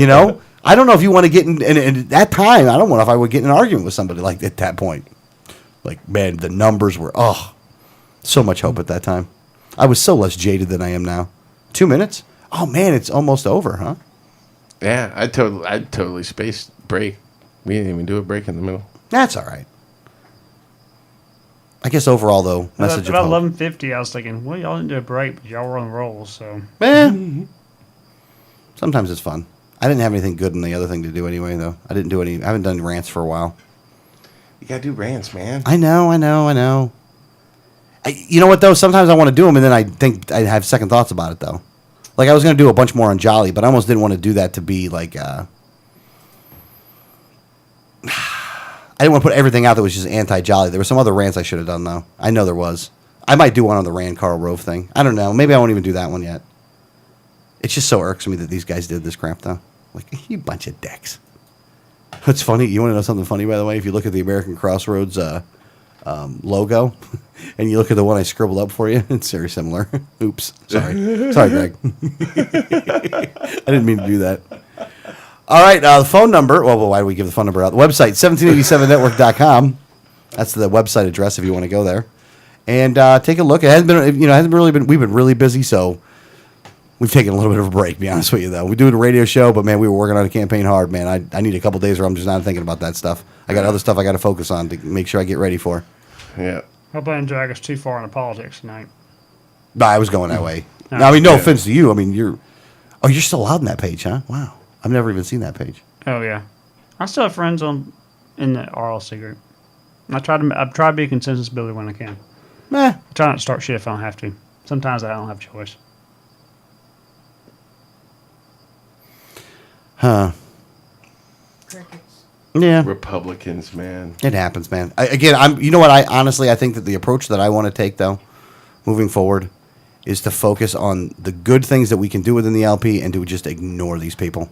I don't know if you want to get in, and at that time, I don't know if I would get in an argument with somebody like at that point. Like, man, the numbers were, so much hope at that time. I was so less jaded than I am now. 2 minutes? Oh, man, it's almost over, huh? Yeah, I totally spaced break. We didn't even do a break in the middle. That's all right. I guess overall, though, message about of hope. 11:50, I was thinking, well, y'all didn't do a break, but y'all were on the roll, so. Sometimes it's fun. I didn't have anything good in the other thing to do anyway, though. I haven't done rants for a while. You gotta do rants, man. I know. You know what, though? Sometimes I want to do them, and then I think I have second thoughts about it, though. Like, I was going to do a bunch more on Jolly, but I almost didn't want to do that to be, like, I didn't want to put everything out that was just anti-Jolly. There were some other rants I should have done, though. I know there was. I might do one on the Rand Carl Rove thing. I don't know. Maybe I won't even do that one yet. It's just so irksome me that these guys did this crap, though. Like, you bunch of dicks. It's funny. You want to know something funny, by the way? If you look at the American Crossroads logo, and you look at the one I scribbled up for you, it's very similar. Oops. Sorry. Sorry, Greg. I didn't mean to do that. All right. The phone number. Well, why do we give the phone number out? The website, 1787network.com. That's the website address if you want to go there. And take a look. It hasn't been, we've been really busy, so we've taken a little bit of a break, to be honest with you, though. We do a radio show, but, man, we were working on a campaign hard, man. I need a couple days where I'm just not thinking about that stuff. I got other stuff I got to focus on to make sure I get ready for. Yeah. Hope I didn't drag us too far into politics tonight. No, I was going that way. No. Now, I mean, no offense to you. I mean, you're still out on that page, huh? Wow. I've never even seen that page. Oh, yeah. I still have friends in the RLC group. I try to be a consensus builder when I can. Eh, I try not to start shit if I don't have to. Sometimes I don't have a choice. huh. Crickets. Yeah. Republicans, man. It happens, man. You know what? I think that the approach that I want to take, though, moving forward, is to focus on the good things that we can do within the LP and to just ignore these people.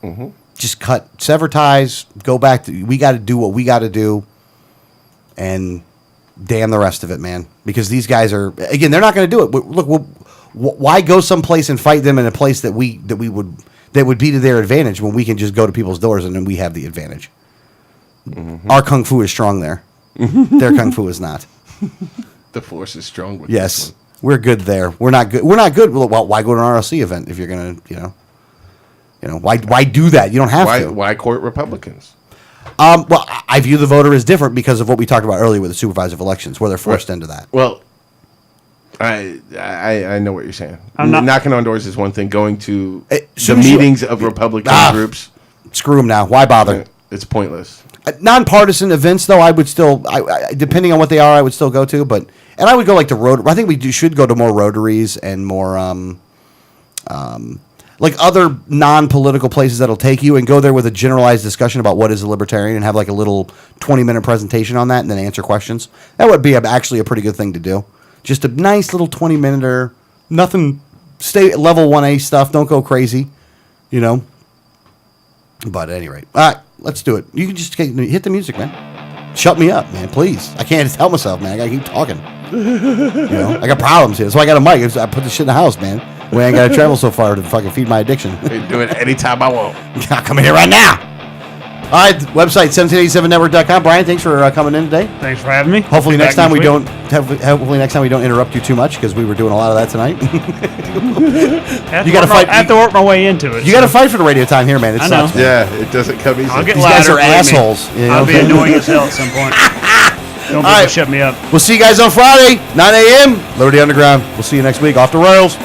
Mm-hmm. Just sever ties, go back to, we got to do what we got to do, and damn the rest of it, man. Because these guys are, again, they're not going to do it. Look, why go someplace and fight them in a place that would be to their advantage when we can just go to people's doors and then we have the advantage. Mm-hmm. Our kung fu is strong there. Their kung fu is not. The force is strong with Yes, this one. we're good there. We're not good. We're not good. Well, why go to an RLC event if you're gonna, why do that? You don't have to. Why court Republicans? Well, I view the voter as different because of what we talked about earlier with the supervisor elections, where they're forced into that. Well, I know what you're saying. I'm not- Knocking on doors is one thing. Going to the soon as you- meetings of Republican groups, Screw them now. Why bother? it's pointless. Nonpartisan events, though, I would still, depending on what they are, I would still go to. And I would go like to I think we should go to more Rotaries and more, like other non-political places that'll take you and go there with a generalized discussion about what is a libertarian and have like a little 20-minute presentation on that and then answer questions. That would be actually a pretty good thing to do. Just a nice little 20-minute, nothing, stay at level 1A stuff. Don't go crazy, But at any rate, all right, let's do it. You can just hit the music, man. Shut me up, man, please. I can't help myself, man. I gotta keep talking. I got problems here. So I got a mic. I put this shit in the house, man. We ain't gotta travel so far to fucking feed my addiction. I can do it anytime I want. I'll come in here right now. All right, website 1787network.com. Brian, thanks for coming in today. Thanks for having me. Hopefully Be next back time we week. don't hopefully next time we don't interrupt you too much because we were doing a lot of that tonight. You gotta fight- I have to work my way into it. You got to fight for the radio time here, man. It I know. sucks, man. Yeah, it doesn't come easy. I'll get These louder. guys are believe me. assholes. You know I'll what be I'm saying? annoying as hell at some point. Don't be able right. to shut me up. We'll see you guys on Friday, 9 a.m. Liberty Underground. We'll see you next week. Off the rails.